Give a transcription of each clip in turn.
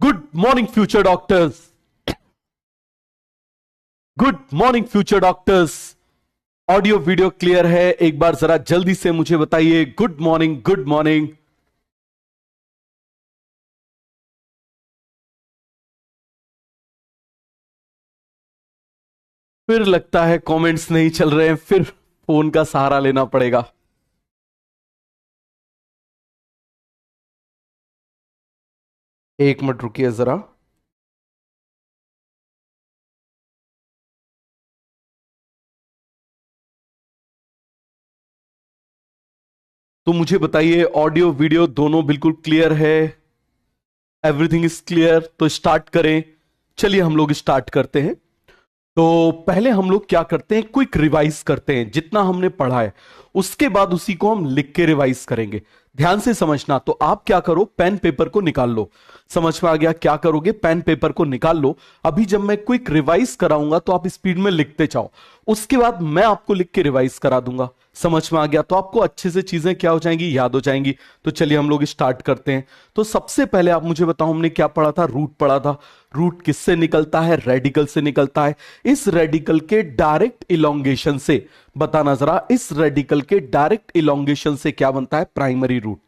Good morning future doctors. Good morning future doctors. Audio video clear है? एक बार जरा जल्दी से मुझे बताइए। Good morning, good morning. फिर लगता है कमेंट्स नहीं चल रहे हैं, फिर फोन का सहारा लेना पड़ेगा। एक मिनट रुकिए जरा। तो मुझे बताइए, ऑडियो वीडियो दोनों बिल्कुल क्लियर है? Everything is clear? तो स्टार्ट करें। चलिए हम लोग स्टार्ट करते हैं। तो पहले हम लोग क्या करते हैं, क्विक रिवाइज करते हैं जितना हमने पढ़ा है। उसके बाद उसी को हम लिख के रिवाइज करेंगे। ध्यान से समझना। तो आप क्या करो, पेन पेपर को निकाल लो। समझ में आ गया? क्या करोगे, पेन पेपर को निकाल लो। अभी जब मैं क्विक रिवाइज कराऊंगा तो आप स्पीड में लिखते जाओ। उसके बाद मैं आपको लिख के रिवाइज करा दूंगा। समझ में आ गया? तो आपको अच्छे से चीजें क्या हो जाएंगी, याद हो जाएंगी। तो चलिए हम लोग स्टार्ट करते हैं। तो सबसे पहले आप मुझे बताओ, हमने क्या पढ़ा था? रूट पढ़ा था। रूट किससे निकलता है? रेडिकल से निकलता है। इस रेडिकल के डायरेक्ट इलोंगेशन से बताना जरा, इस रेडिकल के डायरेक्ट इलोंगेशन से क्या बनता है? Primary root.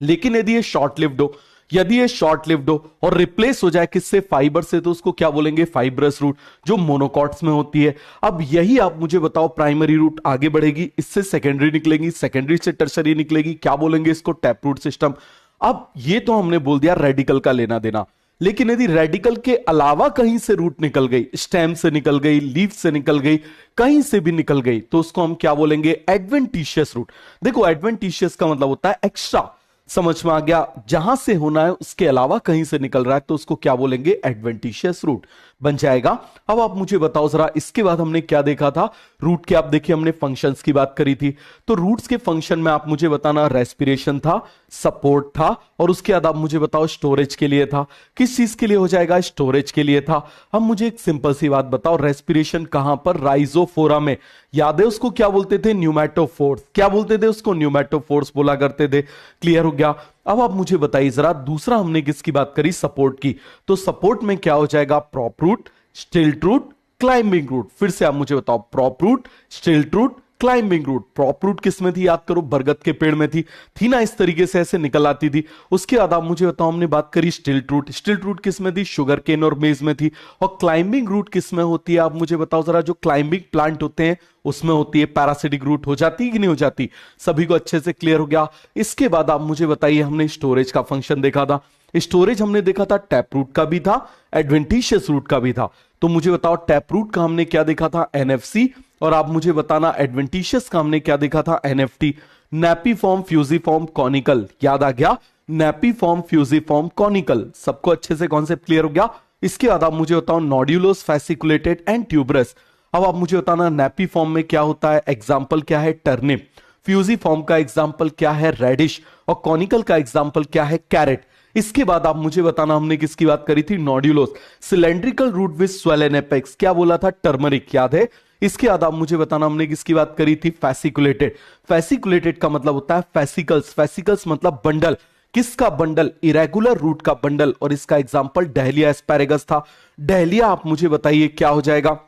लेकिन यदि ये शॉर्ट लिव्ड हो, यदि ये शॉर्ट लिव्ड हो और रिप्लेस हो जाए किससे? फाइबर से, तो उसको क्या बोलेंगे? फाइब्रस रूट, जो मोनोकॉट्स में होती है। अब यही आप मुझे बताओ, प्राइमरी रूट आगे बढ़ेगी, इससे सेकेंडरी निकलेगी, सेकेंडरी से टर्सरी निकलेगी, क्या बोलेंगे इसको? Tap root system. अब ये तो हमने बोल दिया रेडिकल का लेना देना। लेकिन यदि रेडिकल के अलावा कहीं से रूट निकल गई, स्टेम से निकल गई, लीफ से निकल गई, कहीं से भी निकल गई, तो उसको हम क्या बोलेंगे? Adventitious root. देखो, एडवेंटिशियस का मतलब होता है एक्स्ट्रा। समझ में आ गया? जहां से होना है उसके अलावा कहीं से निकल रहा है, तो उसको क्या बोलेंगे? एडवेंटिशियस रूट बन जाएगा। अब आप मुझे बताओ जरा, इसके बाद हमने क्या देखा था? रूट के आप देखिए, हमने फंक्शंस की बात करी थी। तो रूट्स के फंक्शन में आप मुझे बताना, रेस्पिरेशन था, सपोर्ट था, और उसके बाद आप मुझे बताओ स्टोरेज के लिए था। किस चीज के लिए हो जाएगा? स्टोरेज के लिए था। अब मुझे एक सिंपल सी बात बताओ, रेस्पिरेशन कहां पर? राइजोफोरा में। याद है उसको क्या बोलते थे? न्यूमेटोफोर्स। क्या बोलते थे उसको? न्यूमेटोफोर्स बोला करते थे। क्लियर हो गया? अब आप मुझे बताइए जरा, दूसरा हमने किसकी बात करी? सपोर्ट की। तो सपोर्ट में क्या हो जाएगा? Prop root, stilt root, climbing root. फिर से आप मुझे बताओ, prop root, stilt root, climbing root. Prop root किस में थी? याद करो, बरगद के पेड़ में थी ना? इस तरीके से ऐसे निकल आती थी। उसके बाद आप मुझे बताओ, हमने बात करी स्टिल्ट रूट। स्टिल्ट रूट किस में थी? शुगर केन और मेज में थी। और क्लाइंबिंग रूट किस में होती है? आप मुझे बताओ जरा, जो क्लाइंबिंग प्लांट होते हैं उसमें होती है। पैरासिटिक रूट हो जाती है कि नहीं हो जाती? सभी को अच्छे से क्लियर हो गया? इसके बाद आप मुझे बताइए, हमने स्टोरेज का फंक्शन देखा था। स्टोरेज हमने देखा था, टैप रूट का भी था, एडवेंटिशियस रूट का भी था। तो मुझे बताओ, टैप रूट का हमने क्या देखा था? एनएफसी। और आप मुझे बताना, एडवेंटिशियस का हमने क्या देखा था? एनएफटी। Napiform, fusiform, conical. याद आ गया? Napiform, fusiform, conical. सबको अच्छे से कॉन्सेप्ट क्लियर हो गया? इसके बाद आप मुझे बताओ, नॉड्यूलोस, फैसिकुलेटेड एंड ट्यूबरस। अब आप मुझे बताना, नैपी फॉर्म में क्या होता है? एग्जाम्पल क्या है? टर्निप। फ्यूजी फॉर्म का एग्जाम्पल क्या है? रेडिश। और कॉनिकल का एग्जाम्पल क्या है? कैरेट। इसके बाद आप मुझे बताना, हमने किसकी बात करी थी? Nodulose. Cylindrical root with swollen apex. क्या बोला था? टर्मरिक। याद है? इसके बाद आप मुझे बताना, हमने किसकी बात करी थी? फैसिकुलेटेड। फैसिकुलेटेड का मतलब होता है फैसिकल्स। फैसिकल्स मतलब बंडल। किसका बंडल? इरेगुलर रूट का बंडल। और इसका एग्जाम्पल डहलिया एस्पैरेगस था। डहलिया आप मुझे बताइए क्या हो जाएगा?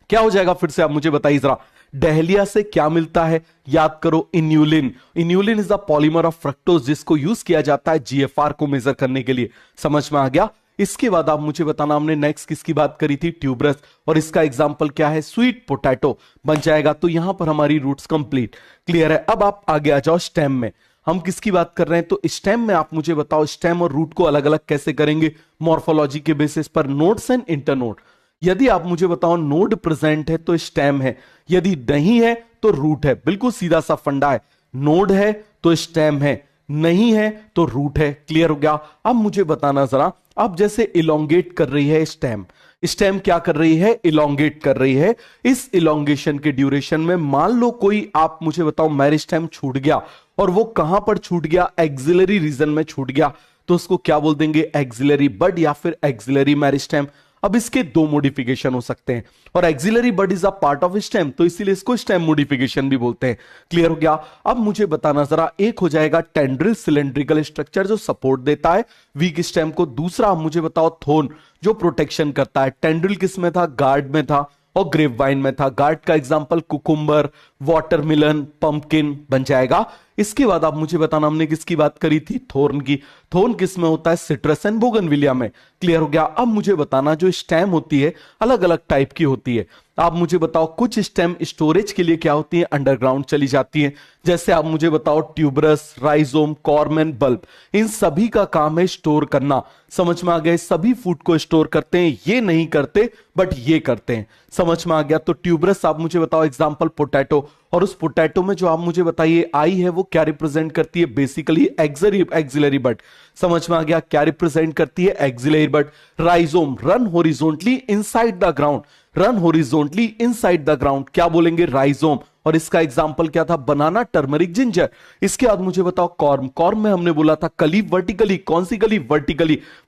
क्या हो जाएगा? फिर से आप मुझे बताइए जरा, डहलिया से क्या मिलता है? याद करो, inulin. Inulin is the polymer of fructose, जिसको यूज किया जाता है जीएफआर को मेजर करने के लिए। समझ में आ गया? इसके बाद आप मुझे बताना, हमने नेक्स्ट किसकी बात करी थी? ट्यूबरस। और इसका एग्जांपल क्या है? स्वीट पोटैटो बन जाएगा। तो यहां पर हमारी रूट्स कंप्लीट। क्लियर है? अब आप आगे आ जाओ स्टेम में। हम किसकी बात कर रहे हैं? तो स्टेम में आप मुझे बताओ, स्टेम और रूट को अलग अलग कैसे करेंगे? मॉर्फोलॉजी के बेसिस पर, नोड्स एंड इंटरनोड। यदि आप मुझे बताओ, नोड प्रेजेंट है तो स्टेम है, यदि नहीं है तो रूट है। बिल्कुल सीधा सा फंडा है। नोड है तो स्टेम है, नहीं है तो रूट है। क्लियर हो गया? अब मुझे बताना जरा, अब जैसे इलोंगेट कर रही है स्टेम, स्टेम क्या कर रही है? इलोंगेट कर रही है। इस इलोंगेशन के ड्यूरेशन में मान लो कोई, आप मुझे बताओ, मेरिस्टेम छूट गया, और वो कहां पर छूट गया? एक्सिलरी रीजन में छूट गया। तो उसको क्या बोल देंगे? एक्सिलरी बड या फिर एक्सिलरी मेरिस्टेम। अब इसके दो मॉडिफिकेशन हो सकते हैं, और axillary bud is a part of stem, तो इसीलिए इसको स्टेम मॉडिफिकेशन भी बोलते हैं। क्लियर हो गया? अब मुझे बताना जरा, एक हो जाएगा टेंड्रिल सिलेंड्रिकल स्ट्रक्चर जो सपोर्ट देता है वीक स्टेम को, दूसरा मुझे बताओ थोन जो प्रोटेक्शन करता है। टेंड्रिल किस में था? गार्ड में था और ग्रेप वाइन में था। गार्ड का एग्जांपल कुकुम्बर, वाटरमेलन, पंपकिन बन जाएगा। इसके बाद आप मुझे बताना, हमने किसकी बात करी थी? थोर्न की। थोर्न किस में होता है? सिट्रस एंड बोगनविलिया में। क्लियर हो गया? अब मुझे बताना, जो स्टेम होती है अलग अलग टाइप की होती है। आप मुझे बताओ, कुछ स्टेम स्टोरेज के लिए क्या होती है? अंडरग्राउंड चली जाती है। जैसे आप मुझे बताओ tuberous, rhizome, corm and bulb, इन सभी का काम है स्टोर करना। समझ में आ गया? सभी फूड को स्टोर करते हैं, ये नहीं करते बट ये करते हैं। समझ में आ गया? तो ट्यूबरस आप मुझे बताओ एग्जांपल पोटैटो, और उस पोटैटो में जो आप मुझे बताइए आई है वो क्या रिप्रेजेंट करती है? Basically axillary bud. समझ में आ गया? क्या रिप्रेजेंट करती है? Axillary bud. Rhizome run horizontally inside the ground, run horizontally inside the ground, क्या बोलेंगे? राइजोम। और इसका एग्जांपल क्या था? Banana, turmeric, ginger. इसके बाद मुझे बताओ कॉर्म। कॉर्म में हमने बोला था कलीफ वर्टिकली, कौन सी कलीफ?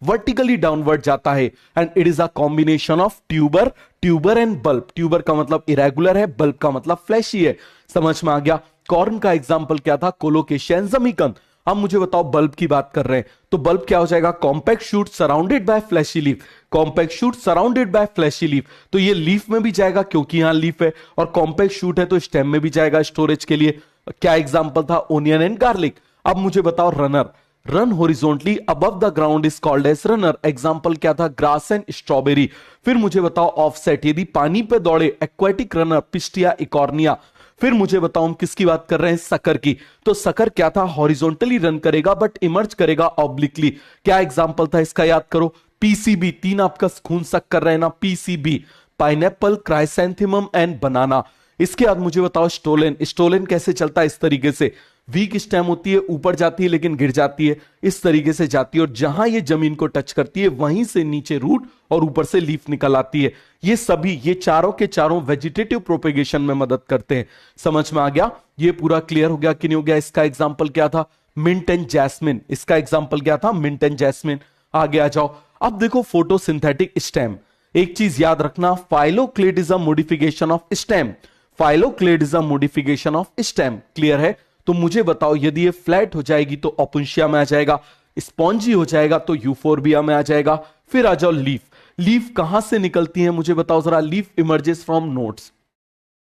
वर्टिकली डाउनवर्ड जाता है, and it is a combination of tuber and bulb. Tuber का मतलब इरेगुलर है, बल्ब का मतलब फ्लैशी है। समझ में आ गया? कॉर्म का एग्जांपल क्या था? कोलोकेशिया एंड जमीकन। अब मुझे बताओ बल्ब की बात कर रहे हैं, तो बल्ब क्या हो जाएगा? Compact shoot surrounded by fleshy leaf. Compact shoot surrounded by fleshy leaf, तो ये लीफ में भी जाएगा क्योंकि यहां लीफ है, और कॉम्पैक्ट शूट है तो स्टेम में भी जाएगा स्टोरेज के लिए। क्या एग्जांपल था? Onion and garlic. अब मुझे बताओ runner, run horizontally above the ground is called as runner. Example क्या था? Grass and strawberry. फिर मुझे बताओ ऑफसेट, यदि पानी पे दौड़े, एक्वेटिक रनर, पिस्टिया इकॉर्निया। फिर मुझे बताओ हम किसकी बात कर रहे हैं? सकर की। तो सकर क्या था? हॉरिजॉन्टली रन करेगा बट इमर्ज करेगा ऑब्लिकली। क्या एग्जांपल था इसका? याद करो। पीसीबी, तीन आपका खून सक कर रहे हैं ना, पीसीबी। पाइनएप्पल, क्राइसैंथेमम एंड बनाना। इसके बाद मुझे बताओ स्टोलेन। स्टोलेन कैसे चलता है? इस तरीके से, वीक स्टेम होती है, ऊपर जाती है लेकिन गिर जाती है, इस तरीके से जाती है, और जहां ये जमीन को टच करती है वहीं से नीचे रूट और ऊपर से लीफ निकल आती है। ये सभी, ये चारों के चारों वेजिटेटिव प्रोपेगेशन में मदद करते हैं। समझ में आ गया? ये पूरा क्लियर हो गया कि नहीं हो गया? इसका एग्जाम्पल क्या था? Mint and jasmine. इसका एग्जाम्पल क्या था? Mint and jasmine. आगे आ जाओ। अब देखो फोटोसिंथेटिक स्टेम। एक चीज याद रखना, phylloclade is a modification of stem. Phylloclade is a modification of stem. Clear है? तो मुझे बताओ, यदि ये फ्लैट हो जाएगी तो ओपुंशिया में आ जाएगा, स्पॉन्जी हो जाएगा तो यूफोरबिया में आ जाएगा। फिर आ जाओ लीफ। लीफ कहां से निकलती है मुझे बताओ जरा? Leaf emerges from nodes.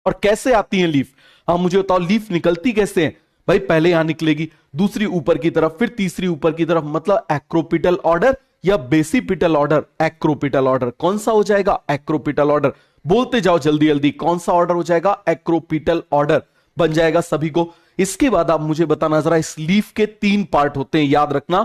और कैसे आती है लीफ? हाँ मुझे बताओ, लीफ निकलती कैसे है? भाई पहले यहां निकलेगी, दूसरी ऊपर की तरफ, फिर तीसरी ऊपर की तरफ, मतलब एक्रोपिटल ऑर्डर या बेसिपिटल ऑर्डर। एक्रोपिटल ऑर्डर कौन सा हो जाएगा? Acropetal order. बोलते जाओ जल्दी जल्दी, कौन सा ऑर्डर हो जाएगा? एक्रोपिटल ऑर्डर बन जाएगा सभी को। इसके बाद आप मुझे बताना जरा, इस लीफ के तीन पार्ट होते हैं, याद रखना।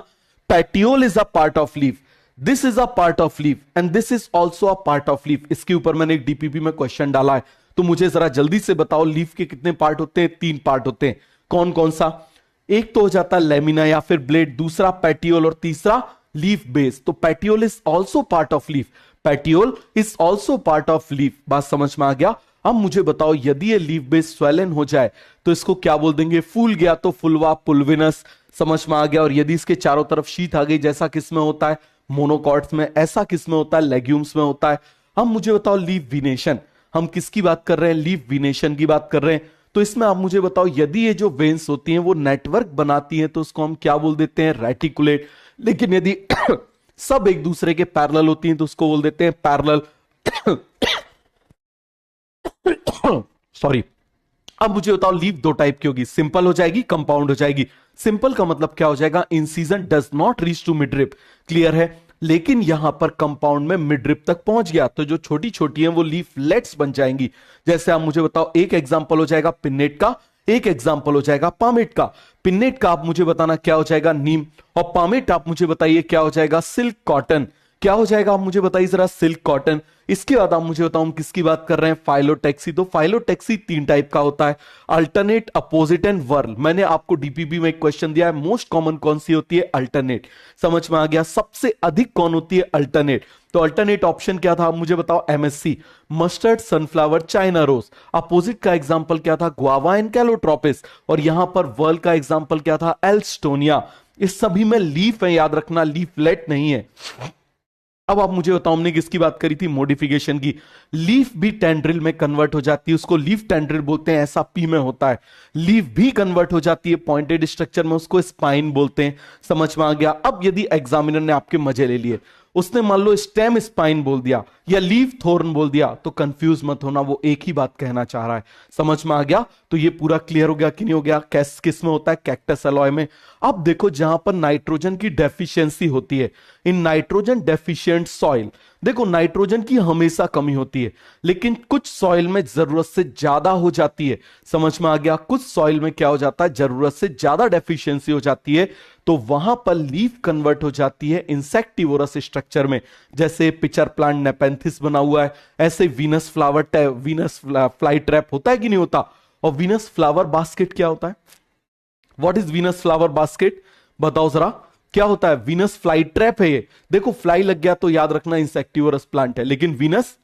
Petiole is a part of leaf, this is a part of leaf, and this is also a part of leaf. इसके ऊपर मैंने एक डीपीपी में क्वेश्चन डाला है, तो मुझे जरा जल्दी से बताओ, लीफ के कितने पार्ट होते हैं? तीन पार्ट होते हैं। कौन कौन सा? एक तो हो जाता है लेमिना या फिर ब्लेड, दूसरा पैटियोल, और तीसरा लीफ बेस। तो petiole is also part of leaf, petiole is also part of leaf. बात समझ में आ गया? अब मुझे बताओ, यदि ये लीफ बेस स्वेलन हो जाए तो इसको क्या बोल देंगे? फूल गया तो फुलवा, पुलविनस। समझ में आ गया? और यदि इसके चारों तरफ शीत आ गई, जैसा किस में होता है? मोनोकॉट्स में। ऐसा किस में होता है? लेग्यूम्स में होता है। अब मुझे बताओ लीफ विनेशन, हम किसकी बात कर रहे हैं? लीफ विनेशन की बात कर रहे हैं। तो इसमें आप मुझे बताओ, यदि ये जो वेन्स होती हैं वो नेटवर्क बनाती हैं तो उसको हम क्या बोल देते हैं? रेटिकुलेट। लेकिन यदि सब एक दूसरे के पैरेलल होती हैं तो उसको बोल देते हैं पैरेलल। सॉरी। अब मुझे बताओ, लीफ दो टाइप की होगी, सिंपल हो जाएगी, कंपाउंड हो जाएगी। सिंपल का मतलब क्या हो जाएगा? Incision does not reach to mid rib. Clear है? लेकिन यहां पर कंपाउंड में मिड रिप तक पहुंच गया तो जो छोटी छोटी हैं वो लीफलेट्स बन जाएंगी। जैसे आप मुझे बताओ, एक एग्जांपल हो जाएगा पिन्नेट का, एक एग्जांपल हो जाएगा पामेट का। पिन्नेट का आप मुझे बताना क्या हो जाएगा? नीम। और पामेट आप मुझे बताइए क्या हो जाएगा? Silk cotton. क्या हो जाएगा आप मुझे बताइए जरा? Silk cotton. इसके बाद आप मुझे बताओ, हम किसकी बात कर रहे हैं? फाइलोटैक्सी। तो फाइलोटैक्सी तीन टाइप का होता है, अल्टरनेट, अपोजिट एंड वर्ल। मैंने आपको डीपीपी में एक क्वेश्चन दिया है, मोस्ट कॉमन कौन सी होती है? अल्टरनेट। समझ में आ गया? सबसे अधिक कौन होती है? अल्टरनेट। तो अल्टरनेट ऑप्शन क्या था आप मुझे बताओ? MSC, mustard, sunflower, china rose. Opposite का एग्जांपल क्या था? Guava and calotropis. और यहां पर वर्ल का एग्जांपल क्या था? एल्स्टोनिया। इस सभी में लीफ है, याद रखना, लीफलेट नहीं है। अब आप मुझे बताओ, हमने किसकी बात करी थी? मॉडिफिकेशन की। लीफ भी टेंड्रिल में कन्वर्ट हो जाती है, उसको लीफ टेंड्रिल बोलते हैं, ऐसा पी में होता है। लीफ भी कन्वर्ट हो जाती है पॉइंटेड स्ट्रक्चर में, उसको स्पाइन बोलते हैं। समझ में आ गया? अब यदि एग्जामिनर ने आपके मजे ले लिए, उसने मान लो स्टेम स्पाइन बोल दिया या लीफ थोर्न बोल दिया, तो कंफ्यूज मत होना, वो एक ही बात कहना चाह रहा है। समझ में आ गया? तो ये पूरा क्लियर हो गया कि नहीं हो गया? किस में होता है? कैक्टस एलॉय में। अब देखो, जहां पर नाइट्रोजन की डेफिशिएंसी होती है, इन नाइट्रोजन डेफिशिएंट सॉइल, देखो नाइट्रोजन की हमेशा कमी होती है, लेकिन कुछ सॉइल में जरूरत से ज्यादा हो जाती है। समझ में आ गया? कुछ सॉइल में क्या हो जाता है? जरूरत से ज्यादा डेफिशिएंसी हो जाती है, तो वहां पर लीफ कन्वर्ट हो जाती है इंसेक्टिवोरस स्ट्रक्चर में। जैसे पिचर प्लांट नेपेंथिस बना हुआ है, ऐसे Venus flower Venus fly trap होता है कि नहीं होता? और वीनस फ्लावर बास्केट क्या होता है? What is Venus flower basket? बताओ जरा, क्या होता है? वीनस फ्लाई ट्रैप है ये। देखो फ्लाई लग गया तो याद रखना इंसेक्टिवोरस प्लांट है, लेकिन Venus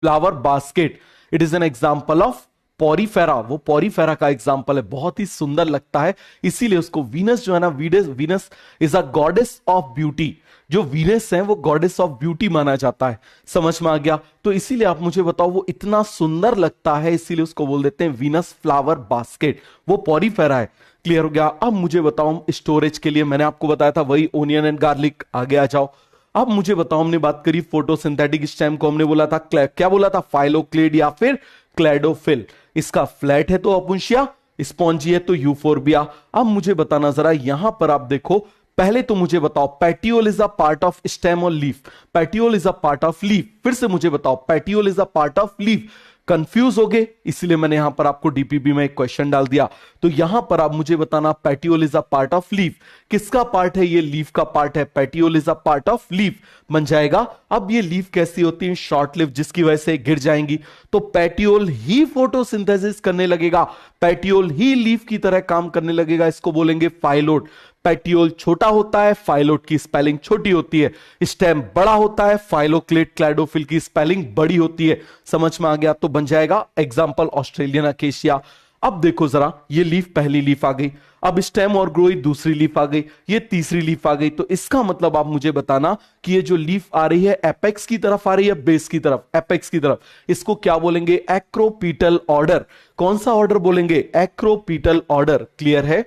flower basket, it is an example of Porifera. वो पॉरीफेरा का एग्जाम्पल है, बहुत ही सुंदर लगता है, इसीलिए उसको वीनस जो है ना, Venus is a goddess of beauty. जो वीनस है वो गॉडेस ऑफ ब्यूटी माना जाता है। समझ में आ गया? तो इसीलिए आप मुझे बताओ, वो इतना सुंदर लगता है, इसीलिए उसको बोल देते हैं वीनस फ्लावर बास्केट। वो पॉरीफेरा है। क्लियर हो गया? अब मुझे बताओ, स्टोरेज के लिए मैंने आपको बताया था वही ओनियन एंड गार्लिक। आगे आ जाओ। अब मुझे बताओ, हमने बात करी फोटोसिंथेटिक स्टेम को, हमने बोला था क्या बोला था? फाइलोक्लेड या फिर क्लेडोफिल। इसका फ्लैट है तो अपुंशिया, स्पॉन्जी है तो यूफोर्बिया। अब मुझे बताना जरा, यहां पर आप देखो, पहले तो मुझे बताओ petiole is a part of stem और leaf. Petiole is a part of leaf. फिर से मुझे बताओ, petiole is a part of leaf. Confuse हो गए, इसलिए मैंने यहां पर आपको डीपीपी में एक क्वेश्चन डाल दिया। तो यहां पर आप मुझे बताना, petiole is a part of leaf. किसका पार्ट है? ये लीफ का पार्ट है। Petiole is a part of leaf बन जाएगा। अब ये लीफ कैसी होती है? शॉर्ट लिव, जिसकी वजह से गिर जाएंगी, तो पैटियोल ही फोटोसिंथेसिस करने लगेगा, पैटियोल ही लीफ की तरह काम करने लगेगा। इसको बोलेंगे फाइलोड। पैटियोल छोटा होता है, फाइलोड की स्पेलिंग छोटी होती है। स्टेम बड़ा होता है, फाइलोक्लेड क्लैडोफिल की स्पेलिंग बड़ी होती है। समझ में आ गया? तो बन जाएगा एग्जाम्पल ऑस्ट्रेलियन अकेशिया। अब देखो जरा, ये लीफ पहली लीफ आ गई, अब स्टेम और ग्रोई दूसरी लीफ आ गई, ये तीसरी लीफ आ गई। तो इसका मतलब आप मुझे बताना कि ये जो लीफ आ रही है एपेक्स की तरफ आ रही है, बेस की तरफ? एपेक्स की तरफ। इसको क्या बोलेंगे? एक्रोपीटल ऑर्डर। कौन सा ऑर्डर बोलेंगे? एक्रोपीटल ऑर्डर। क्लियर है?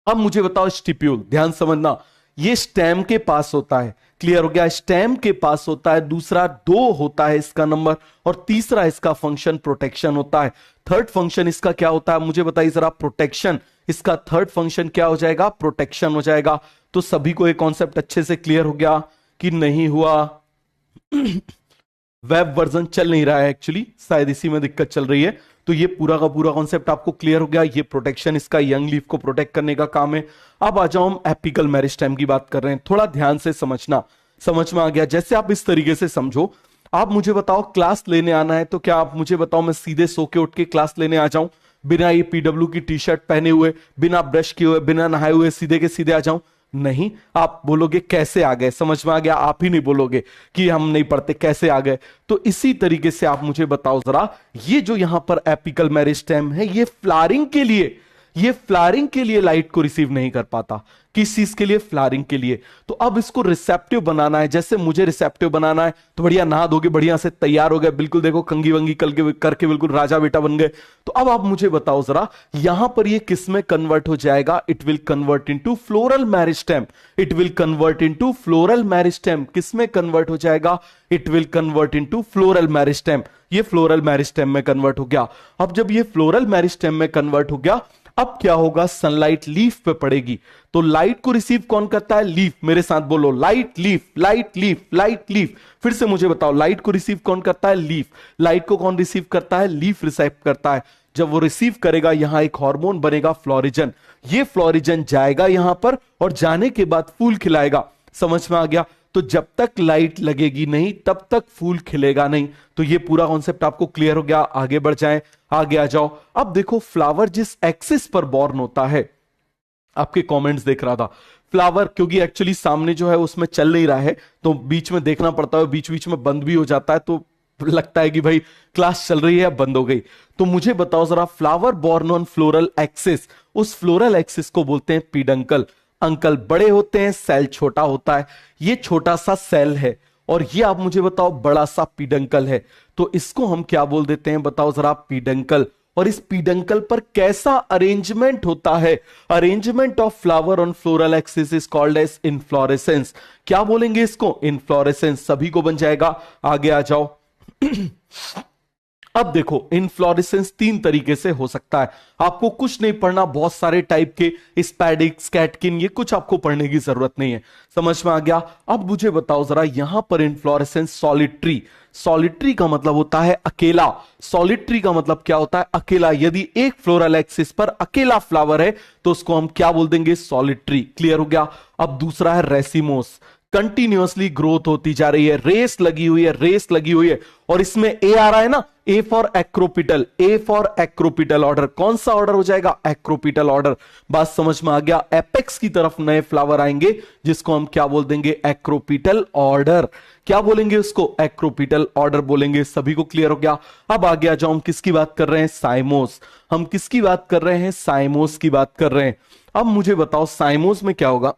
अब मुझे बताओ स्टिप्यूल, ध्यान समझना, ये स्टेम के पास होता है। क्लियर हो गया? स्टेम के पास होता है। दूसरा 2 होता है इसका नंबर, और तीसरा इसका फंक्शन प्रोटेक्शन होता है। थर्ड फंक्शन इसका क्या होता है? मुझे बताइए जरा। प्रोटेक्शन। इसका थर्ड फंक्शन क्या हो जाएगा? प्रोटेक्शन हो जाएगा। तो सभी को एक कॉन्सेप्ट अच्छे से क्लियर हो गया कि नहीं हुआ? वेब वर्जन चल नहीं रहा है एक्चुअली, शायद इसी में दिक्कत चल रही है। तो ये पूरा का पूरा कॉन्सेप्ट आपको क्लियर हो गया। ये प्रोटेक्शन इसका यंग लीफ को प्रोटेक्ट करने का काम है। अब आ जाओ, हम एपिकल मेरिस्टेम की बात कर रहे हैं, थोड़ा ध्यान से समझना। समझ में आ गया? जैसे आप इस तरीके से समझो, आप मुझे बताओ क्लास लेने आना है, तो क्या आप मुझे बताओ मैं सीधे सो के उठ के क्लास लेने आ जाऊं, बिना ये पीडब्ल्यू की टी शर्ट पहने हुए, बिना ब्रश किए हुए, बिना नहाए हुए सीधे के सीधे आ जाऊं? नहीं, आप बोलोगे कैसे आ गए। समझ में आ गया? आप ही नहीं बोलोगे कि हम नहीं पढ़ते, कैसे आ गए। तो इसी तरीके से आप मुझे बताओ जरा, ये जो यहां पर एपिकल मेरिस्टेम है, ये फ्लावरिंग के लिए लाइट को रिसीव नहीं कर पाता। किस चीज के लिए? फ्लावरिंग के लिए। तो अब इसको रिसेप्टिव बनाना है। जैसे मुझे रिसेप्टिव बनाना है, तो बढ़िया नहा धोगे, बढ़िया से तैयार हो गए, बिल्कुल देखो कंगी वंगी करके बिल्कुल राजा बेटा बन गए। तो अब आप मुझे बताओ जरा, यहां पर ये किस में कन्वर्ट हो जाएगा? It will convert into floral meristem. It will convert into floral meristem. किस में कन्वर्ट हो जाएगा? It will convert into floral meristem. ये फ्लोरल मेरिस्टेम में कन्वर्ट हो गया। अब जब ये फ्लोरल मेरिस्टेम में कन्वर्ट हो गया, अब क्या होगा? सनलाइट लीफ पे पड़ेगी, तो लाइट को रिसीव कौन करता है? लीफ। मेरे साथ बोलो, light leaf, light leaf, light leaf. फिर से मुझे बताओ, लाइट को रिसीव कौन करता है? लीफ। लाइट को कौन रिसीव करता है? लीफ रिसीव करता है। जब वो रिसीव करेगा, यहां एक हार्मोन बनेगा फ्लोरिजन। ये फ्लोरिजन जाएगा यहां पर, और जाने के बाद फूल खिलाएगा। समझ में आ गया? तो जब तक लाइट लगेगी नहीं, तब तक फूल खिलेगा नहीं। तो ये पूरा कॉन्सेप्ट आपको क्लियर हो गया। आगे बढ़ जाएं, आगे आ जाओ। अब देखो, फ्लावर जिस एक्सिस पर बॉर्न होता है, आपके कमेंट्स देख रहा था, फ्लावर क्योंकि एक्चुअली सामने जो है उसमें चल नहीं रहा है, तो बीच में देखना पड़ता है, बीच बीच में बंद भी हो जाता है, तो लगता है कि भाई क्लास चल रही है, बंद हो गई। तो मुझे बताओ जरा, flower born on floral axis, उस फ्लोरल एक्सिस को बोलते हैं पीडंकल। अंकल बड़े होते हैं, सेल छोटा होता है। ये छोटा सा सेल है और ये आप मुझे बताओ बड़ा सा पीडंकल है, तो इसको हम क्या बोल देते हैं बताओ जरा, पीडंकल। और इस पीडंकल पर कैसा अरेंजमेंट होता है? Arrangement of flower on floral axis is called as inflorescence. क्या बोलेंगे इसको? इनफ्लोरेसेंस। सभी को बन जाएगा, आगे आ जाओ। अब देखो, इनफ्लोरेसेंस तीन तरीके से हो सकता है, आपको कुछ नहीं पढ़ना, बहुत सारे टाइप के स्पैडिक्स, कैटकिन, ये कुछ आपको पढ़ने की जरूरत नहीं है, समझ में आ गया। अब मुझे बताओ जरा, यहां पर इनफ्लोरेसेंस सॉलिटरी, सॉलिटरी का मतलब होता है अकेला, सॉलिटरी का मतलब क्या होता है? अकेला। यदि एक फ्लोरल एक्सिस पर अकेला फ्लावर है तो उसको हम क्या बोल देंगे? सॉलिटरी। क्लियर हो गया। अब दूसरा है रेसिमोस, कंटिन्यूअसली ग्रोथ होती जा रही है, रेस लगी हुई है, रेस लगी हुई है, और इसमें ए आ रहा है ना, A for acropetal, A for acropetal order. कौन सा ऑर्डर हो जाएगा? Acropetal order. बात समझ में आ गया। एपेक्स की तरफ नए फ्लावर आएंगे जिसको हम क्या बोल देंगे? Acropetal order. क्या बोलेंगे उसको? एक्रोपिटल ऑर्डर बोलेंगे। सभी को क्लियर हो गया। अब आगे आ जाओ, हम किसकी बात कर रहे हैं? साइमोस। हम किसकी बात कर रहे हैं? साइमोस की बात कर रहे हैं। अब मुझे बताओ साइमोस में क्या होगा?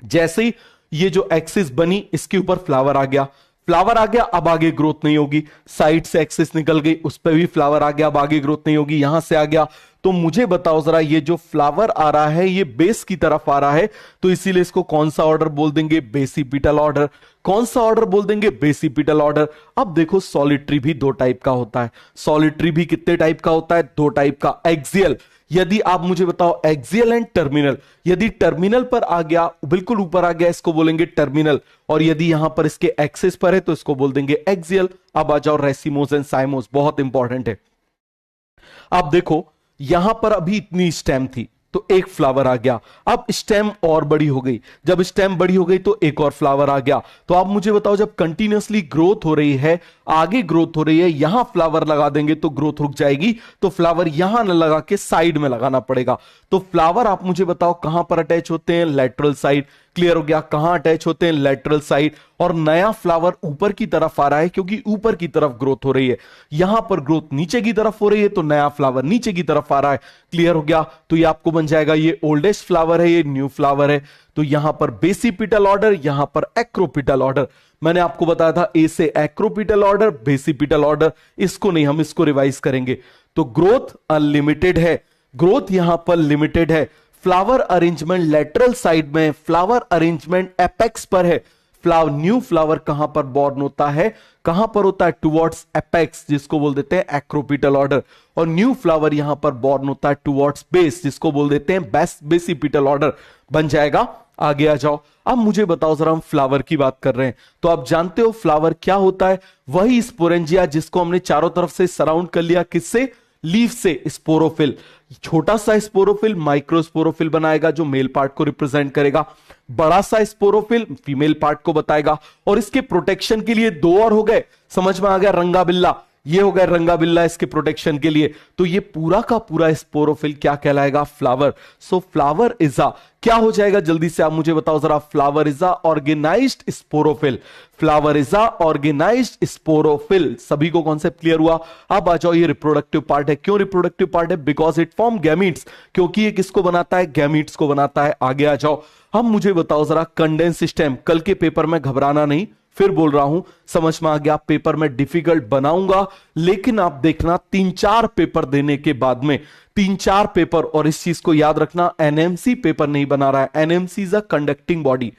जैसे ही ये जो एक्सिस बनी, इसके ऊपर फ्लावर आ गया, फ्लावर आ गया, अब आगे ग्रोथ नहीं होगी। साइड से एक्सिस निकल गई, उस पर भी फ्लावर आ गया, अब आगे ग्रोथ नहीं होगी। यहां से आ गया, तो मुझे बताओ जरा, ये जो फ्लावर आ रहा है ये बेस की तरफ आ रहा है, तो इसीलिए इसको कौन सा ऑर्डर बोल देंगे? Basipetal order. कौन सा ऑर्डर बोल देंगे? Basipetal order. अब देखो, सॉलिटरी भी दो टाइप का होता है। सॉलिटरी भी कितने टाइप का होता है? दो टाइप का। एक्सियल, यदि आप मुझे बताओ एक्सियल एंड टर्मिनल, यदि टर्मिनल पर आ गया, बिल्कुल ऊपर आ गया, इसको बोलेंगे टर्मिनल, और यदि यहां पर इसके एक्सिस पर है तो इसको बोल देंगे एक्सियल। अब आ जाओ रेसिमोस एंड साइमोस, बहुत इंपॉर्टेंट है। आप देखो, यहां पर अभी इतनी स्टेम थी तो एक फ्लावर आ गया, अब स्टेम और बड़ी हो गई, जब स्टेम बड़ी हो गई तो एक और फ्लावर आ गया। तो आप मुझे बताओ, जब कंटिन्यूअसली ग्रोथ हो रही है, आगे ग्रोथ हो रही है, यहां फ्लावर लगा देंगे तो ग्रोथ रुक जाएगी, तो फ्लावर यहां न लगा के साइड में लगाना पड़ेगा। तो फ्लावर आप मुझे बताओ कहां पर अटैच होते हैं? Lateral side. क्लियर हो गया। कहां अटैच होते हैं? Lateral side. और नया फ्लावर ऊपर की तरफ आ रहा है क्योंकि ऊपर की तरफ ग्रोथ हो रही है, यहां पर ग्रोथ नीचे की तरफ हो रही है तो नया फ्लावर नीचे की तरफ आ रहा है। क्लियर हो गया। तो ये आपको बन जाएगा, ये ओल्डेस्ट फ्लावर है, ये न्यू फ्लावर है। तो यहां पर बेसिपिटल ऑर्डर, यहां पर एक्रोपिटल ऑर्डर। मैंने आपको बताया था ए से एक्रोपिटल ऑर्डर, बेसिपिटल ऑर्डर, इसको नहीं, हम इसको रिवाइज करेंगे। तो ग्रोथ अनलिमिटेड है, ग्रोथ यहां पर लिमिटेड है। फ्लावर अरेंजमेंट लेटरल साइड में, फ्लावर अरेंजमेंट एपेक्स पर है। फ्लावर, न्यू फ्लावर कहां पर बॉर्न होता है? कहां पर होता है? टुवर्ड्स एपेक्स, जिसको बोल देते हैं एक्रोपिटल ऑर्डर। और न्यू फ्लावर यहां पर बॉर्न होता है टुवर्ड्स बेस, जिसको बोल देते हैं बेसिपिटल ऑर्डर। बन जाएगा। आगे आ जाओ। अब मुझे बताओ जरा, हम फ्लावर की बात कर रहे हैं तो आप जानते हो फ्लावर क्या होता है? वही स्पोरेंजिया जिसको हमने चारों तरफ से सराउंड कर लिया, किससे? लीफ से। स्पोरोफिल, छोटा सा स्पोरोफिल माइक्रोस्पोरोफिल बनाएगा जो मेल पार्ट को रिप्रेजेंट करेगा, बड़ा सा स्पोरोफिल फीमेल पार्ट को बताएगा। और इसके प्रोटेक्शन के लिए दो और हो गए, समझ में आ गया? रंगा बिल्ला, ये हो गया रंगा बिल्ला इसके प्रोटेक्शन के लिए। तो ये पूरा का पूरा स्पोरोफिल क्या कहलाएगा? Flower. So flower is a, क्या हो जाएगा? जल्दी से आप मुझे बताओ जरा। Flower is a organized sporophyll, flower is a organized sporophyll. सभी को कॉन्सेप्ट क्लियर हुआ? अब आ जाओ, ये रिप्रोडक्टिव पार्ट है। क्यों रिप्रोडक्टिव पार्ट है? बिकॉज इट फॉर्म गैमीट्स, क्योंकि ये किसको बनाता है? गैमीट्स को बनाता है। आगे आ जाओ। हम मुझे बताओ जरा, कंडेंस स्टेम। कल के पेपर में घबराना नहीं, फिर बोल रहा हूं, समझ में आ गया? पेपर में डिफिकल्ट बनाऊंगा, लेकिन आप देखना 3-4 पेपर देने के बाद में, 3-4 पेपर, और इस चीज को याद रखना, एनएमसी पेपर नहीं बना रहा है, NMC is a conducting body.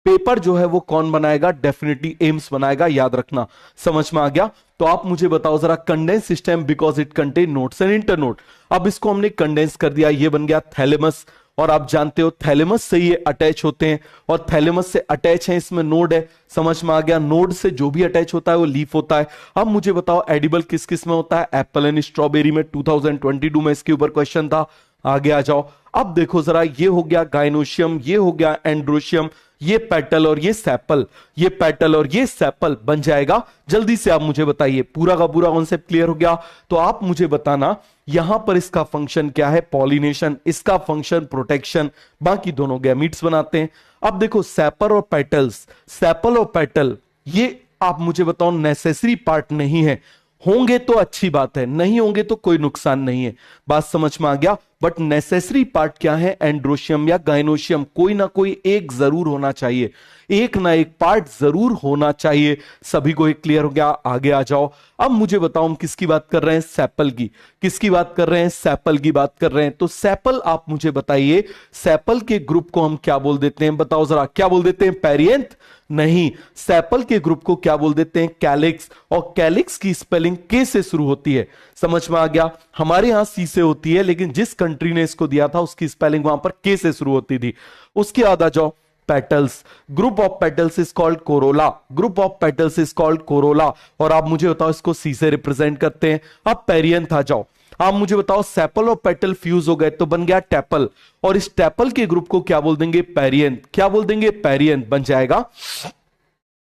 Paper जो है वो कौन बनाएगा? डेफिनेटली एम्स बनाएगा, याद रखना। समझ में आ गया? तो आप मुझे बताओ जरा, condense system because it contain nodes and internode. अब इसको हमने कंडेंस कर दिया, ये बन गया थैलेमस। और आप जानते हो थैलेमस से ये अटैच होते हैं, और थैलेमस से अटैच है, इसमें नोड है। समझ में आ गया? नोड से जो भी अटैच होता है वो लीफ होता है। अब मुझे बताओ, एडिबल किस किस में होता है? एप्पल एंड स्ट्रॉबेरी में 2022 में इसके ऊपर क्वेश्चन था। आगे आ जाओ। अब देखो जरा, ये हो गया गाइनोशियम, ये हो गया एंड्रोशियम, ये पेटल और ये सेपल, ये पेटल और ये सेपल बन जाएगा। जल्दी से आप मुझे बताइए, पूरा का पूरा कॉन्सेप्ट क्लियर हो गया? तो आप मुझे बताना, यहां पर इसका फंक्शन क्या है? पॉलिनेशन, इसका फंक्शन प्रोटेक्शन, बाकी दोनों गैमीट्स बनाते हैं। अब देखो, सेपल और पेटल्स, सेपल और पेटल, ये आप मुझे बताओ नेसेसरी पार्ट नहीं है, होंगे तो अच्छी बात है, नहीं होंगे तो कोई नुकसान नहीं है। बात समझ में आ गया। बट नेसेसरी पार्ट क्या है, एंड्रोशियम या गाइनोशियम, कोई ना कोई एक जरूर होना चाहिए, एक ना एक पार्ट जरूर होना चाहिए। सभी को एक क्लियर हो गया? आगे आ जाओ। अब मुझे बताओ हम किसकी बात कर रहे हैं? सेपल की। किसकी बात कर रहे हैं? सेपल की बात कर रहे हैं। तो सेपल, आप मुझे बताइए, सेपल के ग्रुप को हम क्या बोल देते हैं? बताओ जरा, क्या बोल देते हैं? पेरियंथ? नहीं, सेपल के ग्रुप को क्या बोल देते हैं? कैलिक्स। और कैलिक्स की स्पेलिंग के से शुरू होती है। समझ में आ गया? हमारे यहां सी से होती है, लेकिन जिस कंट्री ने इसको दिया था उसकी स्पेलिंग वहां पर के से शुरू होती थी। उसके बाद आ जाओ, petals. Group of petals is called Corolla. Group of petals is called Corolla. और आप मुझे बताओ इसको सी से रिप्रेजेंट करते हैं। अब पेरियंथ आ जाओ। आप मुझे बताओ, सेपल और पेटल फ्यूज हो गए तो बन गया टैपल, और इस टैपल के ग्रुप को क्या बोल देंगे? पेरियंथ। क्या बोल देंगे? पेरियंथ बन जाएगा।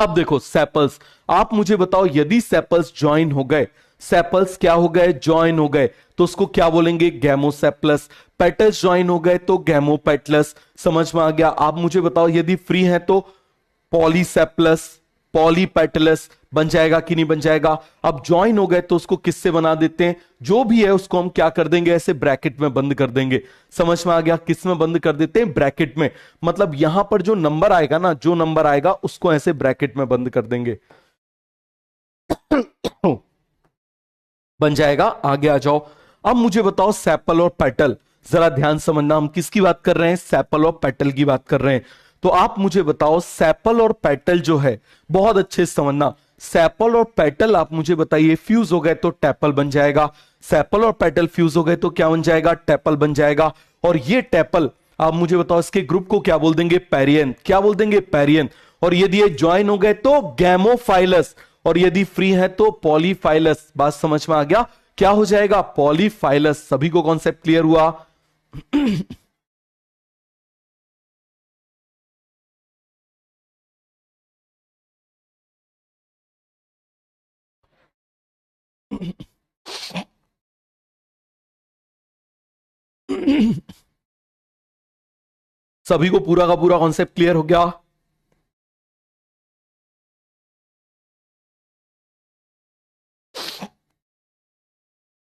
अब देखो सेपल्स, आप मुझे बताओ, यदि सेपल्स ज्वाइन हो गए, सेपल्स क्या हो गए? ज्वाइन हो गए, तो उसको क्या बोलेंगे? गैमोसेपलस। पेटल्स ज्वाइन हो गए तो गैमोपेटलस। समझ में आ गया? आप मुझे बताओ, यदि फ्री है तो पॉलीसेपलस, पॉलीपेटलस बन जाएगा कि नहीं बन जाएगा? अब ज्वाइन हो गए तो उसको किससे बना देते हैं? जो भी है उसको हम क्या कर देंगे? ऐसे ब्रैकेट में बंद कर देंगे। समझ में आ गया? किस में बंद कर देते हैं? ब्रैकेट में। मतलब यहां पर जो नंबर आएगा ना, जो नंबर आएगा उसको ऐसे ब्रैकेट में बंद कर देंगे। बन जाएगा। आगे आ जाओ। अब मुझे बताओ, सेपल और पेटल, जरा ध्यान समझना, हम किसकी बात कर रहे हैं? सेपल और पेटल की बात कर रहे हैं। तो आप मुझे बताओ, सेपल और पेटल जो है, बहुत अच्छे से समझना, सेपल और पेटल आप मुझे बताइए फ्यूज हो गए तो टैपल बन जाएगा। सेपल और पेटल फ्यूज हो गए तो क्या बन जाएगा? टैपल बन जाएगा। और ये टैपल, आप मुझे बताओ, इसके ग्रुप को क्या बोल देंगे? पेरियन। क्या बोल देंगे? पेरियन। और यदि ये ज्वाइन हो गए तो गैमोफाइलस, और यदि फ्री है तो पॉलीफाइलस। बात समझ में आ गया? क्या हो जाएगा? पॉलीफाइलस। सभी को कॉन्सेप्ट क्लियर हुआ? सभी को पूरा का पूरा कॉन्सेप्ट क्लियर हो गया?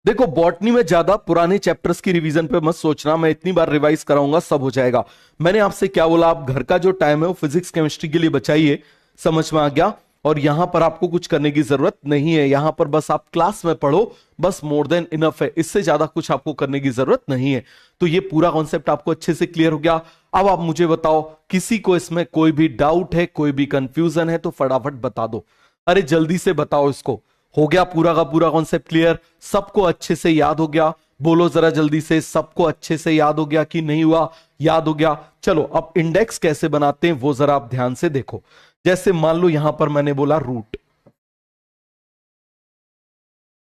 देखो, बॉटनी में ज्यादा पुराने चैप्टर्स की रिवीजन पे मत सोचना, मैं इतनी बार रिवाइज कराऊंगा सब हो जाएगा। मैंने आपसे क्या बोला? आप घर का जो टाइम है वो फिजिक्स केमिस्ट्री के लिए बचाइए। समझ में आ गया? और यहां पर आपको कुछ करने की जरूरत नहीं है, यहां पर बस आप क्लास में पढ़ो, बस मोर देन इनफ है, इससे ज्यादा कुछ आपको करने की जरूरत नहीं है। तो ये पूरा कॉन्सेप्ट आपको अच्छे से क्लियर हो गया। अब आप मुझे बताओ, किसी को इसमें कोई भी डाउट है, कोई भी कंफ्यूजन है तो फटाफट बता दो। अरे जल्दी से बताओ इसको। हो गया पूरा का पूरा कॉन्सेप्ट क्लियर? सबको अच्छे से याद हो गया? बोलो जरा जल्दी से, सबको अच्छे से याद हो गया कि नहीं हुआ? याद हो गया। चलो, अब इंडेक्स कैसे बनाते हैं वो जरा आप ध्यान से देखो। जैसे मान लो यहां पर मैंने बोला रूट।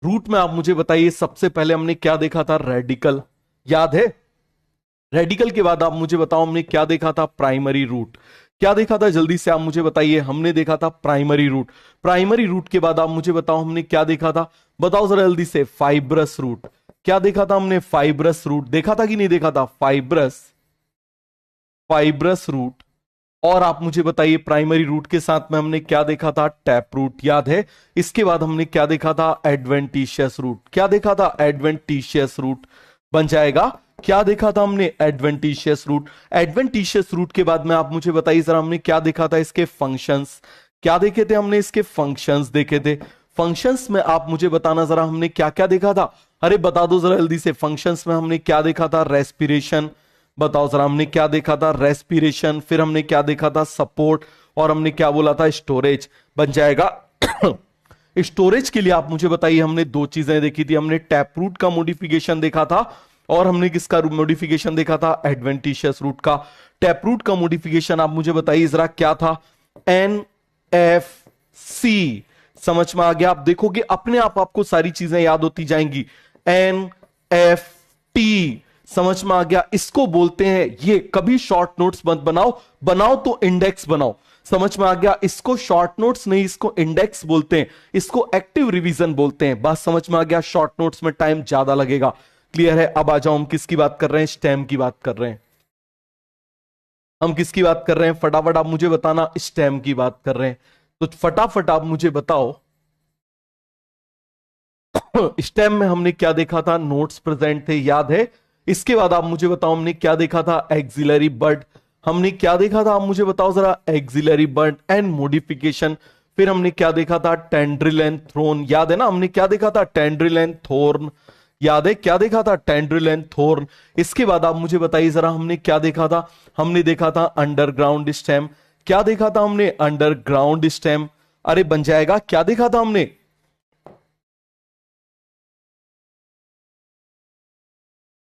रूट में आप मुझे बताइए, सबसे पहले हमने क्या देखा था? रेडिकल। याद है? रेडिकल के बाद आप मुझे बताओ, हमने क्या देखा था? Primary root. क्या देखा था? जल्दी से आप मुझे बताइए। हमने देखा था प्राइमरी रूट। प्राइमरी रूट के बाद आप मुझे बताओ, हमने क्या देखा था? बताओ जरा जल्दी से। Fibrous root. क्या देखा था हमने? फाइब्रस रूट देखा था कि नहीं देखा था? Fibrous, fibrous root. और आप मुझे बताइए, प्राइमरी रूट के साथ में हमने क्या देखा था? Tap root. याद है? इसके बाद हमने क्या देखा था? Adventitious root. क्या देखा था? एडवेंटिशियस रूट बन जाएगा। क्या देखा था हमने? Adventitious root. एडवेंटिशियस रूट के बाद में आप मुझे बताइए जरा, हमने क्या देखा था? इसके फंक्शंस। क्या देखे थे हमने? इसके फंक्शंस देखे थे। फंक्शंस में आप मुझे बताना जरा, हमने क्या क्या देखा था? अरे बता दो जरा जल्दी से। फंक्शंस में हमने क्या देखा था? रेस्पिरेशन। बताओ जरा, हमने क्या देखा था? रेस्पिरेशन। फिर हमने क्या देखा था? सपोर्ट। और हमने क्या बोला था? स्टोरेज बन जाएगा। स्टोरेज के लिए आप मुझे बताइए, हमने दो चीजें देखी थी। हमने टैप रूट का मॉडिफिकेशन देखा था, और हमने किसका मॉडिफिकेशन देखा था? एडवेंटिशियस रूट का। टैप रूट का मॉडिफिकेशन आप मुझे बताइए जरा क्या था? N F C. समझ में आ गया? आप देखोगे अपने आप आपको सारी चीजें याद होती जाएंगी। N F T. समझ में आ गया? इसको बोलते हैं, ये कभी शॉर्ट नोट्स मत बनाओ, बनाओ तो इंडेक्स बनाओ। समझ में आ गया? इसको शॉर्ट नोट्स नहीं, इसको इंडेक्स बोलते हैं, इसको एक्टिव रिवीजन बोलते हैं। बात समझ में आ गया? शॉर्ट नोट्स में टाइम ज्यादा लगेगा। क्लियर है? अब आ जाओ, हम किसकी बात कर रहे हैं? स्टेम की बात कर रहे हैं। हम किसकी बात कर रहे हैं? फटाफट आप मुझे बताना। स्टेम की बात कर रहे हैं। तो फटाफट आप मुझे बताओ, स्टेम में हमने क्या देखा था, नोट्स प्रेजेंट थे, याद है। इसके बाद आप मुझे बताओ हमने क्या देखा था, एक्सिलरी बर्ड। हमने क्या देखा था, आप मुझे बताओ जरा, एक्सिलरी बर्ड एंड मॉडिफिकेशन। फिर हमने क्या देखा था, टेंड्रिल एंड थ्रोन, याद है ना। हमने क्या देखा था, टेंड्रिल एंड थोर्न, याद है, क्या देखा था, टेंड्रिल एंड थोर्न। इसके बाद आप मुझे बताइए जरा, हमने क्या देखा था, हमने देखा था अंडरग्राउंड स्टेम। क्या देखा था हमने, अंडरग्राउंड स्टेम। अरे बन जाएगा, क्या देखा था हमने,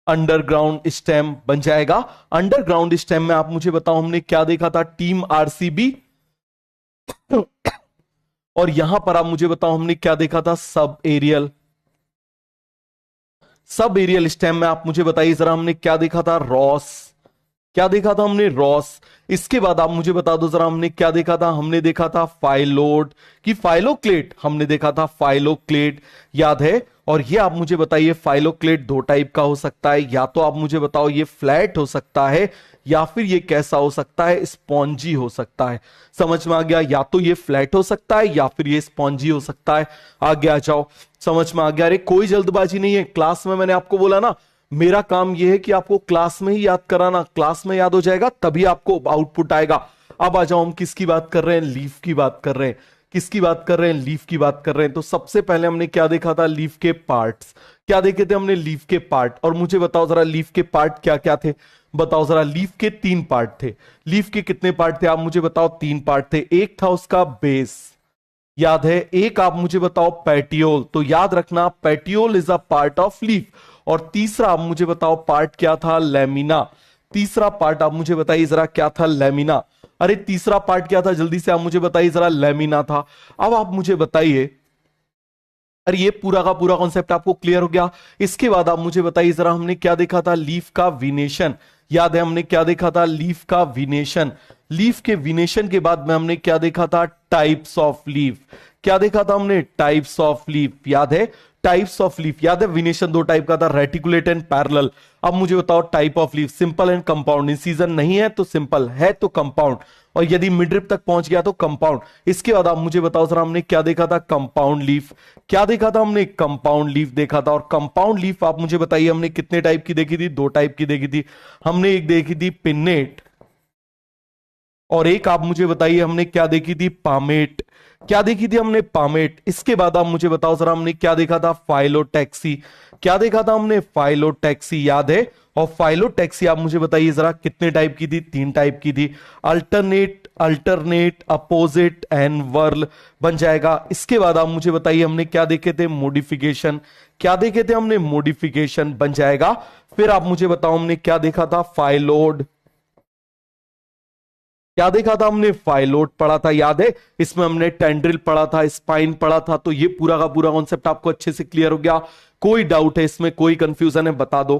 अंडरग्राउंड स्टेम बन जाएगा। अंडरग्राउंड स्टेम में आप मुझे बताओ हमने क्या देखा था, टीम आरसीबी। और यहां पर आप मुझे बताओ हमने क्या देखा था, sub aerial. Sub aerial stem में आप मुझे बताइए जरा, हमने क्या देखा था, रॉस। क्या देखा था हमने, रॉस। इसके बाद आप मुझे बता दो जरा, हमने क्या देखा था, हमने देखा था फाइलोड कि फाइलोक्लेट, हमने देखा था फाइलोक्लेट, याद है। और ये आप मुझे बताइए, फाइलोक्लेट दो टाइप का हो सकता है, या तो आप मुझे बताओ ये फ्लैट हो सकता है, या फिर ये कैसा हो सकता है, स्पॉन्जी हो सकता है। समझ में आ गया, या तो ये फ्लैट हो सकता है या फिर ये स्पॉन्जी हो सकता है। आगे आ जाओ, समझ में आ गया। अरे कोई जल्दबाजी नहीं है, क्लास में मैंने आपको बोला ना, मेरा काम यह है कि आपको क्लास में ही याद कराना, क्लास में याद हो जाएगा तभी आपको आउटपुट आएगा। अब आ जाओ, हम किसकी बात कर रहे हैं, लीफ की बात कर रहे हैं। किसकी बात कर रहे हैं, लीफ की बात कर रहे हैं। तो सबसे पहले हमने क्या देखा था, लीफ के पार्ट्स। क्या देखे थे हमने, लीफ के पार्ट। और मुझे बताओ जरा, लीफ के पार्ट क्या क्या थे, बताओ जरा। लीफ के तीन पार्ट थे। लीफ के कितने पार्ट थे, आप मुझे बताओ, तीन पार्ट थे। एक था उसका बेस, याद है। एक आप मुझे बताओ पेटियोल, तो याद रखना petiole is a part of leaf. और तीसरा आप मुझे बताओ पार्ट क्या था, लेमिना। तीसरा पार्ट आप मुझे बताइए जरा, क्या था, लेमिना। अरे तीसरा पार्ट क्या था, जल्दी से आप मुझे बताइए जरा, लेमिना था। अब आप मुझे बताइए, अरे ये पूरा का पूरा कॉन्सेप्ट आपको क्लियर हो गया। इसके बाद आप मुझे बताइए जरा, हमने क्या देखा था, लीफ का विनेशन। याद है, हमने क्या देखा था, लीफ का विनेशन। लीफ के विनेशन के बाद में हमने क्या देखा था, टाइप्स ऑफ लीफ। क्या देखा था हमने, टाइप्स ऑफ लीफ, याद है। टाइप्स ऑफ लीफ, याद है, विनेशन दो टाइप का था, रेटिकुलेट एंड पैरेलल। अब मुझे बताओ type of leaf, simple and compound. Incision नहीं है तो सिंपल, है तो कंपाउंड, और यदि मिडरिप तक पहुंच गया तो कंपाउंड। इसके बाद आप मुझे बताओ सर, हमने क्या देखा था, कंपाउंड लीफ। क्या देखा था हमने, कंपाउंड लीफ देखा था। और कंपाउंड लीफ आप मुझे बताइए, हमने कितने टाइप की देखी थी, दो टाइप की देखी थी। हमने एक देखी थी पिन्नेट, और एक आप मुझे बताइए हमने क्या देखी थी, पामेट। क्या देखी थी हमने, पामेट। इसके बाद आप मुझे बताओ जरा, हमने क्या देखा था, फाइलोटैक्सी। क्या देखा था हमने, फाइलोटैक्सी, याद है। और फाइलोटैक्सी आप मुझे बताइए जरा, कितने टाइप की थी, तीन टाइप की थी, alternate, alternate, opposite and whorl बन जाएगा। इसके बाद आप मुझे बताइए, हमने क्या देखे थे, मॉडिफिकेशन। क्या देखे थे हमने, मॉडिफिकेशन बन जाएगा। फिर आप मुझे बताओ, हमने क्या देखा था, फाइलोड। क्या देखा था हमने, फाइलोड पढ़ा था, याद है। इसमें हमने टेंड्रिल पढ़ा था, स्पाइन पढ़ा था। तो ये पूरा का पूरा कॉन्सेप्ट आपको अच्छे से क्लियर हो गया। कोई डाउट है इसमें, कोई कंफ्यूजन है, बता दो।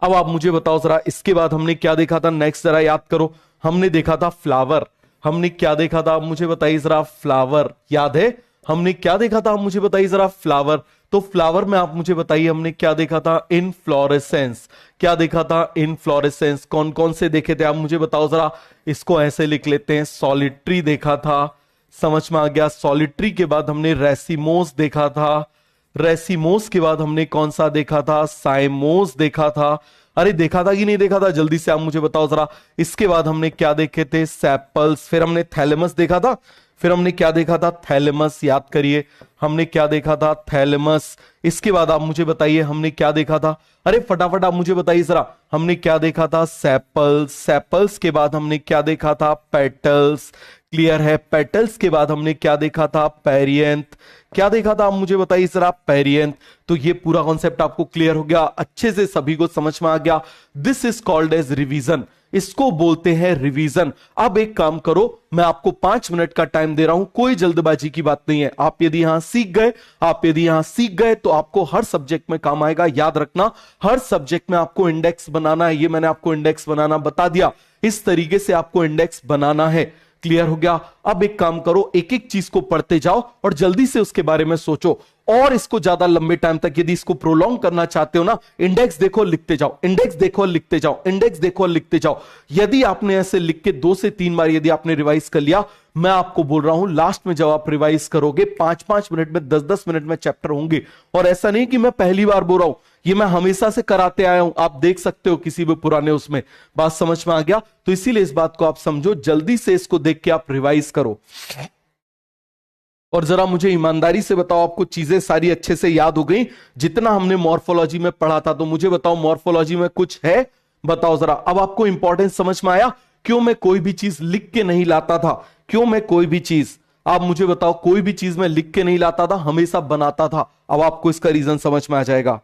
अब आप मुझे बताओ जरा, इसके बाद हमने क्या देखा था, नेक्स्ट जरा याद करो। हमने देखा था फ्लावर। हमने क्या देखा था, आप मुझे बताइए जरा, फ्लावर, याद है। हमने क्या देखा था, आप मुझे बताइए जरा, फ्लावर। तो फ्लावर में आप मुझे बताइए, हमने क्या देखा था, इनफ्लोरेसेंस। क्या देखा था, इनफ्लोरेसेंस। कौन कौन से देखे थे, आप मुझे बताओ जरा। इसको ऐसे लिख लेते हैं, सॉलिट्री देखा था, समझ में आ गया। सॉलिट्री के बाद हमने रेसिमोस देखा था। रेसिमोस के बाद हमने कौन सा देखा था, साइमोस देखा था। अरे देखा था कि नहीं देखा था, जल्दी से आप मुझे बताओ जरा। इसके बाद हमने क्या देखे थे, सेपल्स। फिर हमने थैलेमस देखा था। फिर हमने क्या देखा था, थैलेमस, याद करिए। हमने क्या देखा था, थैलेमस। इसके बाद आप मुझे बताइए, हमने क्या देखा था। अरे फटाफट आप मुझे बताइए जरा, हमने क्या देखा था, सेपल्स। सेपल्स के बाद हमने क्या देखा था, पेटल्स। क्लियर है। पेटल्स के बाद हमने क्या देखा था, पेरियंथ। क्या देखा था, आप मुझे बताइए जरा, पेरियंथ। तो ये पूरा कॉन्सेप्ट आपको क्लियर हो गया, अच्छे से सभी को समझ में आ गया। This is called as revision, इसको बोलते हैं रिवीजन। अब एक काम करो, मैं आपको 5 मिनट का टाइम दे रहा हूं, कोई जल्दबाजी की बात नहीं है। आप यदि यहां सीख गए तो आपको हर सब्जेक्ट में काम आएगा। याद रखना, हर सब्जेक्ट में आपको इंडेक्स बनाना है। ये मैंने आपको इंडेक्स बनाना बता दिया, इस तरीके से आपको इंडेक्स बनाना है। क्लियर हो गया। अब एक काम करो, एक एक चीज को पढ़ते जाओ और जल्दी से उसके बारे में सोचो। और इसको ज्यादा लंबे टाइम तक यदि इसको प्रोलॉन्ग करना चाहते हो ना, इंडेक्स देखो लिखते जाओ, इंडेक्स देखो लिखते जाओ, इंडेक्स देखो लिखते जाओ। यदि आपने ऐसे लिख के 2 से 3 बार यदि आपने रिवाइज कर लिया, मैं आपको बोल रहा हूं लास्ट में जब आप रिवाइज करोगे 5-5 मिनट में, 10-10 मिनट में चैप्टर होंगे। और ऐसा नहीं कि मैं पहली बार बोल रहा हूं, ये मैं हमेशा से कराते आया हूं, आप देख सकते हो किसी भी पुराने उसमें। बात समझ में आ गया? तो इसीलिए इस बात को आप समझो, जल्दी से इसको देख के आप रिवाइज करो। और जरा मुझे ईमानदारी से बताओ, आपको चीजें सारी अच्छे से याद हो गई जितना हमने मॉर्फोलॉजी में पढ़ा था? तो मुझे बताओ मॉर्फोलॉजी में कुछ है? बताओ जरा। अब आपको इंपॉर्टेंस समझ में आया क्यों मैं कोई भी चीज लिख के नहीं लाता था? क्यों मैं कोई भी चीज, आप मुझे बताओ, कोई भी चीज मैं लिख के नहीं लाता था, हमेशा बनाता था? अब आपको इसका रीजन समझ में आ जाएगा।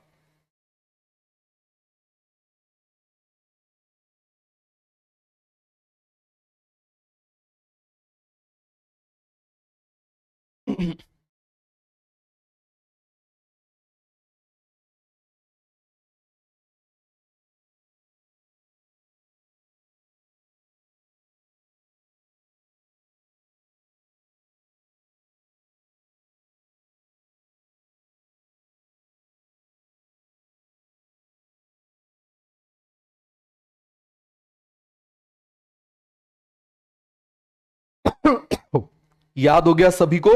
याद हो गया सभी को?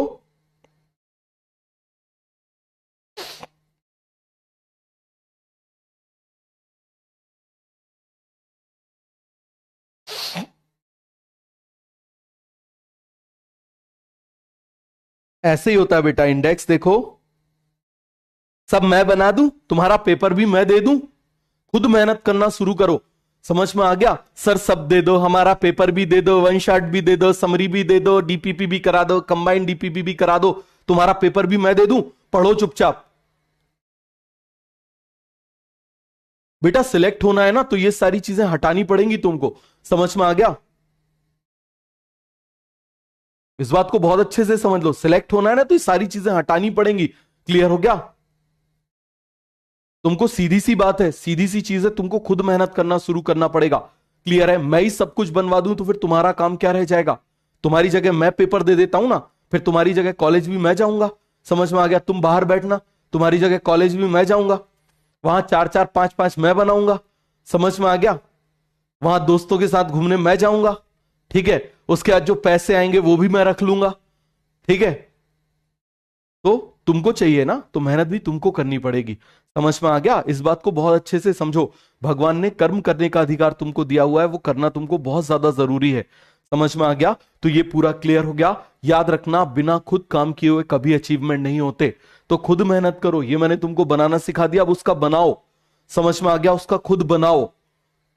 ऐसे ही होता है बेटा। इंडेक्स देखो, सब मैं बना दूं, तुम्हारा पेपर भी मैं दे दूं, खुद मेहनत करना शुरू करो। समझ में आ गया? सर सब दे दो, हमारा पेपर भी दे दो, वन शॉट भी दे दो, समरी भी दे दो, डीपीपी भी करा दो, कंबाइंड डीपीपी भी करा दो, तुम्हारा पेपर भी मैं दे दूं, पढ़ो चुपचाप। बेटा सिलेक्ट होना है ना, तो ये सारी चीजें हटानी पड़ेंगी तुमको। समझ में आ गया? इस बात को बहुत अच्छे से समझ लो, सिलेक्ट होना है ना, तो ये सारी चीजें हटानी पड़ेंगी। क्लियर हो गया? तुमको सीधी सी बात है, सीधी सी चीज है, तुमको खुद मेहनत करना शुरू करना पड़ेगा। क्लियर है? मैं ही सब कुछ बनवा दूं तो फिर तुम्हारा काम क्या रह जाएगा? तुम्हारी जगह मैं पेपर दे देता हूं ना, फिर तुम्हारी जगह कॉलेज भी मैं जाऊंगा। समझ में आ गया? तुम बाहर बैठना, तुम्हारी जगह कॉलेज भी मैं जाऊंगा, वहां 4-4 5-5 मैं बनाऊंगा। समझ में आ गया? वहां दोस्तों के साथ घूमने मैं जाऊंगा। ठीक है? उसके बाद जो पैसे आएंगे वो भी मैं रख लूंगा। ठीक है? तो तुमको चाहिए ना, तो मेहनत भी तुमको करनी पड़ेगी। समझ में आ गया? इस बात को बहुत अच्छे से समझो। भगवान ने कर्म करने का अधिकार तुमको दिया हुआ है, वो करना तुमको बहुत ज्यादा जरूरी है। समझ में आ गया? तो ये पूरा क्लियर हो गया। याद रखना, बिना खुद काम किए हुए कभी अचीवमेंट नहीं होते। तो खुद मेहनत करो। ये मैंने तुमको बनाना सिखा दिया, अब उसका बनाओ। समझ में आ गया? उसका खुद बनाओ।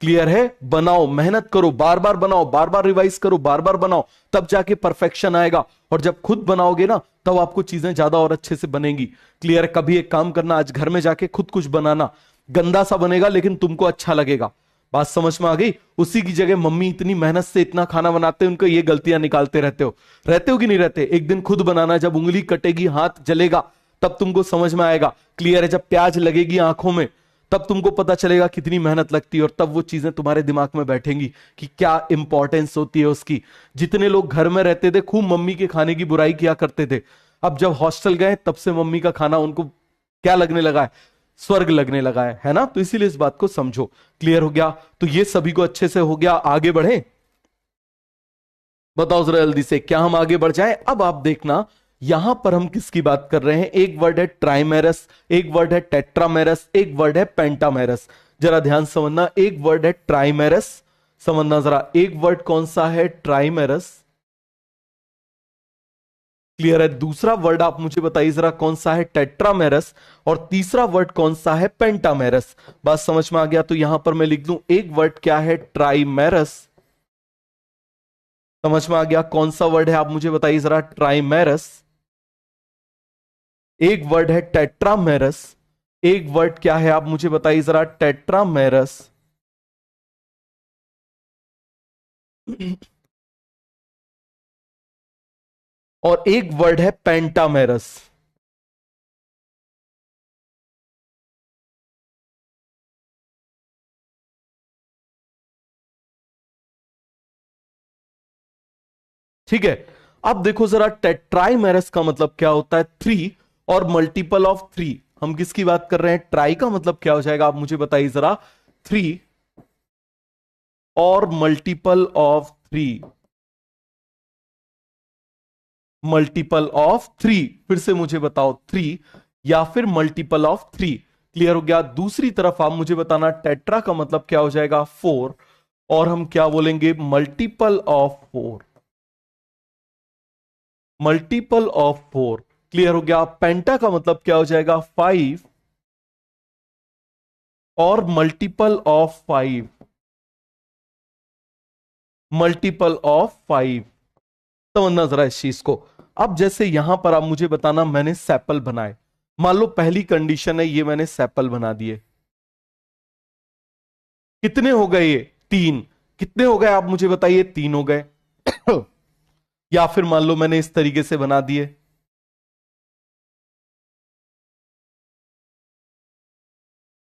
क्लियर है? बनाओ, मेहनत करो, बार बार बनाओ, बार बार रिवाइज करो, बार बार बनाओ, तब जाके परफेक्शन आएगा। और जब खुद बनाओगे ना, तब आपको चीजें ज्यादा और अच्छे से बनेंगी। क्लियर है? कभी एक काम करना, आज घर में जाके खुद कुछ बनाना, गंदा सा बनेगा लेकिन तुमको अच्छा लगेगा। बात समझ में आ गई? उसी की जगह मम्मी इतनी मेहनत से इतना खाना बनाते हैं, उनको ये गलतियां निकालते रहते हो कि नहीं रहते? एक दिन खुद बनाना, जब उंगली कटेगी, हाथ जलेगा, तब तुमको समझ में आएगा। क्लियर है? जब प्याज लगेगी आंखों में, तब तुमको पता चलेगा कितनी मेहनत लगती है, और तब वो चीजें तुम्हारे दिमाग में बैठेंगी कि क्या इंपॉर्टेंस होती है उसकी। जितने लोग घर में रहते थे खूब मम्मी के खाने की बुराई किया करते थे, अब जब हॉस्टल गए तब से मम्मी का खाना उनको क्या लगने लगा है? स्वर्ग लगने लगा है ना? तो इसीलिए इस बात को समझो। क्लियर हो गया? तो ये सभी को अच्छे से हो गया। आगे बढ़े? बताओ जरा जल्दी से, क्या हम आगे बढ़ जाएं? अब आप देखना, यहां पर हम किसकी बात कर रहे हैं? एक वर्ड है ट्राइमेरस, एक वर्ड है टेट्रामेरस, एक वर्ड है पेंटामेरस। जरा ध्यान समझना, एक वर्ड है ट्राइमेरस, समझना जरा, एक वर्ड कौन सा है? ट्राइमेरस। क्लियर है? दूसरा वर्ड आप मुझे बताइए जरा, कौन सा है? टेट्रामेरस। और तीसरा वर्ड कौन सा है? पेंटामेरस। बात समझ में आ गया? तो यहां पर मैं लिख दूं, एक वर्ड क्या है? ट्राइमेरस। समझ में आ गया? कौन सा वर्ड है आप मुझे बताइए जरा? ट्राइमेरस। एक वर्ड है टेट्रामेरस। एक वर्ड क्या है आप मुझे बताइए जरा? टेट्रामेरस। और एक वर्ड है पेंटामेरस। ठीक है? अब देखो जरा, टेट्राइमेरस का मतलब क्या होता है? 3। और मल्टीपल ऑफ 3, हम किसकी बात कर रहे हैं? ट्राई का मतलब क्या हो जाएगा आप मुझे बताइए जरा। 3 और मल्टीपल ऑफ 3, मल्टीपल ऑफ 3, फिर से मुझे बताओ 3 या फिर मल्टीपल ऑफ 3। क्लियर हो गया? दूसरी तरफ आप मुझे बताना टेट्रा का मतलब क्या हो जाएगा? 4, और हम क्या बोलेंगे? Multiple of 4, multiple of 4। Clear हो गया? पेंटा का मतलब क्या हो जाएगा? 5 और मल्टीपल ऑफ 5, मल्टीपल ऑफ 5। समझना जरा इस चीज को। अब जैसे यहां पर आप मुझे बताना मैंने सैपल बनाए, मान लो पहली कंडीशन है ये मैंने सैपल बना दिए, कितने हो गए ये? 3। कितने हो गए आप मुझे बताइए? 3 हो गए। या फिर मान लो मैंने इस तरीके से बना दिए,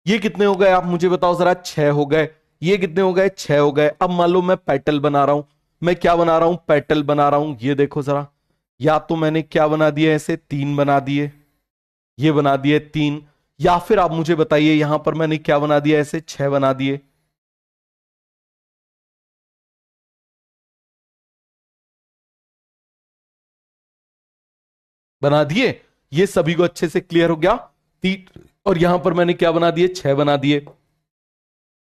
ये कितने हो गए आप मुझे बताओ जरा? 6 हो गए। ये कितने हो गए? 6 हो गए। अब मान लो मैं पेटल बना रहा हूं, मैं क्या बना रहा हूं? पेटल बना रहा हूं। ये देखो जरा, या तो मैंने क्या बना दिया? ऐसे 3 बना दिए, ये बना दिए 3, या फिर आप मुझे बताइए यहां पर मैंने क्या बना दिया? ऐसे 6 बना दिए। बना दिए। ये सभी को अच्छे से क्लियर हो गया? और यहां पर मैंने क्या बना दिए? 6 बना दिए।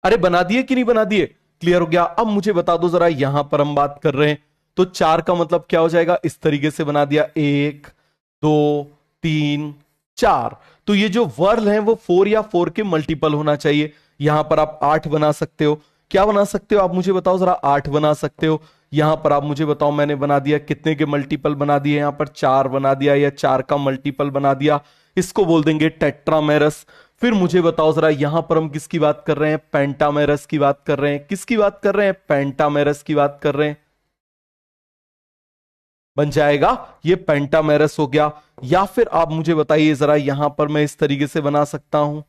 अरे बना दिए कि नहीं बना दिए? क्लियर हो गया? अब मुझे बता दो जरा, यहां पर हम बात कर रहे हैं तो 4 का मतलब क्या हो जाएगा? इस तरीके से बना दिया, 1 2 3 4। तो ये जो वर्ल हैं वो 4 या 4 के मल्टीपल होना चाहिए। यहां पर आप 8 बना सकते हो। क्या बना सकते हो आप मुझे बताओ जरा? 8 बना सकते हो। यहां पर आप मुझे बताओ मैंने बना दिया कितने के मल्टीपल बना दिए? यहां पर 4 बना दिया, या 4 का मल्टीपल बना दिया। इसको बोल देंगे टेट्रामेरस। फिर मुझे बताओ जरा, यहां पर हम किसकी बात कर रहे हैं? पेंटामेरस की बात कर रहे हैं। किसकी बात कर रहे हैं? पेंटामेरस की बात कर रहे हैं। बन जाएगा, ये पेंटामेरस हो गया। या फिर आप मुझे बताइए जरा, यहां पर मैं इस तरीके से बना सकता हूं,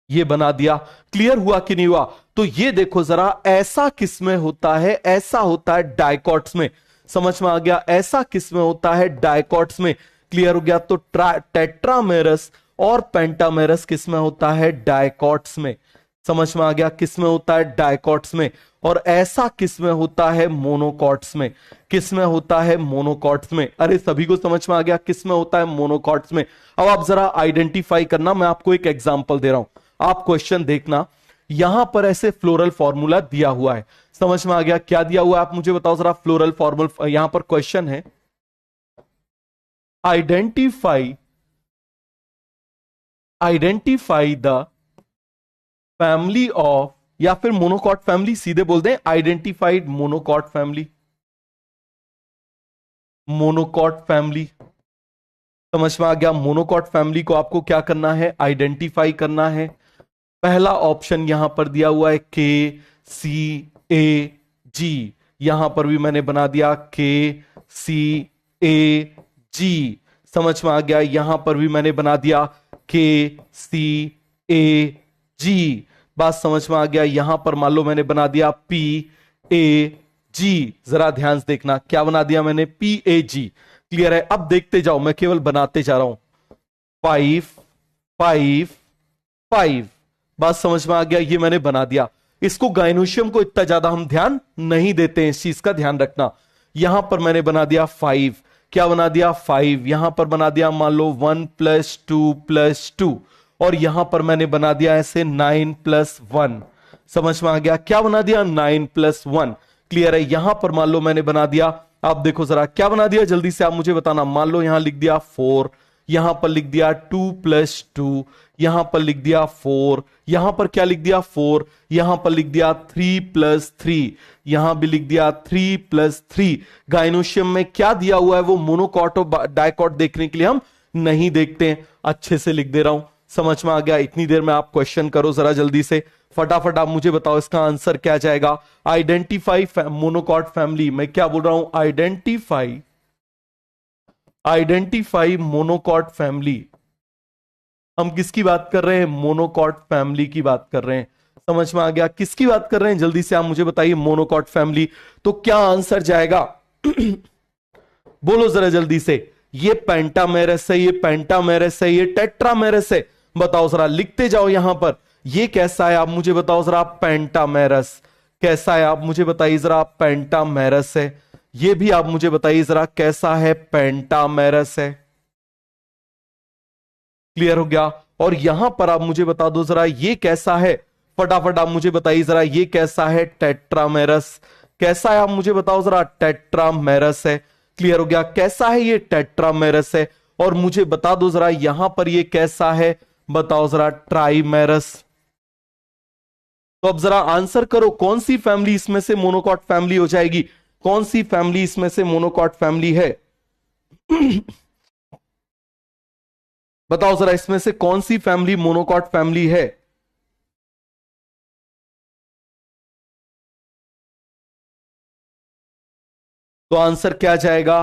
ये बना दिया। क्लियर हुआ कि नहीं हुआ? तो ये देखो जरा, ऐसा किसमें होता है? ऐसा होता है डायकॉट्स में। समझ में आ गया? ऐसा किसमें होता है? डायकॉट्स में। क्लियर हो गया? तो टेट्रामेरस और पेंटामेरस किसमें होता है? डायकॉट्स में। समझ में आ गया? किसमें होता है? डायकॉट्स में। और ऐसा किसमें होता है? मोनोकॉट्स में। किसमें होता है? मोनोकॉट्स में। अरे सभी को समझ में आ गया किसमें होता है? मोनोकॉट्स में। अब आप जरा आइडेंटिफाई करना, मैं आपको एक एग्जांपल दे रहा हूं, आप क्वेश्चन देखना। यहां पर ऐसे फ्लोरल फॉर्मूला दिया हुआ है। समझ में आ गया? क्या दिया हुआ है आप मुझे बताओ जरा? Floral formula. यहां पर क्वेश्चन है, identify identify the family of, या फिर मोनोकॉट फैमिली, सीधे बोल दें identified monocot family. Monocot family. समझ में आ गया? मोनोकॉट फैमिली को आपको क्या करना है? आइडेंटिफाई करना है। पहला ऑप्शन यहां पर दिया हुआ है KCAG, यहां पर भी मैंने बना दिया KCAG। समझ में आ गया? यहां पर भी मैंने बना दिया KCAG। बात समझ में आ गया? यहां पर मान लो मैंने बना दिया PAG। जरा ध्यान से देखना, क्या बना दिया मैंने? PAG। क्लियर है? अब देखते जाओ, मैं केवल बनाते जा रहा हूं। 5 5 5। बात समझ में आ गया? ये मैंने बना दिया। इसको गाइनोशियम को इतना ज्यादा हम ध्यान नहीं देते हैं, इस चीज का ध्यान रखना। यहां पर मैंने बना दिया 5। क्या बना दिया? 5। यहां पर बना दिया मान लो 1 + 2 + 2, और यहां पर मैंने बना दिया ऐसे 9 + 1। समझ में आ गया? क्या बना दिया? 9 + 1। क्लियर है? यहां पर मान लो मैंने बना दिया, आप देखो जरा क्या बना दिया, जल्दी से आप मुझे बताना। मान लो यहां लिख दिया 4, यहां पर लिख दिया 2 + 2, यहां पर लिख दिया 4, यहां पर क्या लिख दिया? 4, यहां पर लिख दिया 3 + 3, यहां भी लिख दिया 3 + 3। गाइनोशियम में क्या दिया हुआ है वो मोनोकॉट और डायकॉट देखने के लिए हम नहीं देखते हैं। अच्छे से लिख दे रहा हूं, समझ में आ गया? इतनी देर में आप क्वेश्चन करो जरा जल्दी से, फटाफट आप मुझे बताओ इसका आंसर क्या जाएगा। आइडेंटिफाई मोनोकॉट फैमिली, मैं क्या बोल रहा हूं? Identify monocot family. हम किसकी बात कर रहे हैं? मोनोकॉट फैमिली की बात कर रहे हैं। समझ में आ गया किसकी बात कर रहे हैं? जल्दी से आप मुझे बताइए, मोनोकॉट फैमिली। तो क्या आंसर जाएगा? बोलो जरा जल्दी से। ये पेंटामेरस है, ये पेंटामेरस है, ये टेट्रामेरस है। बताओ जरा, लिखते जाओ यहां पर। ये कैसा है आप मुझे बताओ जरा। पेंटामेरस कैसा है आप मुझे बताइए जरा। पेंटामेरस है। ये भी आप मुझे बताइए जरा कैसा है। पेंटामेरस है। क्लियर हो गया। और यहां पर आप मुझे बता दो जरा, ये कैसा है। फटाफट आप मुझे बताइए जरा, ये कैसा है। टेट्रामेरस। कैसा है आप मुझे बताओ जरा। टेट्रामेरस है। क्लियर हो गया। कैसा है ये। टेट्रामेरस है। और मुझे बता दो जरा यहां पर ये कैसा है। बताओ जरा। ट्राइमेरस। तो अब जरा आंसर करो, कौन सी फैमिली इसमें से मोनोकॉट फैमिली हो जाएगी। कौन सी फैमिली इसमें से मोनोकॉट फैमिली है। बताओ जरा, इसमें से कौन सी फैमिली मोनोकॉट फैमिली है। तो आंसर क्या जाएगा।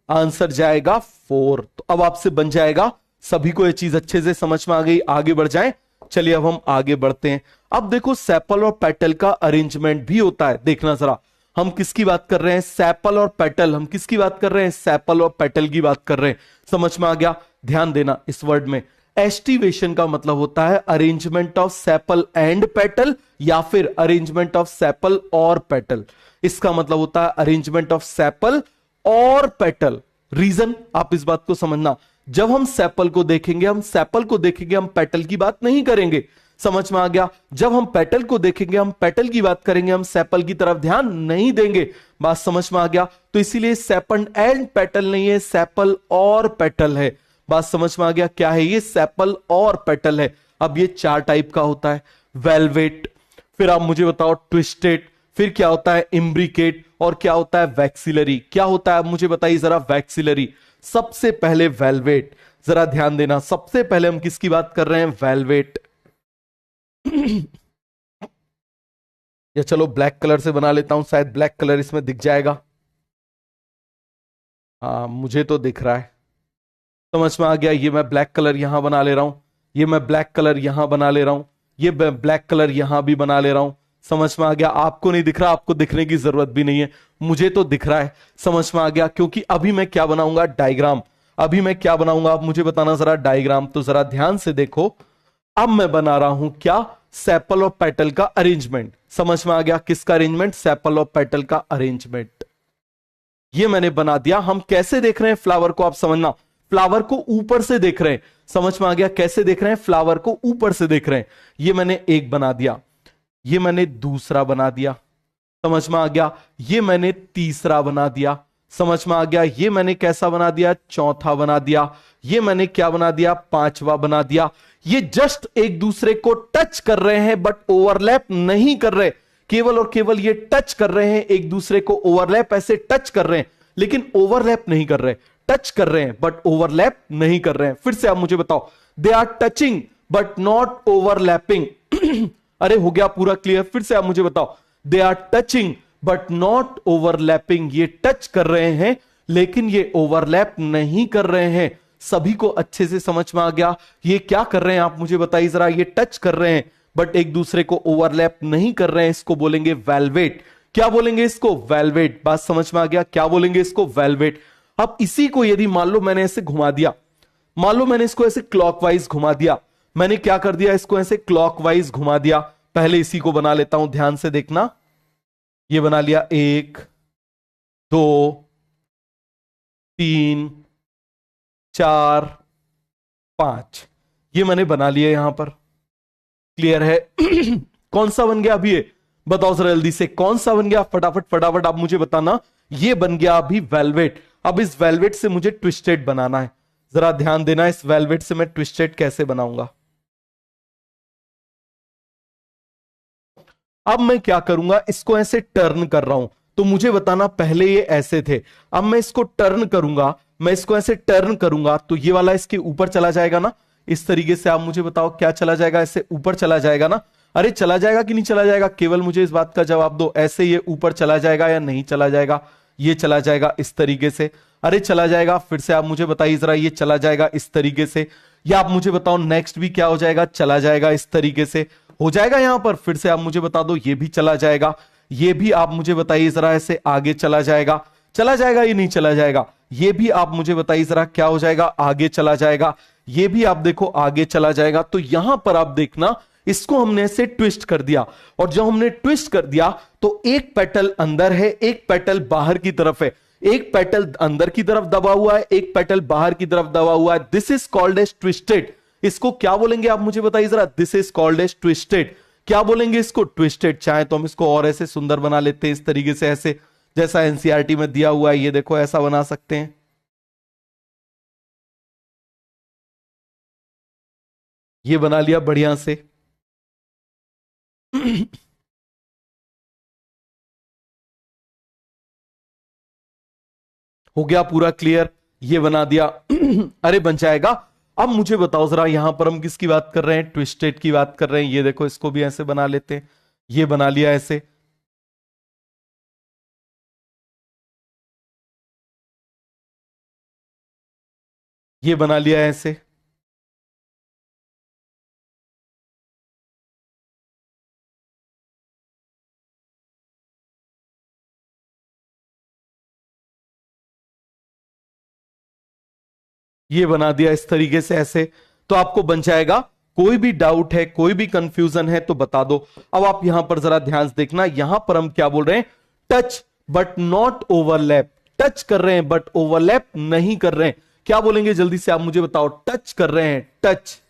आंसर जाएगा 4। तो अब आपसे बन जाएगा। सभी को यह चीज अच्छे से समझ में आ गई। आगे बढ़ जाएं। चलिए अब हम आगे बढ़ते हैं। अब देखो, सेपल और पेटल का अरेंजमेंट भी होता है। देखना जरा, हम किसकी बात कर रहे हैं। सेपल और पेटल। हम किसकी बात कर रहे हैं। सेपल और पेटल की बात कर रहे हैं। समझ में आ गया। ध्यान देना इस वर्ड में। एस्टिवेशन का मतलब होता है arrangement of sepal and petal, या फिर अरेंजमेंट ऑफ सेपल और पेटल। इसका मतलब होता है अरेंजमेंट ऑफ सेपल और पेटल। रीजन आप इस बात को समझना, जब हम सेपल को देखेंगे, हम सेपल को देखेंगे, हम पेटल की बात नहीं करेंगे। समझ में आ गया। जब हम पेटल को देखेंगे, हम पेटल की बात करेंगे, हम सेपल की तरफ ध्यान नहीं देंगे। बात समझ में आ गया। तो इसीलिए सेपल एंड पेटल नहीं है, सेपल और पेटल है। बात समझ में आ गया। क्या है ये। सेपल और पेटल है। अब ये 4 टाइप का होता है। वेलवेट, फिर आप मुझे बताओ ट्विस्टेड, फिर क्या होता है इम्ब्रिकेट, और क्या होता है वैक्सिलरी। क्या होता है मुझे बताइए जरा। वैक्सिलरी। सबसे पहले वेलवेट। जरा ध्यान देना, सबसे पहले हम किसकी बात कर रहे हैं। वेलवेट। या चलो ब्लैक कलर से बना लेता हूं, शायद ब्लैक कलर इसमें दिख जाएगा। हाँ, मुझे तो दिख रहा है। समझ में आ गया। ये मैं ब्लैक कलर यहां बना ले रहा हूं, ये मैं ब्लैक कलर यहां बना ले रहा हूं, ये ब्लैक कलर यहां भी बना ले रहा हूं। समझ में आ गया। आपको नहीं दिख रहा, आपको दिखने की जरूरत भी नहीं है, मुझे तो दिख रहा है। समझ में आ गया। क्योंकि अभी मैं क्या बनाऊंगा। डायग्राम। अभी मैं क्या बनाऊंगा आप मुझे बताना जरा। डायग्राम। तो जरा ध्यान से देखो, अब मैं बना रहा हूं क्या। सेपल और पेटल का अरेंजमेंट। समझ में आ गया। किसका अरेंजमेंट। सेपल और पेटल का अरेंजमेंट। ये मैंने बना दिया। हम कैसे देख रहे हैं फ्लावर को, आप समझना। फ्लावर को ऊपर से देख रहे हैं। समझ में आ गया। कैसे देख रहे हैं। फ्लावर को ऊपर से देख रहे हैं। ये मैंने एक बना दिया, ये मैंने दूसरा बना दिया। समझ में आ गया। ये मैंने तीसरा बना दिया। समझ में आ गया। ये मैंने कैसा बना दिया। चौथा बना दिया। ये मैंने क्या बना दिया। पांचवा बना दिया। ये जस्ट एक दूसरे को टच कर रहे हैं, बट ओवरलैप नहीं कर रहे। केवल और केवल ये टच कर रहे हैं एक दूसरे को। ओवरलैप ऐसे टच कर रहे हैं, लेकिन ओवरलैप नहीं कर रहे। टच कर रहे हैं बट ओवरलैप नहीं कर रहे हैं। फिर से आप मुझे बताओ। They are touching but not overlapping. अरे हो गया पूरा क्लियर। फिर से आप मुझे बताओ। They are touching but not overlapping. ये टच कर रहे हैं, लेकिन ये ओवरलैप नहीं कर रहे हैं। सभी को अच्छे से समझ में आ गया। ये क्या कर रहे हैं आप मुझे बताइए जरा। ये टच कर रहे हैं बट एक दूसरे को ओवरलैप नहीं कर रहे हैं। इसको बोलेंगे वेलवेट। क्या बोलेंगे इसको। वेलवेट। बात समझ में आ गया। क्या बोलेंगे इसको। वेलवेट। अब इसी को यदि मान लो मैंने ऐसे घुमा दिया, मान लो मैंने इसको ऐसे क्लॉकवाइज घुमा दिया। मैंने क्या कर दिया, इसको ऐसे क्लॉकवाइज घुमा दिया। पहले इसी को बना लेता हूं, ध्यान से देखना। ये बना लिया 1 2 3 4 5। ये मैंने बना लिया यहां पर। क्लियर है। कौन सा बन गया अभी ये बताओ जरा जल्दी से। कौन सा बन गया। फटाफट फटाफट आप मुझे बताना। ये बन गया अभी वेलवेट। अब इस वेलवेट से मुझे ट्विस्टेड बनाना है। जरा ध्यान देना, इस वेलवेट से मैं ट्विस्टेड कैसे बनाऊंगा। अब मैं क्या करूंगा, इसको ऐसे टर्न कर रहा हूं, तो मुझे बताना पहले ये ऐसे थे। अब मैं इसको टर्न करूंगा, मैं इसको ऐसे टर्न करूंगा तो ये वाला इसके ऊपर चला जाएगा ना। इस तरीके से आप मुझे बताओ क्या चला जाएगा। ऐसे ऊपर चला जाएगा ना। अरे चला जाएगा कि नहीं चला जाएगा, केवल मुझे इस बात का जवाब दो। ऐसे ये ऊपर चला जाएगा या नहीं चला जाएगा। ये चला जाएगा इस तरीके से। अरे चला जाएगा। फिर से आप मुझे बताइए जरा। ये चला जाएगा इस तरीके से। या आप मुझे बताओ नेक्स्ट भी क्या हो जाएगा। चला जाएगा इस तरीके से। हो जाएगा यहां पर। फिर से आप मुझे बता दो। ये भी चला जाएगा। ये भी आप मुझे बताइए जरा। ऐसे आगे चला जाएगा। चला जाएगा ये नहीं चला जाएगा। ये भी आप मुझे बताइए जरा, क्या हो जाएगा, आगे चला जाएगा। ये भी आप देखो आगे चला जाएगा। तो यहां पर आप देखना, इसको हमने ऐसे ट्विस्ट कर दिया, और जब हमने ट्विस्ट कर दिया तो एक पेटल अंदर है, एक पेटल बाहर की तरफ है। एक पेटल अंदर की तरफ दबा हुआ है, एक पेटल बाहर की तरफ दबा हुआ है। This is called as twisted. इसको क्या बोलेंगे आप मुझे बताइए जरा, this is called as twisted. क्या बोलेंगे इसको, ट्विस्टेड। चाहे तो हम इसको और ऐसे सुंदर बना लेते हैं, इस तरीके से, ऐसे जैसा एनसीईआरटी में दिया हुआ है, ये देखो ऐसा बना सकते हैं। ये बना लिया बढ़िया से। हो गया पूरा क्लियर, ये बना दिया। अरे बन जाएगा। अब मुझे बताओ जरा, यहां पर हम किसकी बात कर रहे हैं, ट्विस्टेड की बात कर रहे हैं। ये देखो इसको भी ऐसे बना लेते हैं, ये बना लिया ऐसे। ये बना लिया ऐसे। ये बना दिया इस तरीके से ऐसे। तो आपको बन जाएगा। कोई भी डाउट है, कोई भी कंफ्यूजन है तो बता दो। अब आप यहां पर जरा ध्यान से देखना, यहां पर हम क्या बोल रहे हैं, touch but not overlap. Touch कर रहे हैं बट ओवरलैप नहीं कर रहे हैं। क्या बोलेंगे जल्दी से आप मुझे बताओ, टच कर रहे हैं, टच।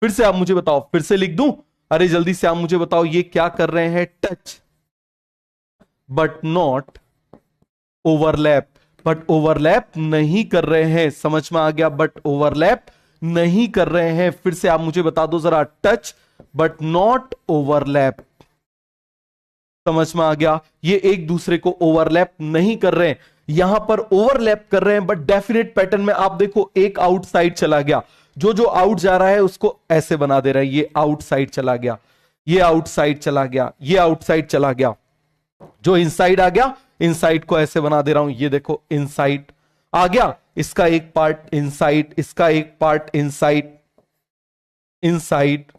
फिर से आप मुझे बताओ, फिर से लिख दूं। अरे जल्दी से आप मुझे बताओ, ये क्या कर रहे हैं, touch but not overlap. But overlap नहीं कर रहे हैं, समझ में आ गया, बट ओवरलैप नहीं कर रहे हैं। फिर से आप मुझे बता दो जरा, टच बट नॉट ओवरलैप। समझ में आ गया, ये एक दूसरे को ओवरलैप नहीं कर रहे हैं। यहां पर ओवरलैप कर रहे हैं बट डेफिनेट पैटर्न में आप देखो, एक आउटसाइड चला गया। जो जो आउट जा रहा है उसको ऐसे बना दे रहा है, ये आउटसाइड चला गया, ये आउटसाइड चला गया, ये आउटसाइड चला गया। जो इनसाइड आ गया, इनसाइड को ऐसे बना दे रहा हूं, ये देखो इनसाइड आ गया। इसका एक पार्ट इनसाइड, इसका एक पार्ट इनसाइड, इनसाइड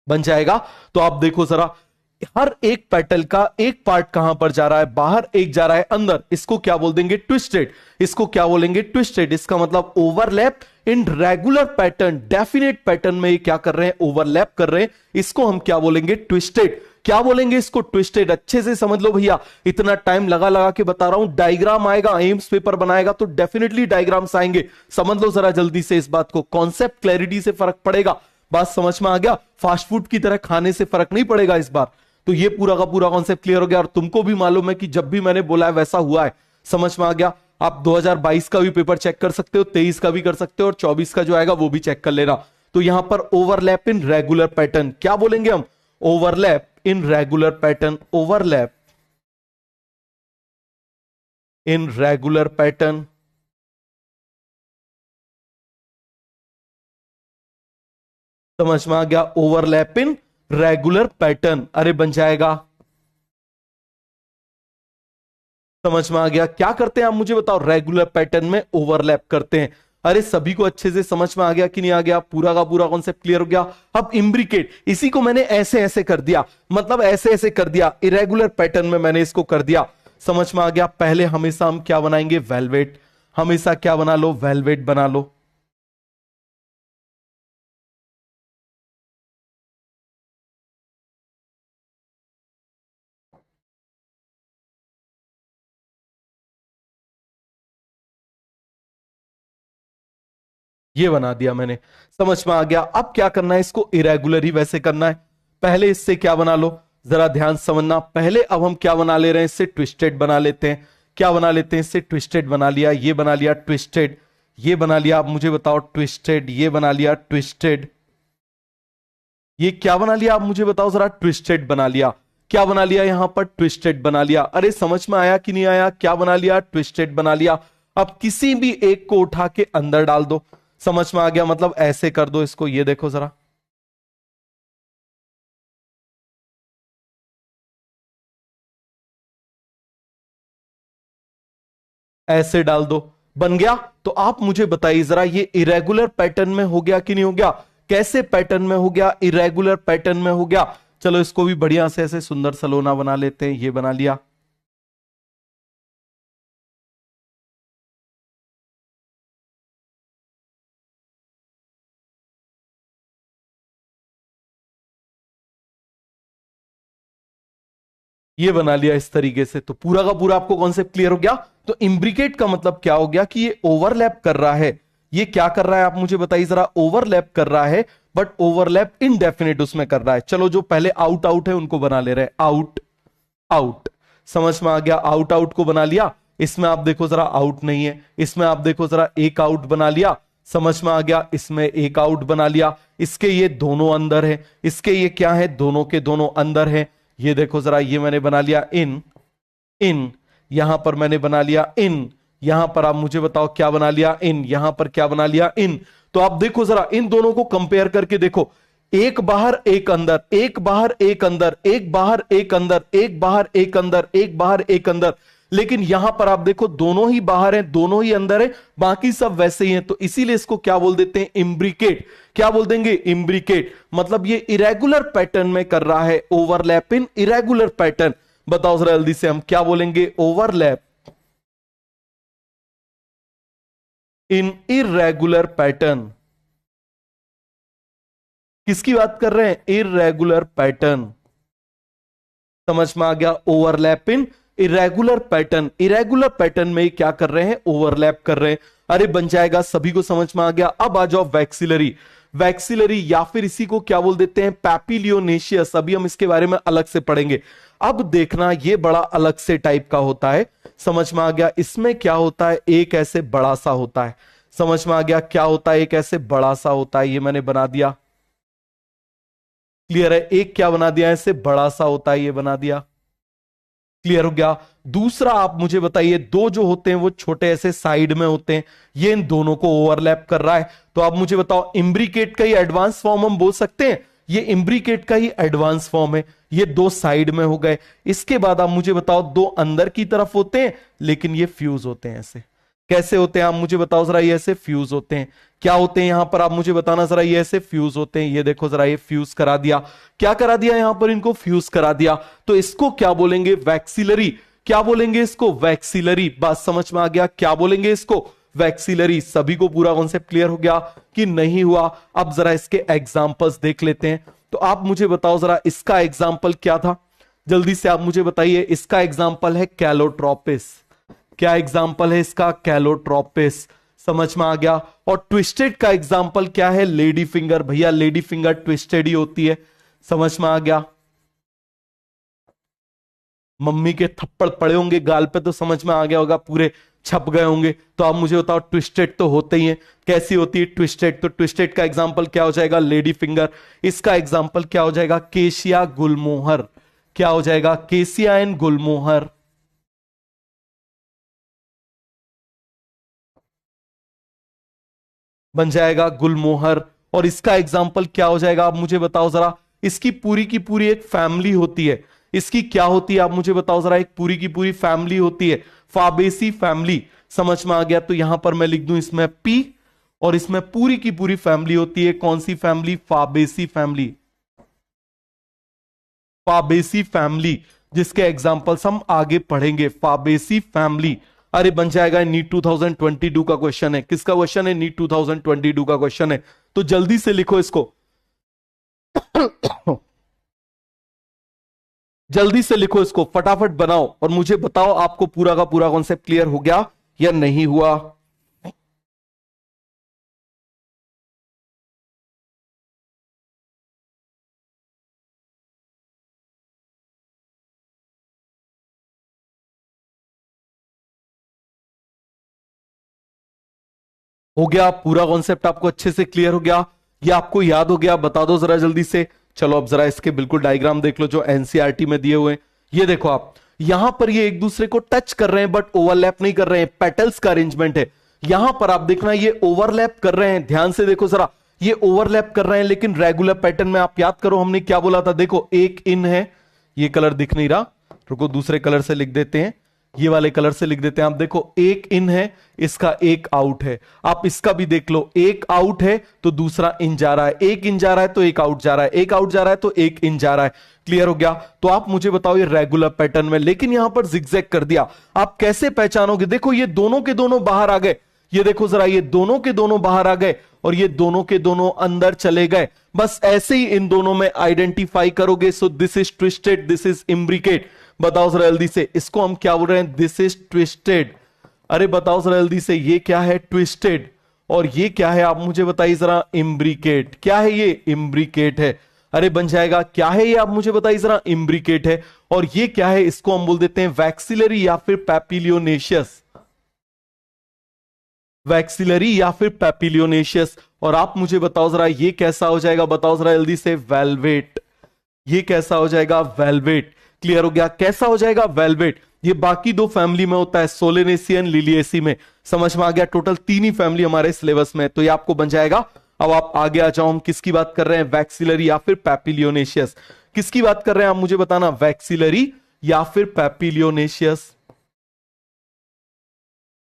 बन जाएगा। तो आप देखो जरा, हर एक पेटल का एक पार्ट कहां पर जा रहा है, बाहर, एक जा रहा है अंदर। इसको क्या बोल देंगे, ट्विस्टेड। इसको क्या बोलेंगे, ट्विस्टेड। इसका मतलब overlap in regular pattern, definite pattern में ये क्या कर रहे हैं, ओवरलैप कर रहे हैं। इसको हम क्या बोलेंगे, ट्विस्टेड। क्या बोलेंगे इसको, ट्विस्टेड। अच्छे से समझ लो भैया, इतना टाइम लगा लगा के बता रहा हूं। डायग्राम आएगा, एम्स पेपर बनाएगा तो डेफिनेटली डायग्राम्स आएंगे। समझ लो जरा जल्दी से इस बात को, कॉन्सेप्ट क्लैरिटी से फर्क पड़ेगा। बात समझ में आ गया, फास्ट फूड की तरह खाने से फर्क नहीं पड़ेगा इस बार। तो ये पूरा का पूरा कॉन्सेप्ट क्लियर हो गया, और तुमको भी मालूम है कि जब भी मैंने बोला है वैसा हुआ है। समझ में आ गया। आप 2022 का भी पेपर चेक कर सकते हो, 23 का भी कर सकते हो, और 24 का जो आएगा वो भी चेक कर लेना। तो यहां पर ओवरलैप इन रेगुलर पैटर्न, क्या बोलेंगे हम, overlap in regular pattern, overlap in regular pattern. समझ में आ गया, ओवरलैप इन रेगुलर पैटर्न। अरे बन जाएगा, समझ में आ गया। क्या करते हैं आप मुझे बताओ, रेगुलर पैटर्न में ओवरलैप करते हैं। अरे सभी को अच्छे से समझ में आ गया कि नहीं आ गया, पूरा का पूरा कॉन्सेप्ट क्लियर हो गया। अब इम्ब्रिकेट, इसी को मैंने ऐसे ऐसे कर दिया, मतलब ऐसे ऐसे कर दिया, इरेगुलर पैटर्न में मैंने इसको कर दिया। समझ में आ गया। पहले हमेशा हम क्या बनाएंगे, वेलवेट। हमेशा क्या बना लो, वेलवेट बना लो। ये बना दिया मैंने, समझ में आ गया। अब क्या करना है, इसको इरेगुलर ही वैसे करना है। पहले इससे क्या बना लो, जरा ध्यान समझना। पहले अब हम क्या बना ले रहे हैं, इससे ट्विस्टेड बना लेते हैं। क्या बना लेते हैं, इससे ट्विस्टेड बना लिया, ये बना लिया ट्विस्टेड, ये बना लिया। अब मुझे बताओ, ट्विस्टेड, ये बना लिया ट्विस्टेड, ये क्या बना लिया आप मुझे बताओ जरा, ट्विस्टेड बना लिया। क्या बना लिया, यहां पर ट्विस्टेड बना लिया। अरे समझ में आया कि नहीं आया, क्या बना लिया, ट्विस्टेड बना लिया। अब किसी भी एक को उठा के अंदर डाल दो। समझ में आ गया, मतलब ऐसे कर दो इसको, ये देखो जरा, ऐसे डाल दो, बन गया। तो आप मुझे बताइए जरा, ये इरेगुलर पैटर्न में हो गया कि नहीं हो गया, कैसे पैटर्न में हो गया, इरेगुलर पैटर्न में हो गया। चलो इसको भी बढ़िया से ऐसे सुंदर सलोना बना लेते हैं, ये बना लिया। ये बना लिया इस तरीके से, तो पूरा का पूरा आपको कॉन्सेप्ट क्लियर हो गया। तो इम्ब्रिकेट का मतलब क्या हो गया कि ये ओवरलैप कर रहा है। ये क्या कर रहा है आप मुझे बताइए जरा, ओवरलैप कर रहा है, बट ओवरलैप इनडेफिनिट उसमें कर रहा है। चलो जो पहले आउट आउट है उनको बना ले रहे हैं, आउट आउट, समझ में आ गया, आउट आउट को बना लिया। इसमें आप देखो जरा आउट नहीं है, इसमें आप देखो जरा एक आउट बना लिया, समझ में आ गया, इसमें एक आउट बना लिया। इसके ये दोनों अंदर है, इसके ये क्या है, दोनों के दोनों अंदर है। ये देखो जरा, ये मैंने बना लिया इन, इन यहां पर मैंने बना लिया इन, यहां पर आप मुझे बताओ क्या बना लिया, इन, यहां पर क्या बना लिया, इन। तो आप देखो जरा इन दोनों को कंपेयर करके देखो, एक बाहर एक अंदर, एक बाहर एक अंदर, एक बाहर एक अंदर, एक बाहर एक अंदर, एक बाहर एक अंदर। लेकिन यहां पर आप देखो दोनों ही बाहर हैं, दोनों ही अंदर है, बाकी सब वैसे ही हैं। तो इसीलिए इसको क्या बोल देते हैं, इम्ब्रिकेट। क्या बोल देंगे, इम्ब्रिकेट। मतलब ये इरेगुलर पैटर्न में कर रहा है, ओवरलैप इन इरेगुलर पैटर्न। बताओ जरा जल्दी से, हम क्या बोलेंगे, ओवरलैप इन इरेगुलर पैटर्न। किसकी बात कर रहे हैं, इरेगुलर पैटर्न। समझ में आ गया, ओवरलैप इन इरेगुलर पैटर्न। इरेगुलर पैटर्न में क्या कर रहे हैं, ओवरलैप कर रहे हैं। अरे बन जाएगा, सभी को समझ में आ गया। अब आ जाओ वैक्सिलरी। वैक्सिलरी या फिर इसी को क्या बोल देते हैं, पैपिलियोनेशियस। अभी हम इसके बारे में अलग से पढ़ेंगे। अब देखना, ये बड़ा अलग से टाइप का होता है, समझ में आ गया। इसमें क्या होता है, एक ऐसे बड़ा सा होता है, समझ में आ गया, क्या होता है, एक ऐसे बड़ा सा होता है। ये मैंने बना दिया, क्लियर है। एक क्या बना दिया, ऐसे बड़ा सा होता है, ये बना दिया, क्लियर हो गया। दूसरा आप मुझे बताइए, दो जो होते हैं वो छोटे ऐसे साइड में होते हैं, ये इन दोनों को ओवरलैप कर रहा है। तो आप मुझे बताओ, इम्ब्रिकेट का ही एडवांस फॉर्म हम बोल सकते हैं, ये इम्ब्रिकेट का ही एडवांस फॉर्म है। ये दो साइड में हो गए। इसके बाद आप मुझे बताओ, दो अंदर की तरफ होते हैं लेकिन ये फ्यूज होते हैं। ऐसे कैसे होते हैं आप मुझे बताओ जरा, ये ऐसे फ्यूज होते हैं। क्या होते हैं यहां पर आप मुझे बताना जरा, ये ऐसे फ्यूज होते हैं। ये देखो जरा, ये फ्यूज करा दिया, क्या करा दिया यहां पर, इनको फ्यूज करा दिया। तो इसको क्या बोलेंगे, वैक्सिलरी। क्या बोलेंगे इसको, वैक्सिलरी। बात समझ में आ गया, क्या बोलेंगे इसको, वैक्सिलरी। सभी को पूरा कॉन्सेप्ट क्लियर हो गया कि नहीं हुआ। अब जरा इसके एग्जांपल्स देख लेते हैं। तो आप मुझे बताओ जरा, इसका एग्जांपल क्या था, जल्दी से आप मुझे बताइए। इसका एग्जांपल है कैलोट्रोपिस। क्या एग्जांपल है इसका, कैलोट्रोपिस। समझ में आ गया। और ट्विस्टेड का एग्जांपल क्या है, लेडी फिंगर। भैया लेडी फिंगर ट्विस्टेड ही होती है, समझ में आ गया। मम्मी के थप्पड़ पड़े होंगे गाल पे तो समझ में आ गया होगा, पूरे छप गए होंगे। तो आप मुझे बताओ, ट्विस्टेड तो होते ही हैं। कैसी होती है ट्विस्टेड, तो ट्विस्टेड का एग्जांपल क्या हो जाएगा, लेडी फिंगर। इसका एग्जांपल क्या हो जाएगा, केशिया गुलमोहर। क्या हो जाएगा, केशिया एंड गुलमोहर। बन जाएगा गुलमोहर। और इसका एग्जाम्पल क्या हो जाएगा, आप मुझे बताओ जरा। इसकी पूरी की पूरी एक फैमिली होती है। इसकी क्या होती है आप मुझे बताओ जरा, एक पूरी की पूरी फैमिली होती है, फाबेसी फैमिली। समझ में आ गया। तो यहां पर मैं लिख दूं इसमें पी, और इसमें पूरी की पूरी फैमिली होती है। कौन सी family, Fabaceae family. Fabaceae family, जिसके एग्जाम्पल्स हम आगे पढ़ेंगे, फाबेसी फैमिली। अरे बन जाएगा, नीट 2022 का क्वेश्चन है। किसका क्वेश्चन है, नीट 2022 का क्वेश्चन है। तो जल्दी से लिखो इसको जल्दी से लिखो इसको, फटाफट बनाओ और मुझे बताओ आपको पूरा का पूरा कॉन्सेप्ट क्लियर हो गया या नहीं हुआ। हो गया पूरा कॉन्सेप्ट, आपको अच्छे से क्लियर हो गया, ये आपको याद हो गया, बता दो जरा जल्दी से। चलो अब जरा इसके बिल्कुल डायग्राम देख लो जो एनसीईआरटी में दिए हुए हैं। ये देखो आप, यहां पर ये एक दूसरे को टच कर रहे हैं बट ओवरलैप नहीं कर रहे हैं, पेटल्स का अरेंजमेंट है। यहां पर आप देखना, ये ओवरलैप कर रहे हैं, ध्यान से देखो जरा, ये ओवरलैप कर रहे हैं लेकिन रेगुलर पैटर्न में। आप याद करो हमने क्या बोला था, देखो एक इन है, ये कलर दिख नहीं रहा, रुको दूसरे कलर से लिख देते हैं, ये वाले कलर से लिख देते हैं। आप देखो एक इन है, इसका एक आउट है। आप इसका भी देख लो, एक आउट है तो दूसरा इन जा रहा है, एक इन जा रहा है तो एक आउट जा रहा है, एक आउट जा रहा है तो एक इन जा रहा है। क्लियर हो गया। तो आप मुझे बताओ ये रेगुलर पैटर्न में, लेकिन यहां पर जिगजैग कर दिया, आप कैसे पहचानोगे। देखो ये दोनों के दोनों बाहर आ गए, ये देखो जरा, ये दोनों के दोनों बाहर आ गए और ये दोनों के दोनों अंदर चले गए। बस ऐसे ही इन दोनों में आइडेंटिफाई करोगे। सो this is twisted, this is imbricate. बताओ जरा जल्दी से, इसको हम क्या बोल रहे हैं? This is twisted. अरे बताओ जरा जल्दी से, ये क्या है? ट्विस्टेड। और ये क्या है? आप मुझे बताइए जरा। इम्ब्रिकेट। क्या है ये? इम्ब्रिकेट है। अरे बन जाएगा। क्या है ये? आप मुझे बताइए जरा। इम्ब्रिकेट है। और ये क्या है? इसको हम बोल देते हैं वैक्सिलरी या फिर पैपिलियोनेशियस। वैक्सिलरी या फिर पैपिलियोनेशियस। और आप मुझे बताओ जरा, ये कैसा हो जाएगा? बताओ जरा जल्दी से। वेलवेट। ये कैसा हो जाएगा? वेलवेट। क्लियर हो गया? कैसा हो जाएगा? वेलवेट। ये बाकी दो फैमिली में होता है, सोलेनेसी, लिलिएसी में। समझ में आ गया? टोटल 3 ही फैमिली हमारे सिलेबस में, तो ये आपको बन जाएगा। अब आप आगे आ जाओ। हम किसकी बात कर रहे हैं? वैक्सिलरी या फिर पैपिलियोनेशियस। किसकी बात कर रहे हैं आप मुझे बताना? वैक्सिलरी या फिर पैपिलियोनेशियस?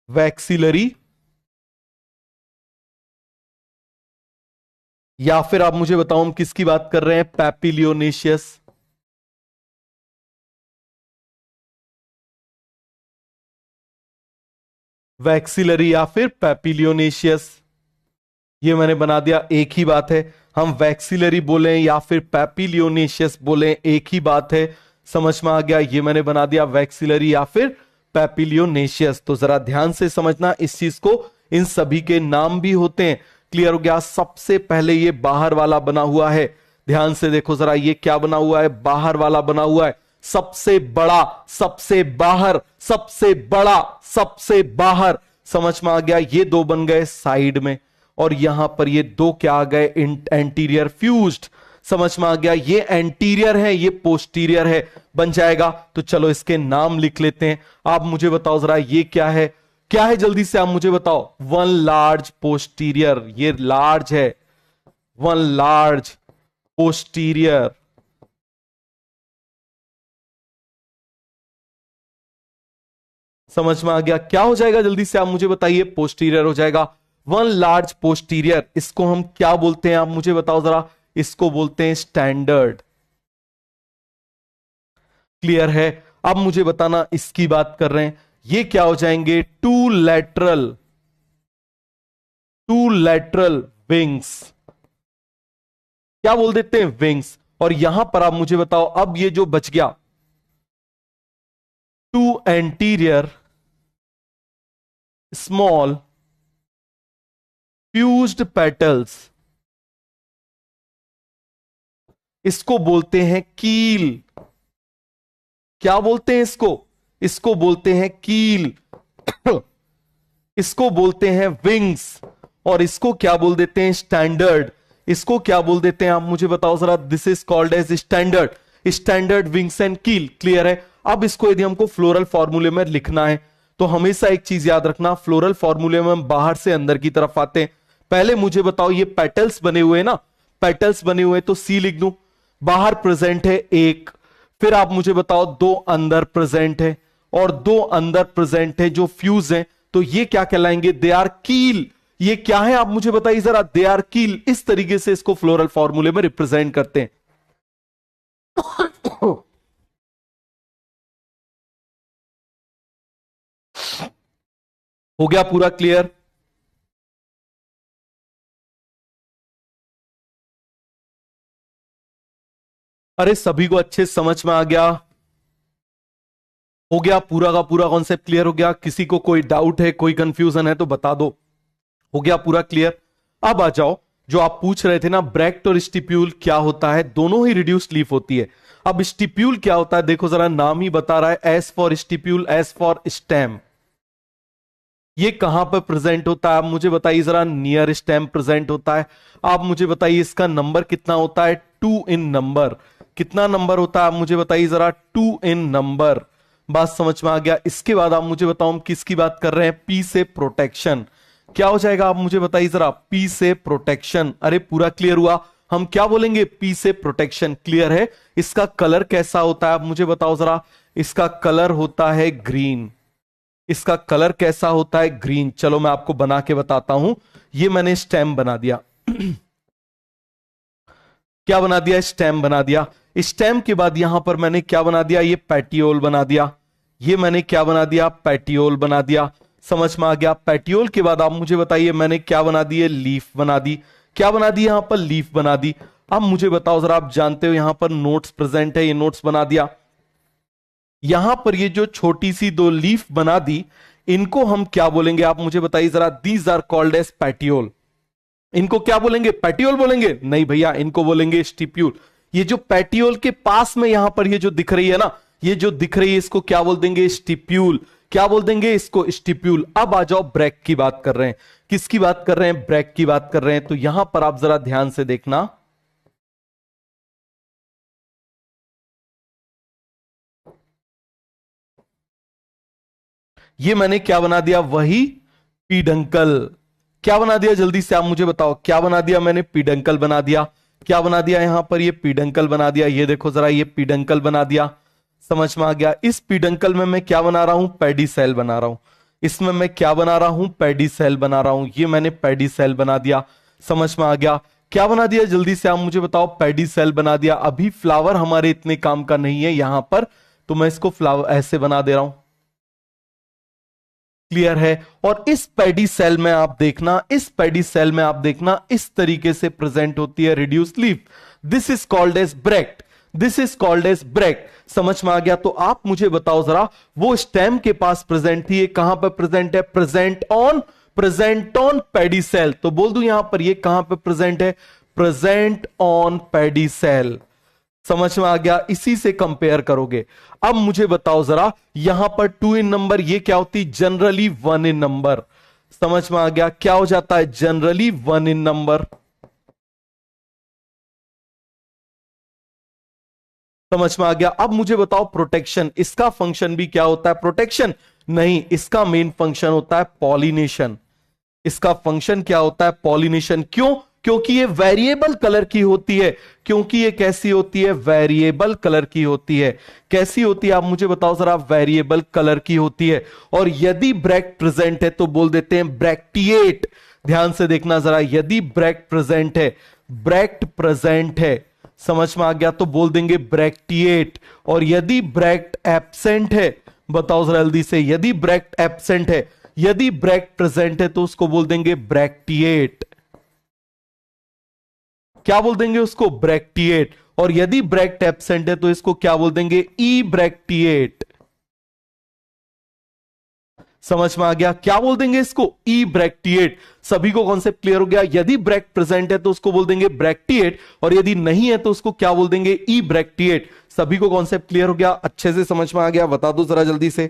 वैक्सिलरी या फिर आप मुझे बताओ हम किसकी बात कर रहे हैं? पैपिलियोनेशियस। वैक्सिलरी या फिर पैपिलियोनेशियस। ये मैंने बना दिया, एक ही बात है। हम वैक्सिलरी बोले या फिर पैपिलियोनेशियस बोले, एक ही बात है। समझ में आ गया? ये मैंने बना दिया वैक्सिलरी या फिर पैपिलियोनेशियस। तो जरा ध्यान से समझना इस चीज को। इन सभी के नाम भी होते हैं। क्लियर हो गया? सबसे पहले ये बाहर वाला बना हुआ है। ध्यान से देखो जरा, ये क्या बना हुआ है? बाहर वाला बना हुआ है। सबसे बड़ा, सबसे बाहर, सबसे बड़ा, सबसे बाहर। समझ में आ गया? ये दो बन गए साइड में, और यहां पर ये दो क्या आ गए? Anterior fused. समझ में आ गया? ये एंटीरियर है, ये पोस्टीरियर है। बन जाएगा। तो चलो इसके नाम लिख लेते हैं। आप मुझे बताओ जरा, ये क्या है? क्या है? जल्दी से आप मुझे बताओ। One large posterior. ये लार्ज है। One large posterior. समझ में आ गया? क्या हो जाएगा? जल्दी से आप मुझे बताइए। पोस्टीरियर हो जाएगा। One large posterior. इसको हम क्या बोलते हैं? आप मुझे बताओ जरा। इसको बोलते हैं स्टैंडर्ड। क्लियर है? अब मुझे बताना, इसकी बात कर रहे हैं। ये क्या हो जाएंगे? Two lateral, two lateral wings. क्या बोल देते हैं? विंग्स। और यहां पर आप मुझे बताओ, अब ये जो बच गया, two anterior small fused petals. इसको बोलते हैं कील। क्या बोलते हैं इसको? इसको बोलते हैं कील। इसको बोलते हैं विंग्स। और इसको क्या बोल देते हैं? स्टैंडर्ड। इसको क्या बोल देते हैं? आप मुझे बताओ जरा। This is called as standard. Standard wings and keel. Clear है? अब इसको यदि हमको फ्लोरल फॉर्मूले में लिखना है, तो हमेशा एक चीज याद रखना, फ्लोरल फॉर्मूले में हम बाहर से अंदर की तरफ आते हैं। पहले मुझे बताओ, ये पेटल्स बने हुए हैं ना? पेटल्स बने हुए, तो सी लिख दूं। बाहर प्रेजेंट है एक, फिर आप मुझे बताओ दो अंदर प्रेजेंट है, और दो अंदर प्रेजेंट है जो फ्यूज हैं, तो ये क्या कहलाएंगे? दे आर कील। ये क्या है? आप मुझे बताइए जरा। दे आर कील। इस तरीके से इसको फ्लोरल फॉर्मूले में रिप्रेजेंट करते हैं। हो गया पूरा क्लियर? अरे सभी को अच्छे समझ में आ गया? हो गया पूरा का पूरा कॉन्सेप्ट क्लियर हो गया? किसी को कोई डाउट है, कोई कंफ्यूजन है तो बता दो। हो गया पूरा क्लियर? अब आ जाओ, जो आप पूछ रहे थे ना, ब्रैक्ट और स्टिप्यूल क्या होता है? दोनों ही रिड्यूस्ड लीफ होती है। अब स्टिप्यूल क्या होता है? देखो जरा, नाम ही बता रहा है। S for stipule, S for stem. ये कहां पर प्रेजेंट होता है? आप मुझे बताइए जरा। नियर स्टेम प्रेजेंट होता है। आप मुझे बताइए इसका नंबर कितना होता है? 2 इन नंबर। कितना नंबर होता है? आप मुझे बताइए जरा। 2 इन नंबर। बात समझ में आ गया? इसके बाद आप मुझे बताओ, हम किसकी बात कर रहे हैं? पी से प्रोटेक्शन। क्या हो जाएगा? आप मुझे बताइए जरा। पी से प्रोटेक्शन। अरे पूरा क्लियर हुआ? हम क्या बोलेंगे? पी से प्रोटेक्शन। क्लियर है? इसका कलर कैसा होता है? आप मुझे बताओ जरा। इसका कलर होता है ग्रीन। इसका कलर कैसा होता है? ग्रीन। चलो मैं आपको बना के बताता हूं। ये मैंने स्टेम बना दिया। क्या बना दिया? स्टेम बना दिया। स्टेम के बाद यहां पर मैंने क्या बना दिया? ये पैटियोल बना दिया। ये मैंने क्या बना दिया? पैटियोल बना दिया। समझ में आ गया। पेटियोल के बाद आप मुझे बताइए मैंने क्या बना दी है, लीफ बना दी। क्या बना दी यहां पर, लीफ बना दी। अब मुझे बताओ जरा, आप जानते हो यहां पर नोट्स प्रेजेंट है, ये नोट्स बना दिया। यहां पर ये जो छोटी सी दो लीफ बना दी, इनको हम क्या बोलेंगे आप मुझे बताइए जरा। These are called as petiole. इनको क्या बोलेंगे, पेटियोल बोलेंगे? नहीं भैया, इनको बोलेंगे स्टिप्यूल। ये जो पेटियोल के पास में यहां पर ये जो दिख रही है ना, ये जो दिख रही है, इसको क्या बोल देंगे, स्टिप्यूल। क्या बोल देंगे इसको, स्टिप्यूल। अब आ जाओ, ब्रेक की बात कर रहे हैं। किसकी बात कर रहे हैं, ब्रेक की बात कर रहे हैं। तो यहां पर आप जरा ध्यान से देखना, ये मैंने क्या बना दिया, वही पीडंकल। क्या बना दिया, जल्दी से आप मुझे बताओ, क्या बना दिया मैंने, पीडंकल बना दिया। क्या बना दिया यहां पर, ये पीडंकल बना दिया। ये देखो जरा, ये पीडंकल बना दिया। समझ में आ गया। इस पीडंकल में मैं क्या बना रहा हूं, पैडी सेल बना रहा हूं। इसमें मैं क्या बना रहा हूं, पैडी सेल बना रहा हूं। ये मैंने पैडी सेल बना दिया। समझ में आ गया। क्या बना दिया, जल्दी से आप मुझे बताओ, पैडी सेल बना दिया। अभी फ्लावर हमारे इतने काम का नहीं है यहां पर, तो मैं इसको फ्लावर ऐसे बना दे रहा हूं। क्लियर है। और इस पैडी सेल में आप देखना, इस पैडी सेल में आप देखना, इस तरीके से प्रेजेंट होती है reduce leaf. This is called as bract. This is called as bract. समझ में आ गया। तो आप मुझे बताओ जरा, वो स्टेम के पास प्रेजेंट थी, ये कहां पर प्रेजेंट है, प्रेजेंट ऑन पैडी सेल। तो बोल दूं यहां पर ये कहां पर प्रेजेंट है, प्रेजेंट ऑन पैडी सेल। समझ में आ गया। इसी से कंपेयर करोगे। अब मुझे बताओ जरा, यहां पर 2 इन नंबर, ये क्या होती, जनरली 1 इन नंबर। समझ में आ गया। क्या हो जाता है, जनरली 1 इन नंबर। समझ में आ गया। अब मुझे बताओ, प्रोटेक्शन, इसका फंक्शन भी क्या होता है, प्रोटेक्शन? नहीं, इसका मेन फंक्शन होता है पॉलिनेशन। इसका फंक्शन क्या होता है, पॉलिनेशन। क्यों? क्योंकि ये वेरिएबल कलर की होती है। क्योंकि ये कैसी होती है, वेरिएबल कलर की होती है। कैसी होती है आप मुझे बताओ जरा, वेरिएबल कलर की होती है। और यदि ब्रैक्ट प्रेजेंट है तो बोल देते हैं ब्रैक्टिएट। ध्यान से देखना जरा, यदि ब्रैक्ट प्रेजेंट है, ब्रैक्ट प्रेजेंट है, समझ में आ गया, तो बोल देंगे ब्रैक्टिएट। और यदि ब्रैक्ट एब्सेंट है, बताओ जरा जल्दी से, यदि ब्रैक्ट एब्सेंट है, यदि ब्रैक्ट प्रेजेंट है तो उसको बोल देंगे ब्रैक्टिएट। क्या बोल देंगे उसको, ब्रैक्टिएट। और यदि ब्रैक्ट एब्सेंट है तो इसको क्या बोल देंगे, ई ब्रैक्टिएट। समझ में आ गया। क्या बोल देंगे इसको, ई ब्रैक्टिएट। सभी को कॉन्सेप्ट क्लियर हो गया। यदि ब्रैक्ट प्रेजेंट है तो उसको बोल देंगे ब्रैक्टिएट, और यदि नहीं है तो उसको क्या बोल देंगे, ई ब्रैक्टिएट। सभी को कॉन्सेप्ट क्लियर हो गया, अच्छे से समझ में आ गया, बता दो जरा जल्दी से।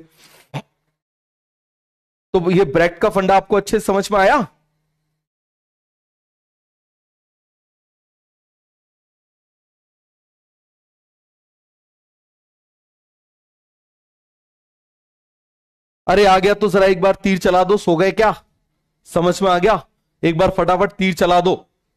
तो ये ब्रैक्ट का फंडा आपको अच्छे से समझ में आया। अरे आ गया तो जरा एक बार तीर चला दो, सो गए क्या, समझ में आ गया? एक बार फटाफट तीर चला दो,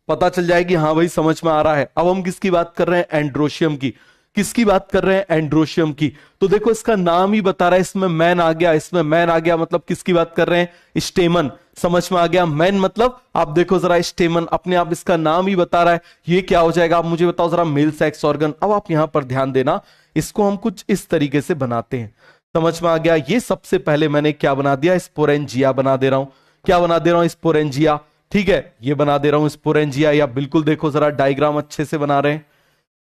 पता चल जाएगी हाँ भाई समझ में आ रहा है। अब हम किसकी बात कर रहे हैं, एंड्रोशियम की। किसकी बात कर रहे हैं, एंड्रोशियम की। तो देखो इसका नाम ही बता रहा है, इसमें मैन आ गया, इसमें मैन आ गया, मतलब किसकी बात कर रहे हैं, स्टेमन। समझ में आ गया, मैन मतलब आप देखो जरा, स्टेमन अपने आप इसका नाम ही बता रहा है। ये क्या हो जाएगा आप मुझे बताओ जरा, मेल सेक्स ऑर्गन। अब आप यहां पर ध्यान देना, इसको हम कुछ इस तरीके से बनाते हैं। समझ में आ गया। ये सबसे पहले मैंने क्या बना दिया, स्पोरेंजिया बना दे रहा हूं। क्या बना दे रहा हूं, स्पोरेंजिया। ठीक है, ये बना दे रहा हूं स्पोरेंजिया, या बिल्कुल देखो जरा डायग्राम अच्छे से बना रहे हैं।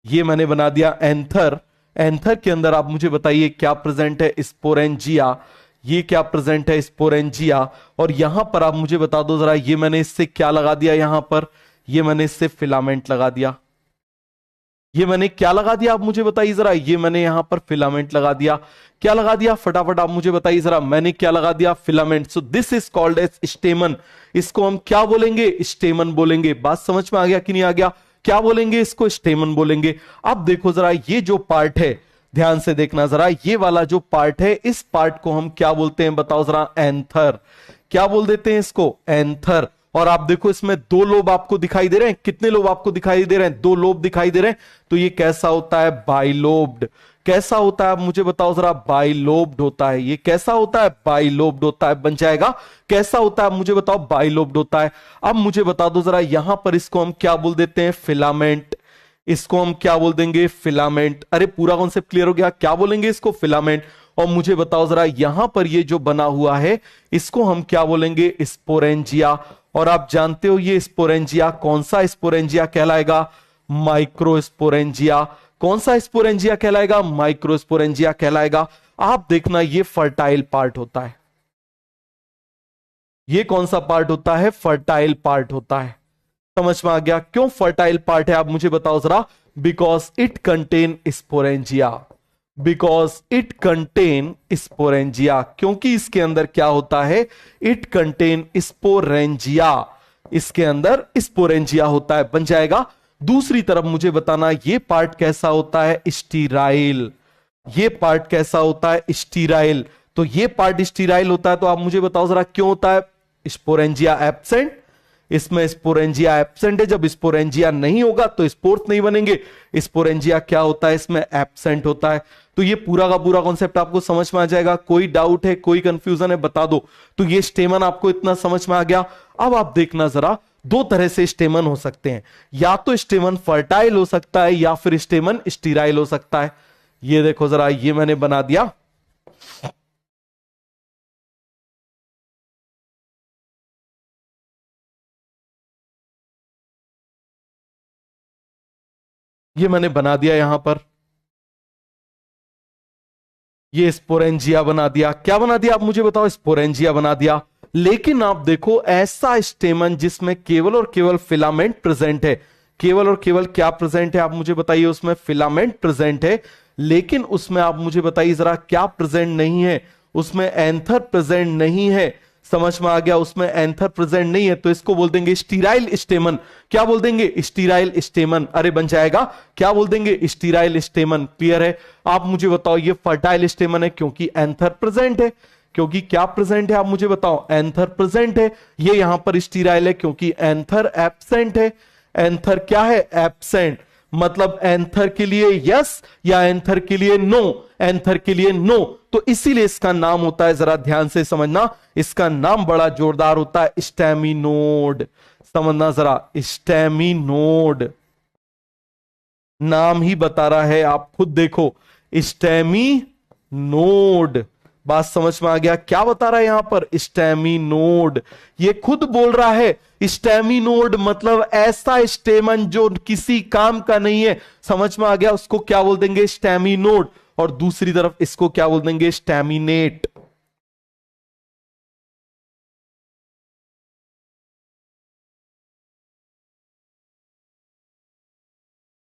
ये मैंने बना दिया एंथर। एंथर के अंदर आप मुझे बताइए क्या प्रेजेंट है, स्पोरेंजिया। ये क्या प्रेजेंट है, स्पोरेंजिया। और यहां पर आप मुझे बता दो जरा, ये मैंने इससे क्या लगा दिया यहां पर, ये मैंने इससे फिलामेंट लगा दिया। ये मैंने क्या लगा दिया आप मुझे बताइए जरा, ये मैंने यहां पर फिलामेंट लगा दिया। क्या लगा दिया, फटाफट आप मुझे बताइए जरा, मैंने क्या लगा दिया, filament. So this is called as stamen. इसको हम क्या बोलेंगे, स्टेमन बोलेंगे। बात समझ में आ गया कि नहीं आ गया, क्या बोलेंगे इसको, स्टेमन बोलेंगे। अब देखो जरा, ये जो पार्ट है, ध्यान से देखना जरा, ये वाला जो पार्ट है, इस पार्ट को हम क्या बोलते हैं बताओ जरा, एंथर। क्या बोल देते हैं इसको, एंथर। और आप देखो इसमें 2 लोब आपको दिखाई दे रहे हैं। कितने लोब आपको दिखाई दे रहे हैं, 2 लोब दिखाई दे रहे हैं। तो ये कैसा होता है, बाइलोब्ड। कैसा होता है आप मुझे बताओ जरा, बाइलोब्ड होता है। ये कैसा होता है, बाइलोब्ड होता है। बन जाएगा, कैसा होता है मुझे बताओ, बाइलोब्ड होता है। अब मुझे बता दो जरा, यहां पर इसको हम क्या बोल देते हैं, फिलामेंट। इसको हम क्या बोल देंगे, फिलामेंट। अरे पूरा कॉन्सेप्ट क्लियर हो गया, क्या बोलेंगे इसको, फिलामेंट। और मुझे बताओ जरा यहां पर ये जो बना हुआ है इसको हम क्या बोलेंगे, स्पोरेंजिया। और आप जानते हो ये स्पोरेंजिया कौन सा स्पोरेंजिया कहलाएगा, माइक्रोस्पोरेंजिया। कौन सा स्पोरेंजिया कहलाएगा, माइक्रोस्पोरेंजिया कहलाएगा। आप देखना ये फर्टाइल पार्ट होता है, ये कौन सा पार्ट होता है, फर्टाइल पार्ट होता है। समझ में आ गया क्यों फर्टाइल पार्ट है, आप मुझे बताओ जरा। Because it contain sporangia, because it contain sporangia, क्योंकि इसके अंदर क्या होता है, इट कंटेन स्पोरेंजिया, इसके अंदर स्पोरेंजिया होता है, बन जाएगा। दूसरी तरफ मुझे बताना ये पार्ट कैसा होता है, स्टीराइल। ये पार्ट कैसा होता है, स्टीराइल। तो ये पार्ट स्टीराइल होता है, तो आप मुझे बताओ जरा क्यों होता है, स्पोरेंजिया एब्सेंट। इसमें स्पोरेंजिया एब्सेंट है, जब स्पोरेंजिया नहीं होगा तो स्पोर्स नहीं बनेंगे। स्पोरेंजिया क्या होता है, इसमें एब्सेंट होता है। तो ये पूरा का पूरा कॉन्सेप्ट आपको समझ में आ जाएगा। कोई डाउट है, कोई कंफ्यूजन है, बता दो। तो ये स्टेमन आपको इतना समझ में आ गया। अब आप देखना जरा, दो तरह से स्टेमन हो सकते हैं, या तो स्टेमन फर्टाइल हो सकता है या फिर स्टेमन स्टीराइल हो सकता है। ये देखो जरा, ये मैंने बना दिया, ये मैंने बना दिया यहां पर, ये स्पोरेंजिया बना दिया। क्या बना दिया आप मुझे बताओ, स्पोरेंजिया बना दिया। लेकिन आप देखो ऐसा स्टेमन जिसमें केवल और केवल फिलामेंट प्रेजेंट है, केवल और केवल क्या प्रेजेंट है आप मुझे बताइए, उसमें फिलामेंट प्रेजेंट है। लेकिन उसमें आप मुझे बताइए जरा क्या प्रेजेंट नहीं है, उसमें एंथर प्रेजेंट नहीं है। समझ में आ गया, उसमें एंथर प्रेजेंट नहीं है, तो इसको बोल देंगे स्टीराइल स्टेमन। क्या बोल देंगे, स्टीराइल स्टेमन। अरे बन जाएगा, क्या बोल देंगे, स्टीराइल स्टेमन। क्लियर है। आप मुझे बताओ ये फर्टाइल स्टेमन है क्योंकि एंथर प्रेजेंट है, क्योंकि क्या प्रेजेंट है आप मुझे बताओ, एंथर प्रेजेंट है। ये यहां पर स्टीराइल है क्योंकि एंथर एब्सेंट है। एंथर क्या है, एब्सेंट। मतलब एंथर के लिए यस या एंथर के लिए नो, एंथर के लिए नो। तो इसीलिए इसका नाम होता है, जरा ध्यान से समझना, इसका नाम बड़ा जोरदार होता है, स्टेमिनोड। समझना जरा, स्टेमिनोड नाम ही बता रहा है, आप खुद देखो, स्टेमिनोड। बात समझ में आ गया, क्या बता रहा है यहां पर, स्टेमिनोड। ये खुद बोल रहा है स्टेमिनोड, मतलब ऐसा स्टेमन जो किसी काम का नहीं है। समझ में आ गया, उसको क्या बोल देंगे, स्टेमिनोड। और दूसरी तरफ इसको क्या बोल देंगे, स्टेमिनेट।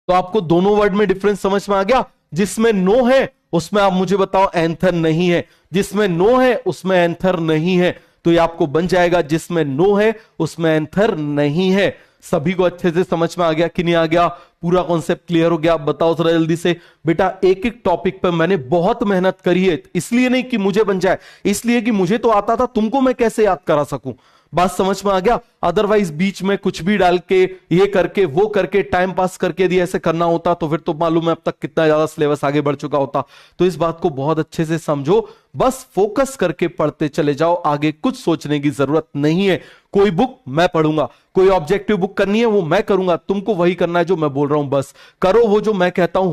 तो आपको दोनों वर्ड में डिफरेंस समझ में आ गया। जिसमें नो है उसमें आप मुझे बताओ एंथर नहीं है, जिसमें नो है उसमें एंथर नहीं है। तो ये आपको बन जाएगा, जिसमें नो है उसमें एंथर नहीं है। सभी को अच्छे से समझ में आ गया कि नहीं आ गया, पूरा कॉन्सेप्ट क्लियर हो गया। बताओ जरा जल्दी से। बेटा एक एक टॉपिक पर मैंने बहुत मेहनत करी है, इसलिए नहीं कि मुझे बन जाए, इसलिए कि मुझे तो आता था, तुमको मैं कैसे याद करा सकूं। बात समझ में आ गया। अदरवाइज बीच में कुछ भी डाल के, ये करके वो करके, टाइम पास करके यदि ऐसे करना होता तो फिर तो मालूम है अब तक कितना ज्यादा सिलेबस आगे बढ़ चुका होता। तो इस बात को बहुत अच्छे से समझो, बस फोकस करके पढ़ते चले जाओ, आगे कुछ सोचने की जरूरत नहीं है। कोई बुक मैं पढ़ूंगा, कोई ऑब्जेक्टिव बुक करनी है वो मैं करूंगा, तुमको वही करना है जो मैं बोल रहा हूं। बस करो वो जो मैं कहता हूं,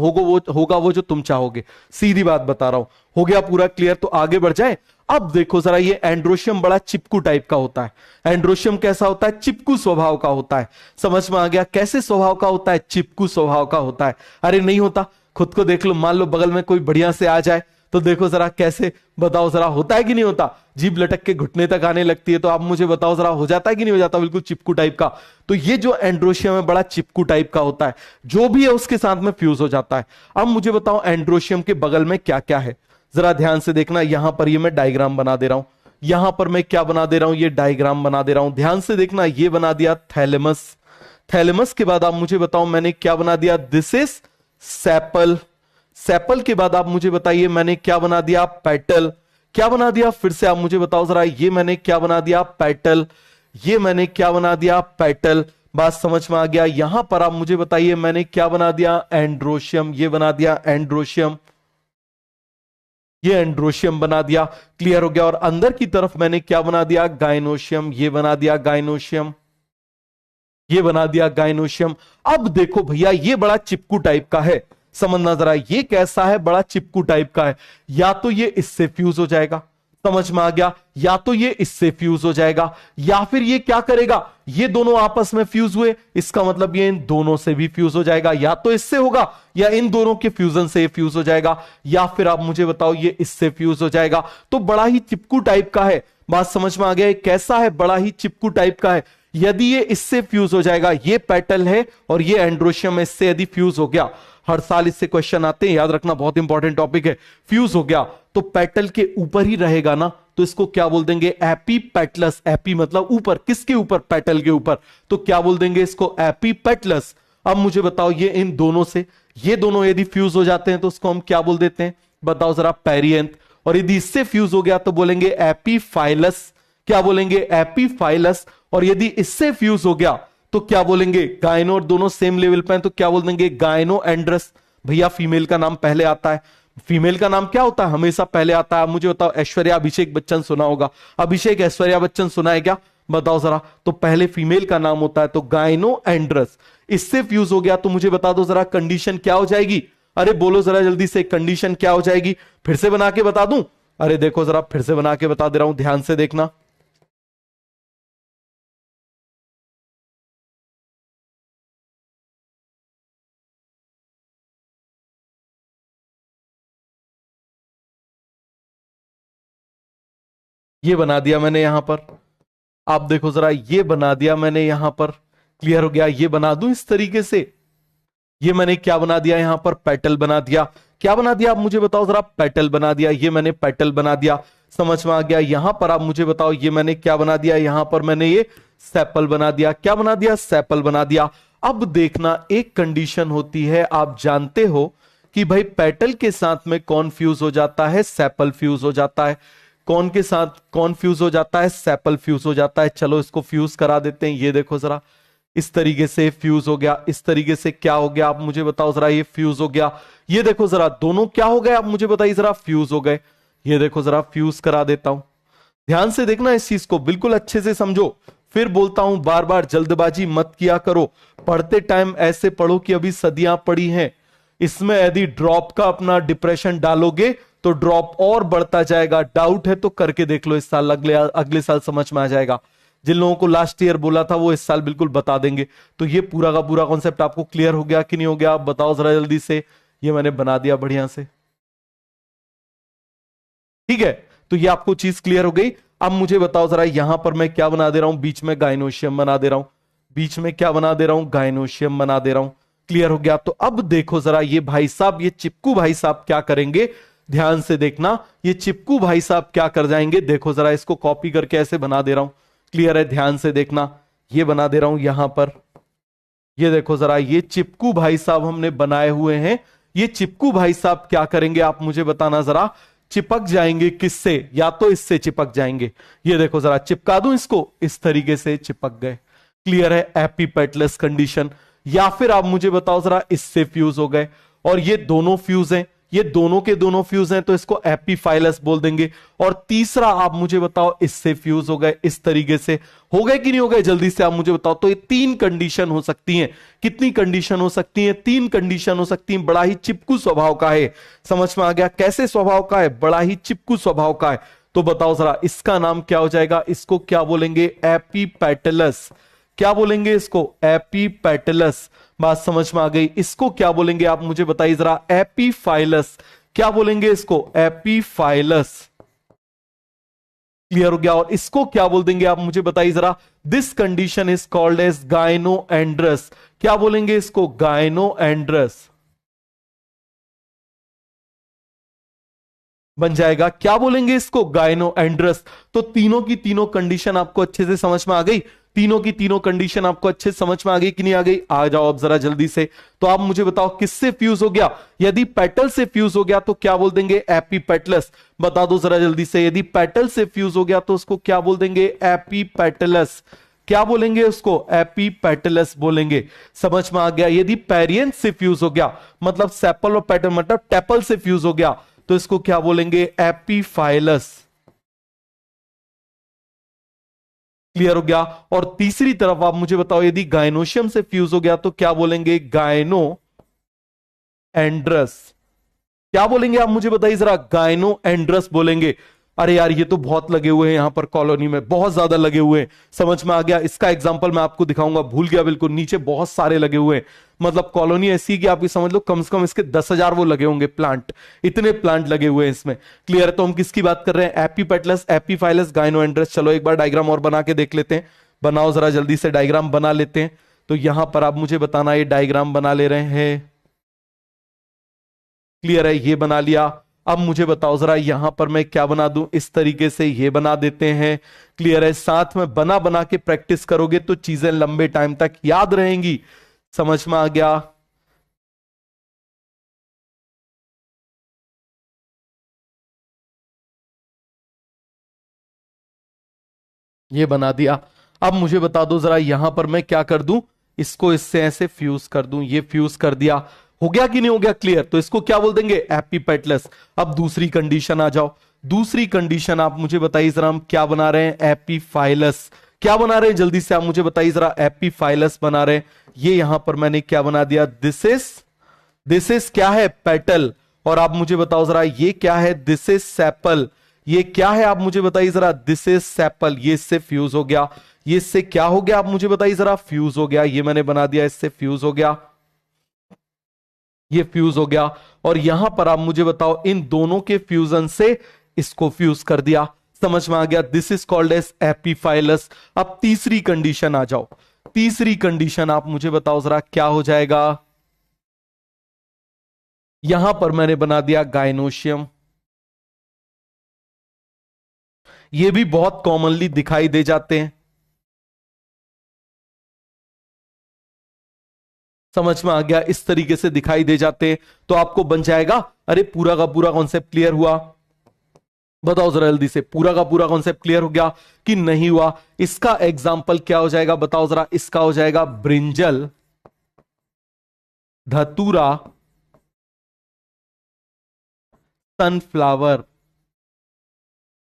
होगा वो जो तुम चाहोगे। सीधी बात बता रहा हूं। हो गया पूरा क्लियर, तो आगे बढ़ जाए। अब देखो जरा, ये एंड्रोशियम बड़ा चिपकू टाइप का होता है। एंड्रोशियम कैसा होता है, चिपकू स्वभाव का होता है। समझ में आ गया, कैसे स्वभाव का होता है, चिपकू स्वभाव का होता है। अरे नहीं होता, खुद को देख लो, मान लो बगल में कोई बढ़िया से आ जाए तो देखो जरा कैसे, बताओ जरा, होता है कि नहीं होता। जीभ लटक के घुटने तक आने लगती है, तो आप मुझे बताओ जरा, हो जाता है कि नहीं हो जाता, बिल्कुल चिपकू टाइप का। तो ये जो एंड्रोशियम है बड़ा चिपकू टाइप का होता है, जो भी है उसके साथ में फ्यूज हो जाता है। अब मुझे बताओ एंड्रोशियम के बगल में क्या क्या है, जरा ध्यान से देखना। यहां पर ये मैं डायग्राम बना दे रहा हूं, यहां पर मैं क्या बना दे रहा हूं, ये डायग्राम बना दे रहा हूं। ध्यान से देखना, ये बना दिया थैलेमस। थैलेमस के बाद आप मुझे बताओ मैंने क्या बना दिया, दिस इज सेपल। सेपल के बाद आप मुझे बताइए मैंने क्या बना दिया, पेटल। क्या बना दिया, फिर से आप मुझे बताओ जरा, ये मैंने क्या बना दिया, पेटल। ये मैंने क्या बना दिया, पेटल। बात समझ में आ गया। यहां पर आप मुझे बताइए मैंने क्या बना दिया, एंड्रोशियम। ये बना दिया एंड्रोशियम, ये एंड्रोशियम बना दिया। क्लियर हो गया। और अंदर की तरफ मैंने क्या बना दिया, गाइनोशियम। ये बना दिया गाइनोशियम, ये बना दिया गाइनोशियम। अब देखो भैया, ये बड़ा चिपकू टाइप का है। समझना जरा, ये कैसा है, बड़ा चिपकू टाइप का है। या तो ये इससे फ्यूज हो जाएगा, समझ में आ गया, या तो ये इससे फ्यूज हो जाएगा, या फिर ये क्या करेगा, ये दोनों आपस में फ्यूज हुए, इसका मतलब ये इन दोनों से भी फ्यूज हो जाएगा, या तो इससे होगा या इन दोनों के फ्यूजन से फ्यूज हो जाएगा, या फिर आप मुझे बताओ ये इससे फ्यूज हो जाएगा। तो बड़ा ही चिपकू टाइप का है, बात समझ में आ गया, कैसा है, बड़ा ही चिपकू टाइप का है। यदि ये इससे फ्यूज हो जाएगा, ये पेटल है और ये एंड्रोशियम इससे यदि फ्यूज हो गया, हर साल इससे क्वेश्चन आते हैं, याद रखना, बहुत इंपॉर्टेंट टॉपिक है। फ्यूज हो गया तो पेटल के ऊपर ही रहेगा ना, तो इसको क्या बोल देंगे, एपीपेटलस। एपी मतलब ऊपर, किसके ऊपर, पेटल के ऊपर, तो क्या बोल देंगे इसको, एपीपेटलस। अब मुझे बताओ ये इन दोनों से, ये दोनों यदि फ्यूज हो जाते हैं तो उसको हम क्या बोल देते हैं, बताओ जरा, पेरियंथ। और यदि इससे फ्यूज हो गया तो बोलेंगे एपीफाइलस। क्या बोलेंगे, एपीफाइलस। और यदि इससे फ्यूज हो गया तो क्या बोलेंगे, गायनो, और दोनों सेम लेवल पे हैं तो क्या बोल देंगे, गायनो एंड्रस। भैया फीमेल का नाम पहले आता है, फीमेल का नाम क्या होता है, हमेशा पहले आता है। मुझे बताओ, ऐश्वर्या अभिषेक बच्चन सुना होगा, अभिषेक ऐश्वर्या बच्चन सुना है क्या, बताओ जरा। तो पहले फीमेल का नाम होता है, तो गायनो एंड्रस। इससे फ्यूज हो गया तो मुझे बता दो जरा, कंडीशन क्या हो जाएगी, अरे बोलो जरा जल्दी से, कंडीशन क्या हो जाएगी, फिर से बना के बता दूं, अरे देखो जरा, फिर से बना के बता दे रहा हूं, ध्यान से देखना। ये बना दिया मैंने यहां पर, आप देखो जरा, ये बना दिया मैंने यहां पर, क्लियर हो गया। ये बना दूं इस तरीके से, ये मैंने क्या बना दिया यहां पर, पेटल बना दिया। क्या बना दिया आप मुझे बताओ जरा, पेटल बना दिया, ये मैंने पेटल बना दिया, समझ में आ गया। यहां पर आप मुझे बताओ, ये मैंने क्या बना दिया, यहां पर मैंने ये सेपल बना दिया। क्या बना दिया, सेपल बना दिया। अब देखना, एक कंडीशन होती है, आप जानते हो कि भाई पेटल के साथ में कौन फ्यूज हो जाता है, सेपल फ्यूज हो जाता है। कौन के साथ कौन फ्यूज हो जाता है, सेपल फ्यूज हो जाता है। चलो इसको फ्यूज करा देते हैं, ये देखो जरा, इस तरीके से फ्यूज हो गया, इस तरीके से क्या हो गया आप मुझे बताओ जरा, ये फ्यूज हो गया। ये देखो जरा, दोनों क्या हो गए आप मुझे बताइए जरा, फ्यूज हो गए। ये देखो जरा, फ्यूज करा देता हूं, ध्यान से देखना इस चीज को, बिल्कुल अच्छे से समझो। फिर बोलता हूं, बार बार जल्दबाजी मत किया करो, पढ़ते टाइम ऐसे पढ़ो कि अभी सदियां पड़ी हैं। इसमें यदि ड्रॉप का अपना डिप्रेशन डालोगे तो ड्रॉप और बढ़ता जाएगा। डाउट है तो करके देख लो, इस साल अगले अगले साल समझ में आ जाएगा। जिन लोगों को लास्ट ईयर बोला था वो इस साल बिल्कुल बता देंगे। तो ये पूरा का पूरा कॉन्सेप्ट आपको क्लियर हो गया कि नहीं हो गया, आप बताओ जरा जल्दी से। ये मैंने बना दिया बढ़िया से, ठीक है। तो ये आपको चीज क्लियर हो गई। अब मुझे बताओ जरा, यहां पर मैं क्या बना दे रहा हूं, बीच में गाइनोशियम बना दे रहा हूं, बीच में क्या बना दे रहा हूं, गाइनोशियम बना दे रहा हूं। क्लियर हो गया। तो अब देखो जरा, ये भाई साहब, ये चिपकू भाई साहब क्या करेंगे, ध्यान से देखना, ये चिपकू भाई साहब क्या कर जाएंगे, देखो जरा, इसको कॉपी करके ऐसे बना दे रहा हूं, क्लियर है, ध्यान से देखना। ये बना दे रहा हूं यहां पर, ये देखो जरा, ये चिपकू भाई साहब हमने बनाए हुए हैं। ये चिपकू भाई साहब क्या करेंगे आप मुझे बताना जरा, चिपक जाएंगे किससे, या तो इससे चिपक जाएंगे। ये देखो जरा, चिपका दूं इसको, इस तरीके से चिपक गए, क्लियर है, एपीपेटलस कंडीशन। या फिर आप मुझे बताओ जरा, इससे फ्यूज हो गए, और ये दोनों फ्यूज हैं, ये दोनों के दोनों फ्यूज हैं, तो इसको एपीफाइलस बोल देंगे। और तीसरा आप मुझे बताओ, इससे फ्यूज हो गए, इस तरीके से हो गए कि नहीं हो गए, जल्दी से आप मुझे बताओ। तो ये तीन कंडीशन हो सकती हैं। कितनी कंडीशन हो सकती हैं, तीन कंडीशन हो सकती हैं। बड़ा ही चिपकू स्वभाव का है, समझ में आ गया, कैसे स्वभाव का है, बड़ा ही चिपकू स्वभाव का है। तो बताओ जरा, इसका नाम क्या हो जाएगा, इसको क्या बोलेंगे, एपीपेटलस। क्या बोलेंगे इसको, एपीपेटलस। बात समझ में आ गई। इसको क्या बोलेंगे आप मुझे बताइए जरा, एपीफाइलस। क्या बोलेंगे इसको, एपीफाइलस। क्लियर हो गया। और इसको क्या बोल देंगे आप मुझे बताइए जरा, this condition is called as gynoandrous. क्या बोलेंगे इसको, गाइनोएंड्रस बन जाएगा। क्या बोलेंगे इसको, गाइनोएंड्रस। तो तीनों की तीनों कंडीशन आपको अच्छे से समझ में आ गई, तीनों की तीनों कंडीशन आपको अच्छे से समझ में आ गई कि नहीं आ गई, आ जाओ अब जरा जल्दी से। तो आप मुझे बताओ, किससे फ्यूज हो गया, यदि पेटल से फ्यूज हो गया तो क्या बोल देंगे, एपीपेटलस। बता दो जरा जल्दी से, यदि पेटल से फ्यूज हो गया तो उसको क्या बोल देंगे, एपीपेटलस। क्या बोलेंगे उसको, एपीपेटलस बोलेंगे। समझ में आ गया। यदि पेरियंथ से फ्यूज हो गया, मतलब सेपल और पेटल मतलब टेपल से फ्यूज हो गया, तो इसको क्या बोलेंगे, एपीफाइलस। क्लियर हो गया। और तीसरी तरफ आप मुझे बताओ, यदि गाइनोशियम से फ्यूज हो गया तो क्या बोलेंगे, गाइनो एंड्रस। क्या बोलेंगे आप मुझे बताइए जरा, गायनो एंड्रस बोलेंगे। अरे यार ये तो बहुत लगे हुए हैं यहां पर कॉलोनी में, बहुत ज्यादा लगे हुए हैं। समझ में आ गया। इसका एग्जांपल मैं आपको दिखाऊंगा, भूल गया बिल्कुल, नीचे बहुत सारे लगे हुए हैं। मतलब कॉलोनी ऐसी कि आप ये समझ लो कम से कम इसके 10,000 वो लगे होंगे प्लांट, इतने प्लांट लगे हुए हैं इसमें। क्लियर है। तो हम किसकी बात कर रहे हैं, एपीपेटलस, एपीफाइलस, गायनोएंड्रस। चलो एक बार डायग्राम और बना के देख लेते हैं। बनाओ जरा जल्दी से, डायग्राम बना लेते हैं। तो यहां पर आप मुझे बताना, ये डायग्राम बना ले रहे हैं। क्लियर है, ये बना लिया। अब मुझे बताओ जरा यहां पर मैं क्या बना दूं, इस तरीके से ये बना देते हैं। क्लियर है। साथ में बना बना के प्रैक्टिस करोगे तो चीजें लंबे टाइम तक याद रहेंगी। समझ में आ गया। ये बना दिया। अब मुझे बता दो जरा यहां पर मैं क्या कर दूं, इसको इससे ऐसे फ्यूज कर दूं। ये फ्यूज कर दिया। हो गया कि नहीं हो गया क्लियर। तो इसको क्या बोल देंगे, एपीपेटलस। अब दूसरी कंडीशन आ जाओ। दूसरी कंडीशन आप मुझे बताइए जरा, हम क्या बना रहे हैं, एपीफाइलस। क्या बना रहे हैं जल्दी से आप मुझे बताइए जरा, एपीफाइलस बना रहे हैं। ये यहां पर मैंने क्या बना दिया, दिस इज क्या है, पेटल। और आप मुझे बताओ जरा ये क्या है, दिस इज सेपल। ये क्या है आप मुझे बताइए जरा, दिस इज सेपल। ये इससे फ्यूज हो गया। ये इससे क्या हो गया आप मुझे बताइए जरा, फ्यूज हो गया। ये मैंने बना दिया, इससे फ्यूज हो गया। ये फ्यूज हो गया। और यहां पर आप मुझे बताओ इन दोनों के फ्यूजन से इसको फ्यूज कर दिया। समझ में आ गया। This is called as epiphyllous. अब तीसरी कंडीशन आ जाओ। तीसरी कंडीशन आप मुझे बताओ जरा क्या हो जाएगा। यहां पर मैंने बना दिया गायनोशियम। ये भी बहुत कॉमनली दिखाई दे जाते हैं। समझ में आ गया, इस तरीके से दिखाई दे जाते हैं। तो आपको बन जाएगा। अरे पूरा का पूरा कॉन्सेप्ट क्लियर हुआ। बताओ जरा जल्दी से, पूरा का पूरा कॉन्सेप्ट क्लियर हो गया कि नहीं हुआ। इसका एग्जाम्पल क्या हो जाएगा बताओ जरा, इसका हो जाएगा ब्रिंजल, धतूरा, सनफ्लावर।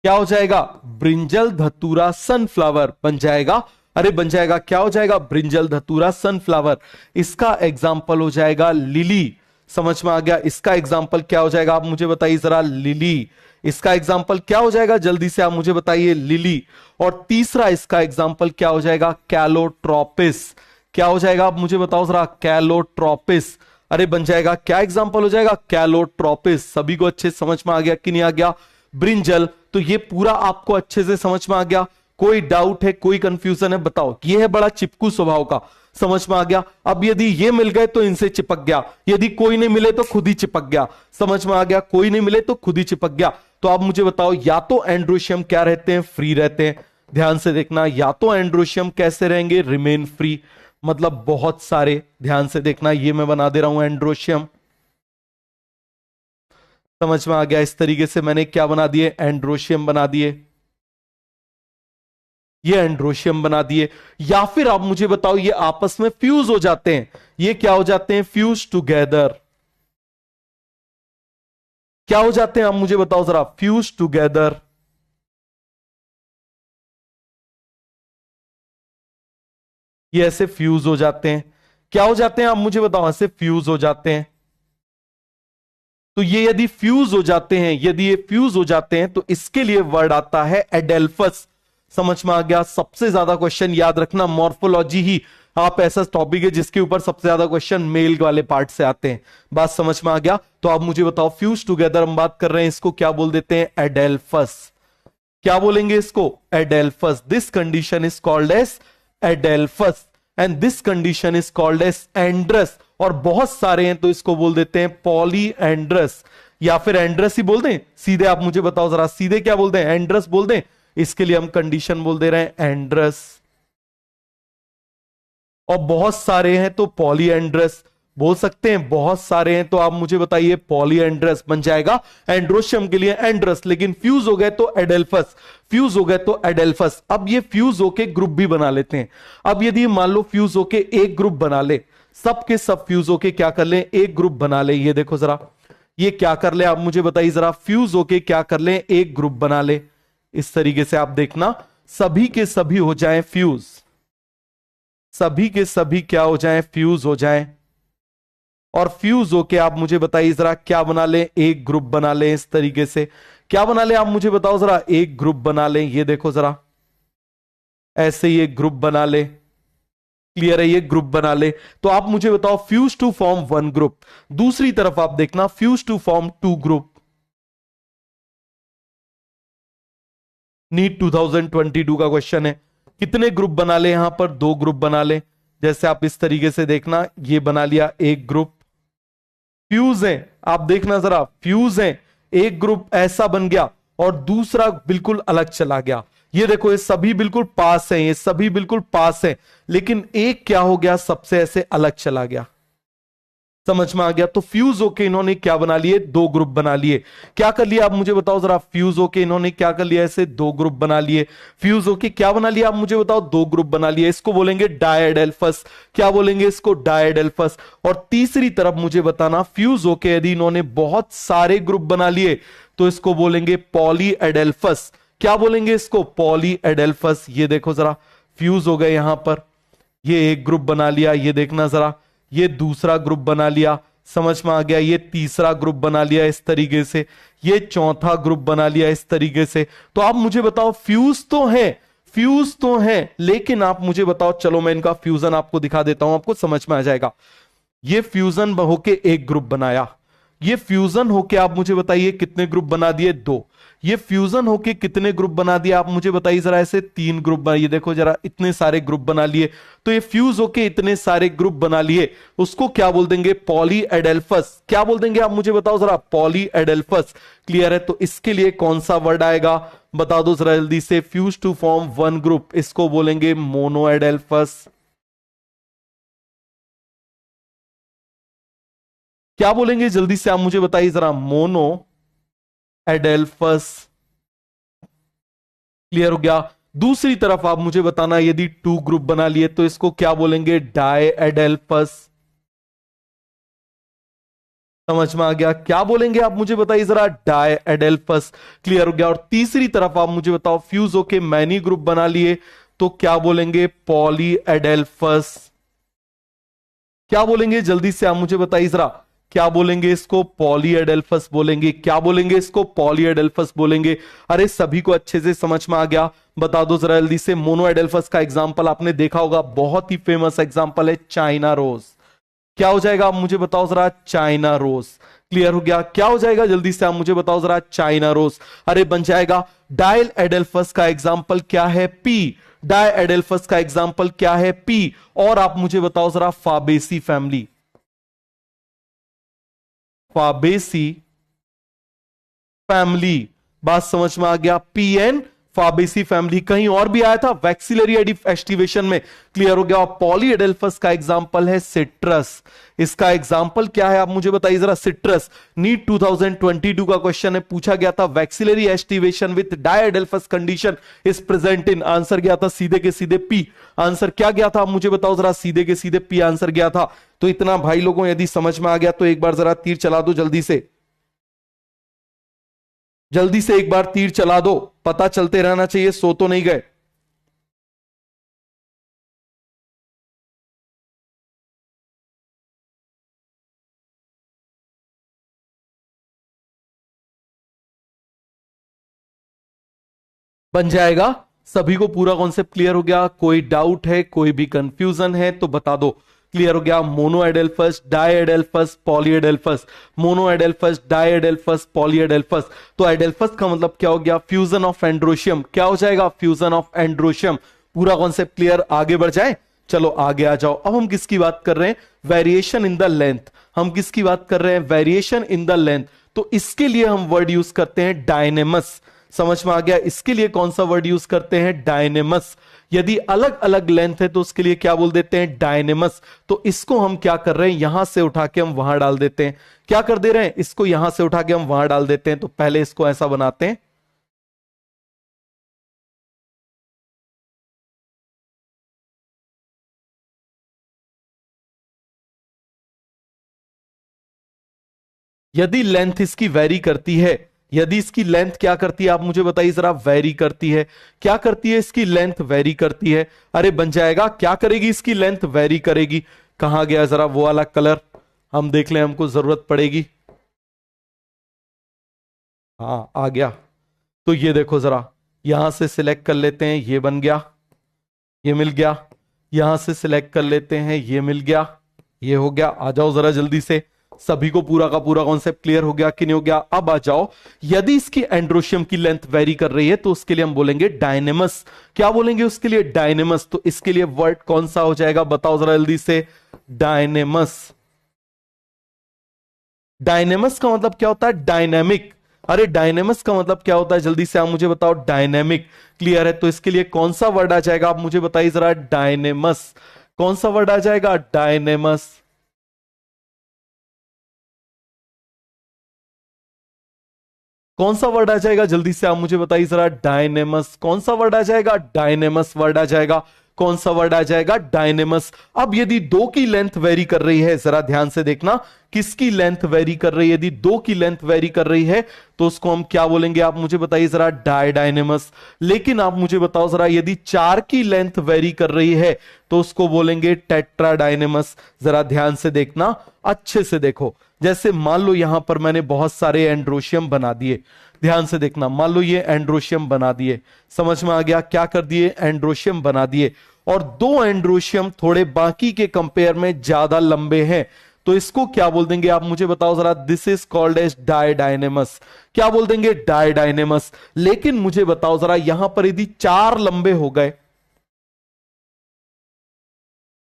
क्या हो जाएगा, ब्रिंजल, धतूरा, सनफ्लावर बन जाएगा। अरे बन जाएगा, क्या हो जाएगा, ब्रिंजल, धतूरा, सनफ्लावर। इसका एग्जाम्पल हो जाएगा लिली। समझ में आ गया। इसका एग्जाम्पल क्या हो जाएगा आप मुझे बताइए जरा, लिली। इसका एग्जाम्पल क्या हो जाएगा जल्दी से आप मुझे बताइए, लिली। और तीसरा इसका एग्जाम्पल क्या हो जाएगा, कैलोट्रोपिस। क्या हो जाएगा आप मुझे बताओ जरा, कैलोट्रोपिस। अरे बन जाएगा, क्या एग्जाम्पल हो जाएगा, कैलोट्रोपिस। सभी को अच्छे समझ में आ गया कि नहीं आ गया, ब्रिंजल। तो ये पूरा आपको अच्छे से समझ में आ गया। कोई डाउट है, कोई कंफ्यूजन है बताओ। ये है बड़ा चिपकू स्वभाव का। समझ में आ गया। अब यदि ये मिल गए तो इनसे चिपक गया, यदि कोई नहीं मिले तो खुद ही चिपक गया। समझ में आ गया, कोई नहीं मिले तो खुद ही चिपक गया। तो आप मुझे बताओ, या तो एंड्रोशियम क्या रहते हैं, फ्री रहते हैं। ध्यान से देखना, या तो एंड्रोशियम कैसे रहेंगे, रिमेन फ्री। मतलब बहुत सारे, ध्यान से देखना, ये मैं बना दे रहा हूं एंड्रोशियम। समझ में आ गया। इस तरीके से मैंने क्या बना दिए, एंड्रोशियम बना दिए। ये एंड्रोशियम बना दिए। या फिर आप मुझे बताओ, ये आपस में फ्यूज हो जाते हैं। ये क्या हो जाते हैं, फ्यूज टुगेदर। क्या हो जाते हैं आप मुझे बताओ जरा, फ्यूज टुगेदर। ये ऐसे फ्यूज हो जाते हैं। क्या हो जाते हैं आप मुझे बताओ, ऐसे फ्यूज हो जाते हैं। तो ये यदि फ्यूज हो जाते हैं, यदि ये फ्यूज हो जाते हैं तो इसके लिए वर्ड आता है एडेल्फस। समझ में आ गया। सबसे ज्यादा क्वेश्चन याद रखना, मॉर्फोलॉजी ही आप ऐसा टॉपिक है जिसके ऊपर सबसे ज्यादा क्वेश्चन मेल वाले पार्ट से आते हैं। बात समझ में आ गया। तो आप मुझे बताओ, फ्यूज टुगेदर हम बात कर रहे हैं, इसको क्या बोल देते हैं, एडेल्फस। क्या बोलेंगे इसको, adelphous. This condition is called as adelphous and this condition is called as androus. और बहुत सारे हैं तो इसको बोल देते हैं पॉली एंड्रस, या फिर एंड्रस ही बोल दें सीधे। आप मुझे बताओ जरा, सीधे क्या बोल दें, एंड्रस बोल दें। इसके लिए हम कंडीशन बोल दे रहे हैं एंड्रस। और बहुत सारे हैं तो पॉली एंड्रस बोल सकते हैं। बहुत सारे हैं तो आप मुझे बताइए, पॉली एंड्रस बन जाएगा। एंड्रोशियम के लिए एंड्रस, लेकिन फ्यूज हो गए तो एडेल्फस। फ्यूज हो गए तो एडेल्फस। अब ये फ्यूज होके ग्रुप भी बना लेते हैं। अब यदि मान लो फ्यूज होके एक ग्रुप बना ले, सब के सब फ्यूज होके क्या कर ले, एक ग्रुप बना ले। ये देखो जरा, ये क्या कर ले आप मुझे बताइए जरा, फ्यूज होके क्या कर ले, एक ग्रुप बना ले। इस तरीके से आप देखना, सभी के सभी हो जाएं फ्यूज, सभी के सभी क्या हो जाएं, फ्यूज हो जाएं। और फ्यूज होके आप मुझे बताइए जरा क्या बना लें, एक ग्रुप बना लें इस तरीके से। क्या बना लें आप मुझे बताओ जरा, एक ग्रुप बना लें। ये देखो जरा, ऐसे ही एक ग्रुप बना ले। क्लियर है, ये ग्रुप बना ले। तो आप मुझे बताओ fuse to form one group, दूसरी तरफ आप देखना fuse to form two group. NEET 2022 का क्वेश्चन है, कितने ग्रुप बना ले, यहां पर दो ग्रुप बना ले। जैसे आप इस तरीके से देखना, ये बना लिया एक ग्रुप, फ्यूज है, आप देखना जरा फ्यूज है, एक ग्रुप ऐसा बन गया और दूसरा बिल्कुल अलग चला गया। ये देखो ये सभी बिल्कुल पास हैं, ये सभी बिल्कुल पास हैं, लेकिन एक क्या हो गया, सबसे ऐसे अलग चला गया। समझ में आ गया? तो फ्यूज होके इन्होंने क्या बना लिए, दो ग्रुप बना लिए। क्या कर लिया आप मुझे बताओ जरा, फ्यूज होके इन्होंने क्या कर लिया, ऐसे दो ग्रुप बना लिए। फ्यूज होके क्या बना लिया आप मुझे बताओ, दो ग्रुप बना लिए। इसको बोलेंगे डायएडेल्फस। क्या बोलेंगे इसको, डायएडेल्फस। और तीसरी तरफ मुझे बताना, फ्यूज होके यदि इन्होंने बहुत सारे ग्रुप बना लिए तो इसको बोलेंगे पॉलीएडेल्फस। क्या बोलेंगे इसको, पॉलीएडेल्फस। ये देखो जरा, फ्यूज हो गए यहां पर, ये एक ग्रुप बना लिया, ये देखना जरा, ये दूसरा ग्रुप बना लिया। समझ में आ गया? ये तीसरा ग्रुप बना लिया इस तरीके से, ये चौथा ग्रुप बना लिया इस तरीके से। तो आप मुझे बताओ फ्यूज तो है, फ्यूज तो है, लेकिन आप मुझे बताओ, चलो मैं इनका फ्यूजन आपको दिखा देता हूं, आपको समझ में आ जाएगा। ये फ्यूजन होके एक ग्रुप बनाया, ये फ्यूजन होके आप मुझे बताइए कितने ग्रुप बना दिए, दो। ये फ्यूजन होके कितने ग्रुप बना दिए आप मुझे बताइए जरा, ऐसे तीन ग्रुप बनाइए। देखो जरा, इतने सारे ग्रुप बना लिए। तो ये फ्यूज होके इतने सारे ग्रुप बना लिए, उसको क्या बोल देंगे, पॉलीएडेल्फस। क्या बोल देंगे आप मुझे बताओ जरा, पॉलीएडेल्फस। क्लियर है? तो इसके लिए कौन सा वर्ड आएगा, बता दो जरा जल्दी से। Fuse to form one group, इसको बोलेंगे मोनोएडेल्फस। क्या बोलेंगे जल्दी से आप मुझे बताइए जरा, मोनो एडेल्फस। क्लियर हो गया? दूसरी तरफ आप मुझे बताना, यदि टू ग्रुप बना लिए तो इसको क्या बोलेंगे, डायएडेल्फस। समझ में आ गया? क्या बोलेंगे आप मुझे बताइए जरा, डायएडेल्फस। क्लियर हो गया? और तीसरी तरफ आप मुझे बताओ, फ्यूज होके मैनी ग्रुप बना लिए तो क्या बोलेंगे, पॉलीएडेल्फस। क्या बोलेंगे जल्दी से आप मुझे बताइए जरा, क्या बोलेंगे इसको, पॉलीएडेल्फस बोलेंगे। क्या बोलेंगे इसको, पॉलीएडेल्फस बोलेंगे। अरे सभी को अच्छे से समझ में आ गया? बता दो जरा जल्दी से। मोनोएडेल्फस का एग्जांपल आपने देखा होगा, बहुत ही फेमस एग्जांपल है चाइना रोज। क्या हो जाएगा आप मुझे बताओ जरा, चाइना रोज। क्लियर हो गया? क्या हो जाएगा जल्दी से आप मुझे बताओ जरा, चाइना रोज। अरे बन जाएगा। डायल एडेल्फस का एग्जाम्पल क्या है, पी। डायएडेल्फस का एग्जाम्पल क्या है, पी। और आप मुझे बताओ जरा, फाबेसी फैमिली, फाबेसी फैमिली। बात समझ में आ गया? PN Fabaceae family. कहीं और भी आया था वैक्सिलरी एस्टिवेशन में। क्लियर हो गया? पॉलीएडेल्फस का एग्जांपल है सिट्रस। इसका एग्जांपल क्या है आप मुझे बताइए जरा, सिट्रस। नीट 2022 का क्वेश्चन है, पूछा गया था vexillary aestivation with diadelphous condition is present in. Answer गया था सीधे के सीधे पी। आंसर क्या गया था आप मुझे बताओ जरा, सीधे के सीधे पी आंसर गया था। तो इतना भाई लोगों यदि समझ में आ गया तो एक बार जरा तीर चला दो जल्दी से, जल्दी से एक बार तीर चला दो। पता चलते रहना चाहिए, सो तो नहीं गए। बन जाएगा? सभी को पूरा कॉन्सेप्ट क्लियर हो गया? कोई डाउट है, कोई भी कंफ्यूजन है तो बता दो। क्लियर हो गया? मोनोएडेल्फस, डायएडेल्फस, पॉलीएडेल्फस। मोनोएडेल्फस, डायएडेल्फस, पॉलीएडेल्फस। तो एडेल्फस का मतलब क्या हो गया, फ्यूजन ऑफ एंड्रोशियम। क्या हो जाएगा, फ्यूजन ऑफ एंड्रोशियम। पूरा कॉन्सेप्ट क्लियर? आगे बढ़ जाए, चलो आगे आ जाओ। अब हम किसकी बात कर रहे हैं, वेरिएशन इन द लेंथ। हम किसकी बात कर रहे हैं, वेरिएशन इन द लेंथ। तो इसके लिए हम वर्ड यूज करते हैं डायनेमस। समझ में आ गया? इसके लिए कौन सा वर्ड यूज करते हैं, डायनेमस। यदि अलग अलग लेंथ है तो उसके लिए क्या बोल देते हैं, डायनेमस। तो इसको हम क्या कर रहे हैं, यहां से उठा के हम वहां डाल देते हैं। क्या कर दे रहे हैं, इसको यहां से उठा के हम वहां डाल देते हैं। तो पहले इसको ऐसा बनाते हैं, यदि लेंथ इसकी वेरी करती है, यदि इसकी लेंथ क्या करती है आप मुझे बताइए जरा, वेरी करती है। क्या करती है, इसकी लेंथ वेरी करती है। अरे बन जाएगा, क्या करेगी, इसकी लेंथ वेरी करेगी। कहां गया जरा वो वाला कलर, हम देख लें, हमको जरूरत पड़ेगी। हाँ आ गया। तो ये देखो जरा, यहां से सिलेक्ट कर लेते हैं, ये बन गया, ये मिल गया। यहां से सिलेक्ट कर लेते हैं, ये मिल गया, ये हो गया। आ जाओ जरा जल्दी से, सभी को पूरा का पूरा कॉन्सेप्ट क्लियर हो गया कि नहीं हो गया? अब आ जाओ, यदि इसकी एंड्रोशियम की लेंथ वेरी कर रही है तो उसके लिए हम बोलेंगे डायनेमस। क्या बोलेंगे उसके लिए? डायनेमस। तो इसके लिए वर्ड कौन सा हो जाएगा, बताओ जरा जल्दी से। डायनेमस। डायनेमस का मतलब क्या होता है? डायनेमिक। अरे डायनेमस का मतलब क्या होता है, जल्दी से आप मुझे बताओ। डायनेमिक। क्लियर है? तो इसके लिए कौन सा वर्ड आ जाएगा, आप मुझे बताइए जरा। डायनेमस। कौन सा वर्ड आ जाएगा? डायनेमस। कौन सा वर्ड आ जाएगा, जल्दी से आप मुझे बताइए जरा। डायनेमस। कौन सा वर्ड आ जाएगा? डायनेमस वर्ड आ जाएगा। कौन सा वर्ड आ जाएगा? डायनेमस। अब यदि दो की लेंथ वेरी कर रही है, जरा ध्यान से देखना, किसकी लेंथ वेरी कर रही है? यदि दो की लेंथ वेरी कर रही है तो उसको हम क्या बोलेंगे, आप मुझे बताइए जरा। डायडायनेमस। लेकिन आप मुझे बताओ जरा, यदि चार की लेंथ वेरी कर रही है तो उसको बोलेंगे टेट्राडायनेमस। जरा ध्यान से देखना, अच्छे से देखो। जैसे मान लो यहां पर मैंने बहुत सारे एंड्रोशियम बना दिए, ध्यान से देखना। मान लो ये एंड्रोशियम बना दिए, समझ में आ गया? क्या कर दिए? एंड्रोशियम बना दिए। और दो एंड्रोशियम थोड़े बाकी के कंपेयर में ज्यादा लंबे हैं, तो इसको क्या बोल देंगे, आप मुझे बताओ जरा। This is called as didynamous. क्या बोल देंगे? डायडायनेमस। लेकिन मुझे बताओ जरा, यहां पर यदि चार लंबे हो गए,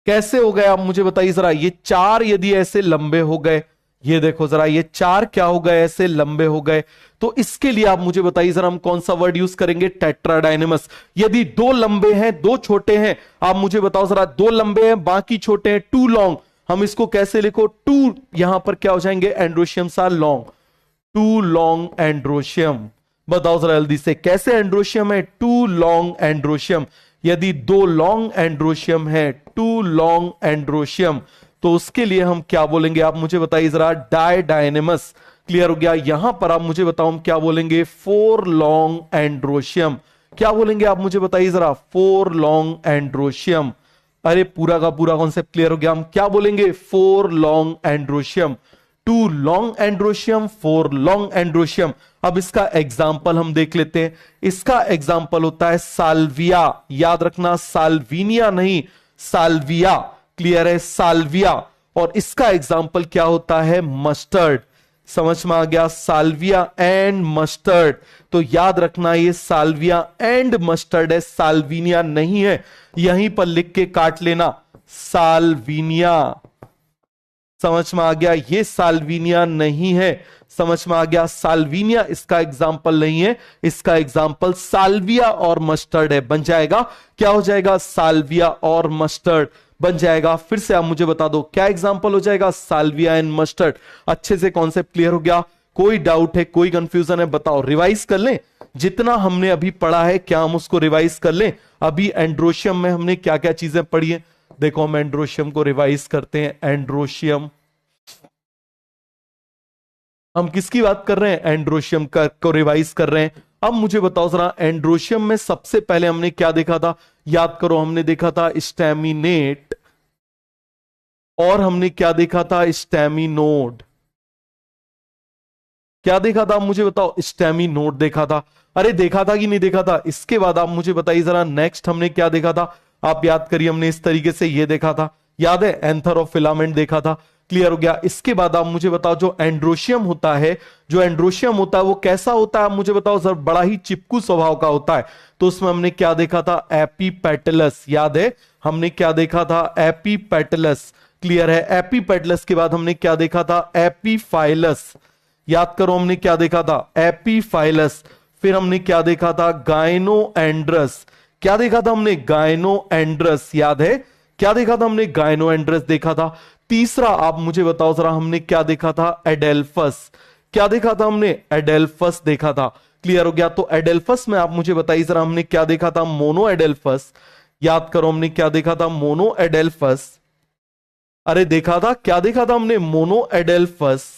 कैसे हो गए, आप मुझे बताइए जरा। ये चार यदि ऐसे लंबे हो गए, ये देखो जरा, ये चार क्या हो गए, ऐसे लंबे हो गए, तो इसके लिए आप मुझे बताइए जरा, हम कौन सा वर्ड यूज करेंगे? टेट्राडायनेमस। यदि दो लंबे हैं दो छोटे हैं, आप मुझे बताओ जरा। दो लंबे हैं बाकी छोटे हैं, टू लॉन्ग, हम इसको कैसे लिखो? टू, यहां पर क्या हो जाएंगे? Androeciums are long. Two long androecium. बताओ जरा जल्दी से, कैसे एंड्रोशियम है? Two long androecium. यदि दो लॉन्ग एंड्रोशियम है, टू लॉन्ग एंड्रोशियम, तो उसके लिए हम क्या बोलेंगे, आप मुझे बताइए जरा। डायडायनेमस। क्लियर हो गया? यहां पर आप मुझे बताओ, हम क्या बोलेंगे? Four long androecium. क्या बोलेंगे, आप मुझे बताइए जरा। Four long androecium. अरे पूरा का पूरा कॉन्सेप्ट क्लियर हो गया। हम क्या बोलेंगे? Four long androecium. Two long androecium, four long androecium. अब इसका एग्जाम्पल हम देख लेते हैं। इसका एग्जाम्पल होता है साल्विया। याद रखना, साल्विनिया नहीं, साल्विया। क्लियर है? साल्विया। और इसका एग्जाम्पल क्या होता है? मस्टर्ड। समझ में आ गया? Salvia and mustard. तो याद रखना, ये साल्विया एंड मस्टर्ड है, साल्विनिया नहीं है। यहीं पर लिख के काट लेना, साल्विनिया। समझ में आ गया? ये साल्विनिया नहीं है। समझ में आ गया? साल्विनिया इसका एग्जाम्पल नहीं है, इसका एग्जाम्पल साल्विया और मस्टर्ड है। बन जाएगा, क्या हो जाएगा? साल्विया और मस्टर्ड बन जाएगा। फिर से आप मुझे बता दो, क्या एग्जाम्पल हो जाएगा? Salvia and mustard. अच्छे से कॉन्सेप्ट क्लियर हो गया? कोई डाउट है, कोई कंफ्यूजन है? बताओ, रिवाइज कर लें जितना हमने अभी पढ़ा है, क्या हम उसको रिवाइज कर लें? अभी एंड्रोशियम में हमने क्या क्या चीजें पढ़ी है, देखो हम एंड्रोशियम को रिवाइज करते हैं। एंड्रोशियम, हम किसकी बात कर रहे हैं? एंड्रोशियम का को रिवाइज कर रहे हैं। अब मुझे बताओ जरा, एंड्रोशियम में सबसे पहले हमने क्या देखा था? याद करो, हमने देखा था स्टैमिनेट, और हमने क्या देखा था? स्टैमिनोड। क्या देखा था, आप मुझे बताओ? स्टैमिनोड देखा था। अरे देखा था कि नहीं देखा था? इसके बाद आप मुझे बताइए जरा, नेक्स्ट हमने क्या देखा था? आप याद करिए, हमने इस तरीके से ये देखा था, याद है? एंथर ऑफ फिलामेंट देखा था। क्लियर हो गया? इसके बाद आप मुझे बताओ, जो एंड्रोशियम होता है, जो एंड्रोशियम होता है वो कैसा होता है, आप मुझे बताओ सर। बड़ा ही चिपकू स्वभाव का होता है। तो उसमें हमने क्या देखा था? एपीपेटलस। याद है? हमने क्या देखा था? एपीपेटलस। क्लियर है? एपीपेटलस के बाद हमने क्या देखा था? एपीफाइलस। याद करो, हमने क्या देखा था? एपीफाइलस। फिर हमने क्या देखा था? गायनोएंड्रस। क्या देखा था हमने? गायनोएंड्रस। याद है? क्या देखा था हमने? गायनोएंड्रस देखा था। तीसरा आप मुझे बताओ जरा, हमने क्या देखा था? एडेल्फस। क्या देखा था हमने? एडेल्फस देखा था। क्लियर हो गया? तो एडेल्फस में आप मुझे बताइए जरा, हमने क्या देखा था? मोनो एडेल्फस। याद करो, हमने क्या देखा था? मोनो एडेल्फस। अरे देखा था, क्या देखा था हमने? मोनो एडेल्फस।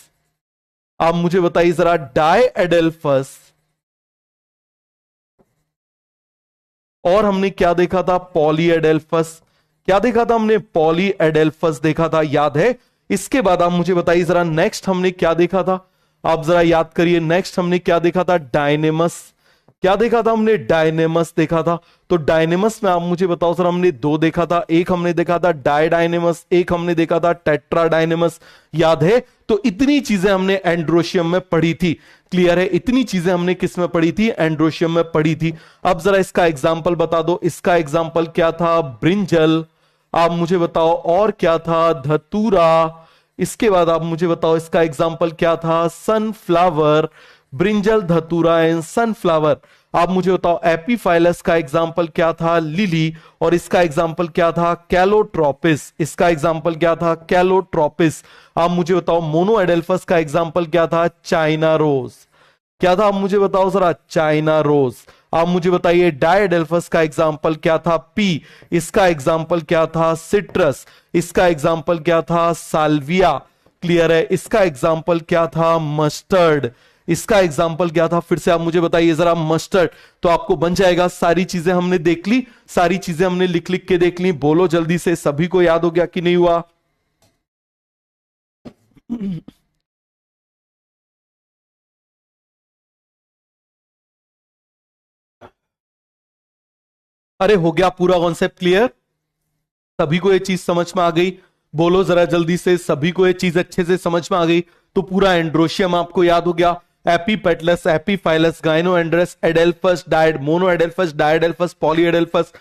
आप मुझे बताइए जरा, डाई एडेल्फस। और हमने क्या देखा था? पॉली एडेल्फस। क्या देखा था हमने? पॉली एडेल्फस देखा था। याद है? इसके बाद आप मुझे बताइए जरा नेक्स्ट हमने क्या देखा था, आप जरा याद करिए नेक्स्ट हमने क्या देखा था, डायनेमस। क्या देखा था हमने, डायनेमस देखा था। तो डायनेमस में आप मुझे बताओ सर, हमने दो देखा था, एक हमने देखा था डायडायनेमस, एक हमने देखा था टेट्राडायनेमस, याद है। तो इतनी चीजें हमने एंड्रोशियम में पढ़ी थी, क्लियर है, इतनी चीजें हमने किस में पढ़ी थी, एंड्रोशियम में पढ़ी थी। अब जरा इसका एग्जाम्पल बता दो, इसका एग्जाम्पल क्या था, ब्रिंजल। आप मुझे बताओ और क्या था, धतूरा। इसके बाद आप मुझे बताओ इसका एग्जाम्पल क्या था, सनफ्लावर। ब्रिंजल, धतूरा एंड सनफ्लावर। आप मुझे बताओ एपीफाइलस का एग्जाम्पल क्या था, लिली। और इसका एग्जाम्पल क्या था, कैलोट्रोपिस। इसका एग्जाम्पल क्या था, कैलोट्रोपिस। आप मुझे बताओ मोनोएडेल्फस का एग्जाम्पल क्या था, चाइना रोज। क्या था आप मुझे बताओ जरा, चाइना रोज। आप मुझे बताइए डायडेल्फस का एग्जाम्पल क्या था, पी। इसका एग्जाम्पल क्या था, सिट्रस। इसका एग्जाम्पल क्या था, साल्विया। क्लियर है। इसका एग्जाम्पल क्या था, मस्टर्ड। इसका एग्जाम्पल क्या था, फिर से आप मुझे बताइए जरा, मस्टर्ड। तो आपको बन जाएगा, सारी चीजें हमने देख ली, सारी चीजें हमने लिख लिख के देख ली। बोलो जल्दी से, सभी को याद हो गया कि नहीं हुआ? अरे हो गया, पूरा कॉन्सेप्ट क्लियर, सभी को ये चीज समझ में आ गई? बोलो जरा जल्दी से, सभी को ये चीज अच्छे से समझ में आ गई? तो पूरा एंड्रोशियम आपको याद हो गया, एपीपेटलस, एपीफाइलस, गाइनोएंड्रस, एडेल्फस, डायड, मोनोएडेल्फस, डायडेल्फस, पॉलीएडेल्फस,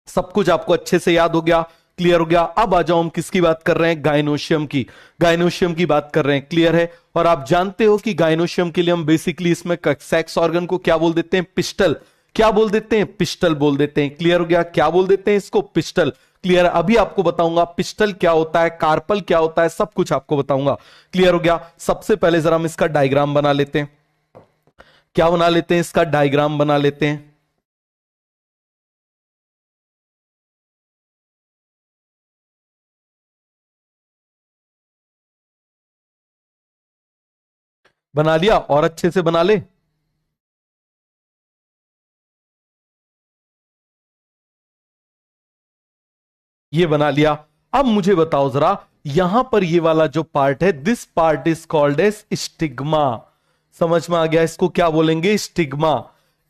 सब कुछ आपको अच्छे से याद हो गया, क्लियर हो गया। अब आ जाओ, हम किसकी बात कर रहे हैं, गाइनोशियम की। गाइनोशियम की बात कर रहे हैं, क्लियर है। और आप जानते हो कि गाइनोशियम के लिए हम बेसिकली इसमें सेक्स ऑर्गन को क्या बोल देते हैं, पिस्टल। क्या बोल देते हैं, पिस्टल बोल देते हैं, क्लियर हो गया। क्या बोल देते हैं इसको, पिस्टल, क्लियर। अभी आपको बताऊंगा पिस्टल क्या होता है, कार्पल क्या होता है, सब कुछ आपको बताऊंगा, क्लियर हो गया। सबसे पहले जरा हम इसका डायग्राम बना लेते हैं। क्या बना लेते हैं, इसका डायग्राम बना लेते हैं। बना लिया, और अच्छे से बना ले। ये बना लिया। अब मुझे बताओ जरा, यहां पर ये वाला जो पार्ट है, this part is called as stigma. समझ में आ गया? इसको क्या बोलेंगे, स्टिग्मा।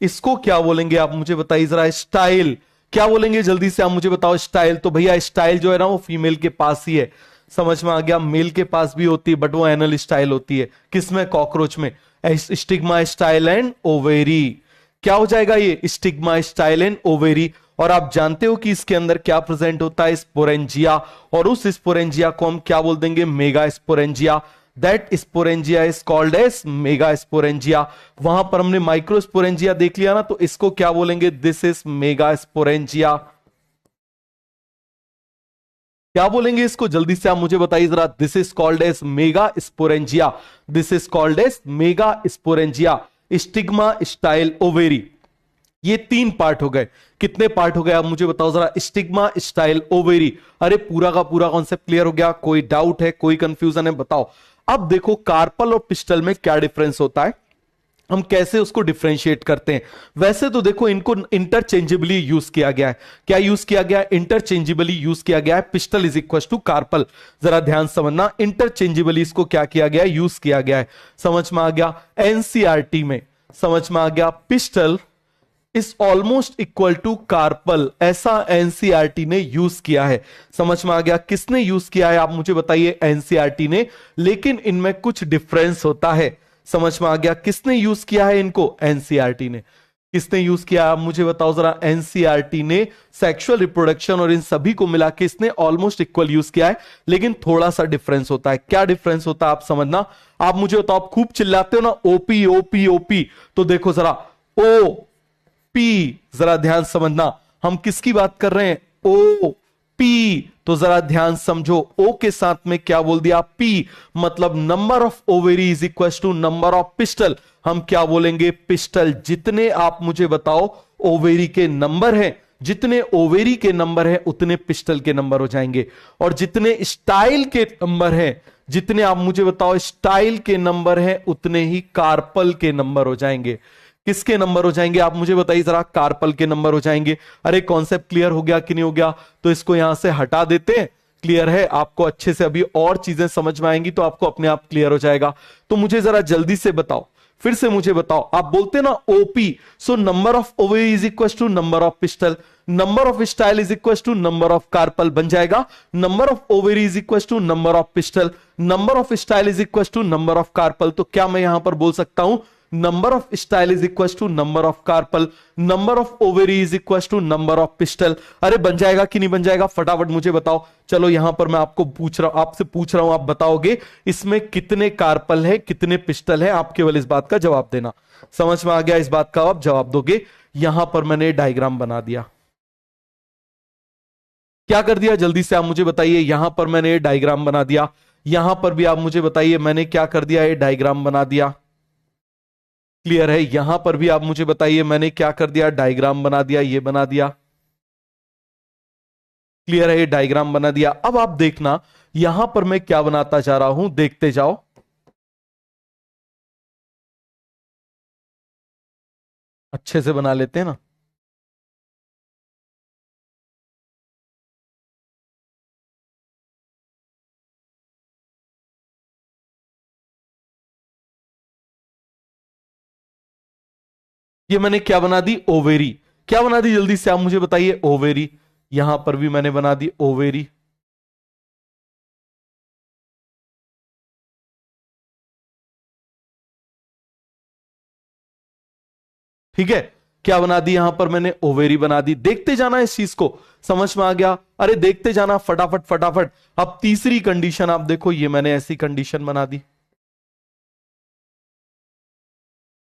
इसको क्या बोलेंगे आप मुझे बताइए जरा, स्टाइल। क्या बोलेंगे जल्दी से आप मुझे बताओ, स्टाइल। तो भैया स्टाइल जो है ना, वो फीमेल के पास ही है, समझ में आ गया। मेल के पास भी होती है, बट वो एनल स्टाइल होती है, किसमें, कॉकरोच में। Stigma, style and ovary. क्या हो जाएगा ये, स्टिग्मा, स्टाइल एंड ओवेरी। और आप जानते हो कि इसके अंदर क्या प्रेजेंट होता है, स्पोरेंजिया। और उस स्पोरेंजिया को हम क्या बोल देंगे, mega sporangia. That sporangia is called as mega sporangia. वहां पर हमने माइक्रो स्पोरेंजिया देख लिया ना, तो इसको क्या बोलेंगे, दिस इज मेगा स्पोरेंजिया। क्या बोलेंगे इसको, जल्दी से आप मुझे बताइए जरा। This is called as mega sporangia. This is called as mega sporangia. Stigma, style, ovary, ये तीन पार्ट हो गए। कितने पार्ट हो गए आप मुझे बताओ जरा, स्टिग्मा, स्टाइल, ओवेरी। अरे पूरा का पूरा कॉन्सेप्ट क्लियर हो गया? कोई डाउट है, कोई कंफ्यूजन है, बताओ। अब देखो, कार्पल और पिस्टल में क्या डिफरेंस होता है, हम कैसे उसको डिफरेंशिएट करते हैं। वैसे तो देखो, इनको इंटरचेंजेबली यूज किया गया है। क्या यूज किया गया है, इंटरचेंजेबली यूज किया गया है। Pistil is equal to carpel, जरा ध्यान समझना, इंटरचेंजेबली इसको क्या किया गया है, यूज किया गया है। समझ में आ गया? एनसीईआरटी में समझ में आ गया, pistil is almost equal to carpel, ऐसा एनसीईआरटी ने यूज किया है। समझ में आ गया? किसने यूज किया है आप मुझे बताइए, एनसीईआरटी ने। लेकिन इनमें कुछ डिफरेंस होता है। समझ में आ गया? किसने यूज किया है इनको, एनसीईआरटी ने। किसने यूज किया आप मुझे बताओ जरा, एनसीईआरटी ने। सेक्सुअल रिप्रोडक्शन और इन सभी को मिला के इसने ऑलमोस्ट इक्वल यूज किया है, लेकिन थोड़ा सा डिफरेंस होता है। क्या डिफरेंस होता है आप समझना। आप मुझे बताओ, आप खूब चिल्लाते हो ना, ओपी ओपी ओपी, तो देखो जरा, ओ पी, जरा ध्यान समझना, हम किसकी बात कर रहे हैं, ओ पी। तो जरा ध्यान समझो, ओ के साथ में क्या बोल दिया, पी, मतलब number of ovary is equal to number of pistil. हम क्या बोलेंगे, पिस्टल। जितने आप मुझे बताओ ओवेरी के नंबर हैं, जितने ओवेरी के नंबर हैं उतने पिस्टल के नंबर हो जाएंगे। और जितने स्टाइल के नंबर हैं, जितने आप मुझे बताओ स्टाइल के नंबर हैं, उतने ही कार्पल के नंबर हो जाएंगे। किसके नंबर हो जाएंगे आप मुझे बताइए जरा, कार्पल के नंबर हो जाएंगे। अरे कॉन्सेप्ट क्लियर हो गया कि नहीं हो गया? तो इसको यहां से हटा देते हैं, क्लियर है? आपको अच्छे से अभी और चीजें समझ में आएंगी तो आपको अपने आप क्लियर हो जाएगा। तो मुझे जरा जल्दी से बताओ, फिर से मुझे बताओ, आप बोलते ना OP, so number of ovary is equal to number of pistil, number of style is equal to number of carpel बन जाएगा। Number of ovary is equal to number of pistil, number of style is equal to number of carpel. तो क्या मैं यहां पर बोल सकता हूं number of style is equal to number of carpel, number of ovary is equal to number of pistol? अरे बन जाएगा कि नहीं बन जाएगा? फटाफट मुझे बताओ। चलो यहां पर मैं आपको आपसे पूछ रहा हूं, आप बताओगे इसमें कितने कार्पल है, कितने पिस्टल है? आप केवल इस बात का जवाब देना। समझ में आ गया? इस बात का आप जवाब दोगे। यहां पर मैंने डायग्राम बना दिया। क्या कर दिया जल्दी से आप मुझे बताइए। यहां पर मैंने डायग्राम बना दिया। यहां पर भी आप मुझे बताइए मैंने क्या कर दिया, ये डायग्राम बना दिया। क्लियर है? यहां पर भी आप मुझे बताइए मैंने क्या कर दिया, डायग्राम बना दिया, ये बना दिया। क्लियर है? ये डायग्राम बना दिया। अब आप देखना यहां पर मैं क्या बनाता जा रहा हूं, देखते जाओ। अच्छे से बना लेते हैं ना। ये मैंने क्या बना दी, ओवेरी। क्या बना दी जल्दी से आप मुझे बताइए, ओवेरी। यहां पर भी मैंने बना दी ओवेरी। ठीक है? क्या बना दी यहां पर मैंने, ओवेरी बना दी। देखते जाना इस चीज को, समझ में आ गया? अरे देखते जाना फटाफट फटाफट। अब तीसरी कंडीशन आप देखो, ये मैंने ऐसी कंडीशन बना दी।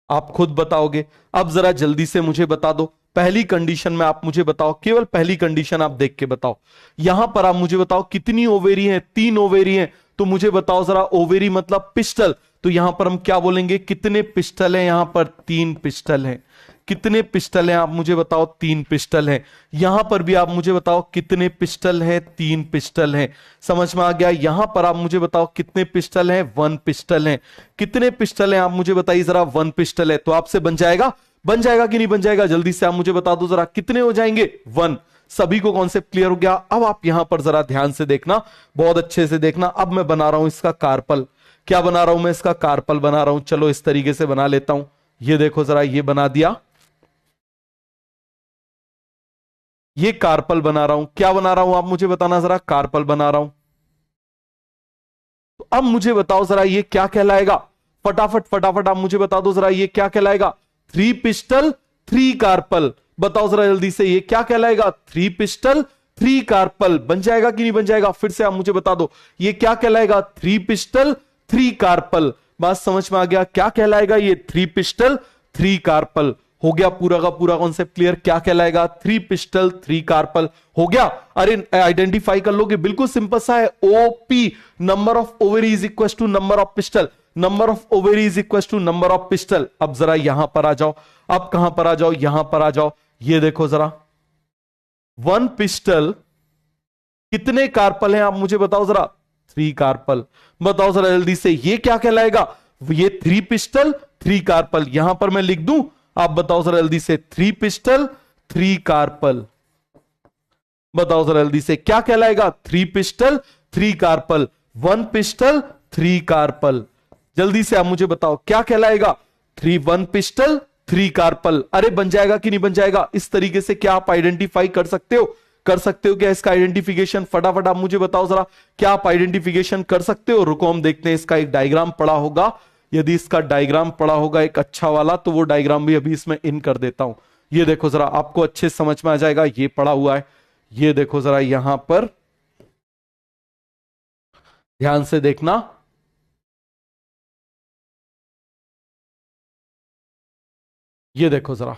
आप खुद बताओगे। अब जरा जल्दी से मुझे बता दो, पहली कंडीशन में आप मुझे बताओ, केवल पहली कंडीशन आप देख के बताओ। यहां पर आप मुझे बताओ कितनी ओवेरी हैं, 3 ओवेरी हैं। तो मुझे बताओ जरा, ओवेरी मतलब पिस्टल, तो यहां पर हम क्या बोलेंगे, कितने पिस्टल हैं? यहां पर 3 पिस्टल हैं। कितने पिस्टल हैं आप मुझे बताओ, 3 पिस्टल हैं। यहां पर भी आप मुझे बताओ कितने पिस्टल हैं, 3 पिस्टल हैं। समझ में आ गया? यहां पर आप मुझे बताओ कितने पिस्टल हैं, 1 पिस्टल हैं। कितने पिस्टल हैं आप मुझे बताइए जरा, 1 पिस्टल है। तो आपसे बन जाएगा, बन जाएगा कि नहीं बन जाएगा? जल्दी से आप मुझे बता दो जरा, कितने हो जाएंगे, 1। सभी को कॉन्सेप्ट क्लियर हो गया? अब आप यहां पर जरा ध्यान से देखना, बहुत अच्छे से देखना। अब मैं बना रहा हूं इसका कार्पल। क्या बना रहा हूं मैं, इसका कार्पल बना रहा हूं। चलो इस तरीके से बना लेता हूं। ये देखो जरा, ये बना दिया, ये कार्पल बना रहा हूं। क्या बना रहा हूं आप मुझे बताना जरा, कार्पल बना रहा हूं। तो अब मुझे बताओ जरा, ये क्या कहलाएगा? फटाफट फटाफट आप मुझे बता दो जरा, ये क्या कहलाएगा, 3 पिस्टल 3 कार्पल। बताओ जरा जल्दी से, ये क्या कहलाएगा, 3 पिस्टल 3 कार्पल। बन जाएगा कि नहीं बन जाएगा? फिर से आप मुझे बता दो, ये क्या कहलाएगा, 3 पिस्टल 3 कार्पल। बात समझ में आ गया? क्या कहलाएगा ये, 3 पिस्टल 3 कार्पल। हो गया पूरा का पूरा कॉन्सेप्ट क्लियर? क्या कहलाएगा, 3 पिस्टल 3 कार्पल। हो गया? अरे आइडेंटिफाई कर लोगे, बिल्कुल सिंपल सा है। OP, number of ovary is equal to number of pistil, number of ovary is equal to number of pistil. अब जरा यहां पर आ जाओ, अब कहां पर आ जाओ, यहां पर आ जाओ। ये देखो जरा, 1 पिस्टल कितने कार्पल हैं आप मुझे बताओ जरा, 3 कार्पल। बताओ जरा जल्दी से, ये क्या कहलाएगा, ये 3 पिस्टल 3 कार्पल। यहां पर मैं लिख दूं, आप बताओ जरा जल्दी से, 3 पिस्टल 3 कार्पल। बताओ जरा जल्दी से, क्या कहलाएगा, 3 पिस्टल 3 कार्पल, 1 पिस्टल 3 कार्पल। जल्दी से आप मुझे बताओ क्या कहलाएगा, 1 पिस्टल 3 कार्पल। अरे बन जाएगा कि नहीं बन जाएगा? इस तरीके से क्या आप आइडेंटिफाई कर सकते हो, कर सकते हो क्या इसका आइडेंटिफिकेशन? फटाफट आप मुझे बताओ जरा, क्या आप आइडेंटिफिकेशन कर सकते हो? रुको हम देखते हैं, इसका एक डायग्राम पड़ा होगा। यदि इसका डायग्राम पड़ा होगा एक अच्छा वाला, तो वो डायग्राम भी अभी इसमें इन कर देता हूं। ये देखो जरा, आपको अच्छे समझ में आ जाएगा। ये पड़ा हुआ है, ये देखो जरा, यहां पर ध्यान से देखना। ये देखो जरा,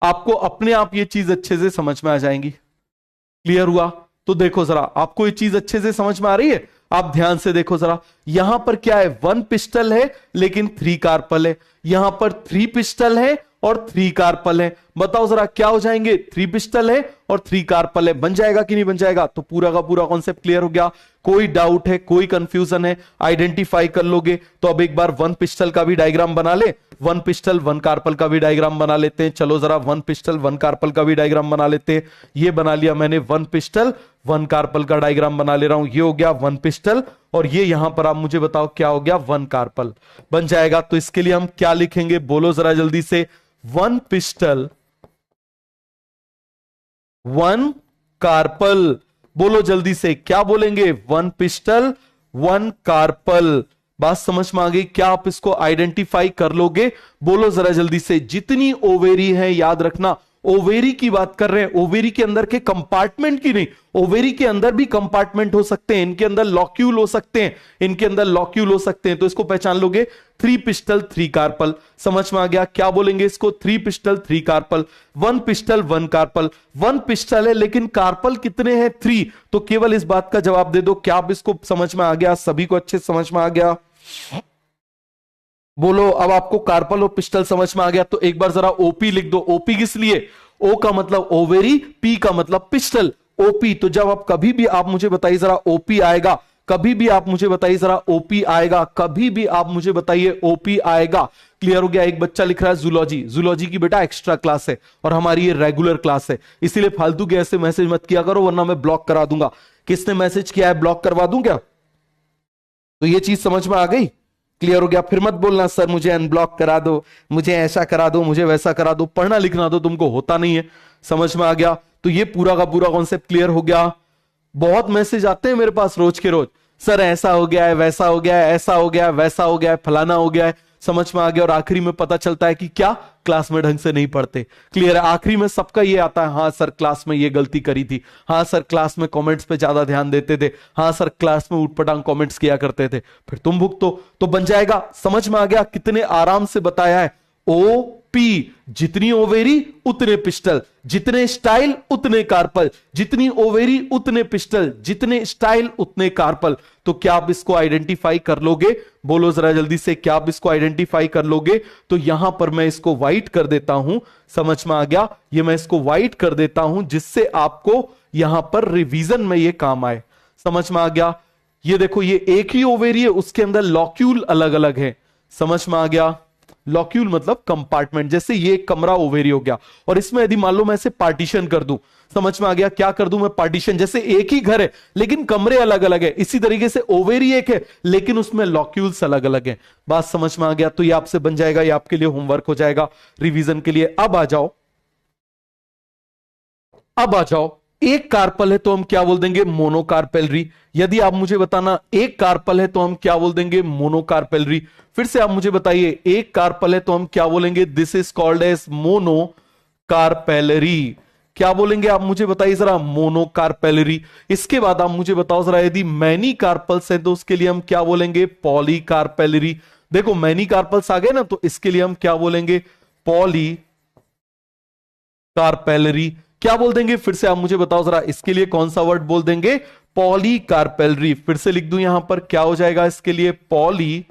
आपको अपने आप ये चीज अच्छे से समझ में आ जाएंगी। क्लियर हुआ? तो देखो जरा, आपको ये चीज अच्छे से समझ में आ रही है? आप ध्यान से देखो जरा, यहां पर क्या है, 1 पिस्टल है लेकिन 3 कार्पल है। यहां पर 3 पिस्टल है और 3 कार्पल है। बताओ जरा क्या हो जाएंगे, 3 पिस्टल है और 3 कार्पल है। बन जाएगा कि नहीं बन जाएगा? तो पूरा का पूरा कॉन्सेप्ट क्लियर हो गया? कोई डाउट है, कोई कंफ्यूजन है? आइडेंटिफाई कर लोगे तो अब एक बार 1 पिस्टल का भी डायग्राम बना ले, 1 पिस्टल 1 कार्पल का भी डायग्राम बना लेते हैं। चलो जरा 1 पिस्टल 1 कार्पल का भी डायग्राम बना लेते हैं। ये बना लिया मैंने, 1 पिस्टल वन कार्पल का डायग्राम बना ले रहा हूं। ये हो गया वन पिस्टल और ये यहां पर आप मुझे बताओ क्या हो गया, वन कार्पल बन जाएगा। तो इसके लिए हम क्या लिखेंगे, बोलो जरा जल्दी से। वन पिस्टल वन कार्पल, बोलो जल्दी से क्या बोलेंगे, वन पिस्टल वन कार्पल। बात समझ में आ गई? क्या आप इसको आइडेंटिफाई कर लोगे? बोलो जरा जल्दी से। जितनी ओवेरी है, याद रखना ओवेरी की बात कर रहे हैं, ओवेरी के अंदर के कंपार्टमेंट की नहीं, ओवेरी के अंदर भी कंपार्टमेंट हो सकते हैं, इनके अंदर लॉक्यूल हो सकते हैं, इनके अंदर लॉक्यूल हो सकते हैं। तो इसको पहचान लोगे, थ्री पिस्टल थ्री कार्पल। समझ में आ गया? क्या बोलेंगे इसको, three pistil three carpel. One pistil one carpel, one pistil है लेकिन कार्पल कितने हैं, थ्री। तो केवल इस बात का जवाब दे दो, क्या आप इसको समझ में आ गया, सभी को अच्छे समझ में आ गया? बोलो, अब आपको कार्पल और पिस्टल समझ में आ गया तो एक बार जरा ओपी लिख दो। ओपी किस लिए, ओ का मतलब ओवेरी, पी का मतलब पिस्टल, ओपी। तो जब आप कभी भी आप मुझे बताइए जरा ओपी आएगा, कभी भी आप मुझे बताइए जरा ओपी आएगा, कभी भी आप मुझे बताइए ओपी आएगा। क्लियर हो गया? एक बच्चा लिख रहा है जूलॉजी, जूलॉजी की बेटा एक्स्ट्रा क्लास है और हमारी ये रेगुलर क्लास है, इसीलिए फालतू के ऐसे मैसेज मत किया करो वरना मैं ब्लॉक करा दूंगा। किसने मैसेज किया है, ब्लॉक करवा दूं क्या? तो ये चीज समझ में आ गई? क्लियर हो गया? फिर मत बोलना सर मुझे अनब्लॉक करा दो, मुझे ऐसा करा दो, मुझे वैसा करा दो। पढ़ना लिखना तो तुमको होता नहीं है। समझ में आ गया? तो ये पूरा का पूरा कॉन्सेप्ट क्लियर हो गया। बहुत मैसेज आते हैं मेरे पास रोज के रोज, सर ऐसा हो गया है, वैसा हो गया है, ऐसा हो गया है, वैसा हो गया है, फलाना हो गया है। समझ में आ गया? और आखिरी में पता चलता है कि क्या, क्लास में ढंग से नहीं पढ़ते। क्लियर है? आखिरी में सबका ये आता है, हाँ सर क्लास में ये गलती करी थी, हाँ सर क्लास में कमेंट्स पे ज्यादा ध्यान देते थे, हाँ सर क्लास में उटपटांग कमेंट्स किया करते थे। फिर तुम भुगतो। तो बन जाएगा। समझ में आ गया? कितने आराम से बताया है। ओ पी, जितनी ओवेरी उतने पिस्टल, जितने स्टाइल उतने कार्पल, जितनी ओवेरी उतने पिस्टल, जितने स्टाइल उतने कार्पल। तो क्या आप इसको आइडेंटिफाई कर लोगे? बोलो जरा जल्दी से, क्या आप इसको आइडेंटिफाई कर लोगे? तो यहां पर मैं इसको व्हाइट कर देता हूं। समझ में आ गया? ये मैं इसको व्हाइट कर देता हूं जिससे आपको यहां पर रिवीजन में ये काम आए। समझ में आ गया? ये देखो, ये एक ही ओवेरी है, उसके अंदर लॉक्यूल अलग अलग है। समझ में आ गया? लॉक्यूल मतलब कंपार्टमेंट। जैसे ये एक कमरा ओवेरी हो गया और इसमें यदि मान लो मैं इसे पार्टीशन कर दूं, समझ में आ गया? क्या कर दूं मैं, पार्टीशन। जैसे एक ही घर है लेकिन कमरे अलग अलग है, इसी तरीके से ओवेरी एक है लेकिन उसमें लॉक्यूल्स अलग अलग हैं। बात समझ में आ गया? तो ये आपसे बन जाएगा, ये आपके लिए होमवर्क हो जाएगा रिवीजन के लिए। अब आ जाओ, अब आ जाओ। एक कार्पल है तो हम क्या बोल देंगे, मोनोकार्पेलरी। यदि आप मुझे बताना एक कार्पल है तो हम क्या बोल देंगे, मोनोकार्पेलरी। फिर से आप मुझे बताइए, एक कार्पल है तो हम क्या बोलेंगे, this is called as monocarpellary. क्या बोलेंगे आप मुझे बताइए जरा, मोनोकार्पेलरी। इसके बाद आप मुझे बताओ जरा, यदि मैनी कार्पल्स है तो उसके लिए हम क्या बोलेंगे, पॉलीकार्पेलरी। देखो मैनी कार्पल्स आ गए ना, तो इसके लिए हम क्या बोलेंगे, पॉलीकार्पेलरी। क्या बोल देंगे, फिर से आप मुझे बताओ जरा, इसके लिए कौन सा वर्ड बोल देंगे, पॉलीकार्पेलरी। फिर से लिख दूं यहां पर, क्या हो जाएगा इसके लिए, पॉलीकार्पेलरी।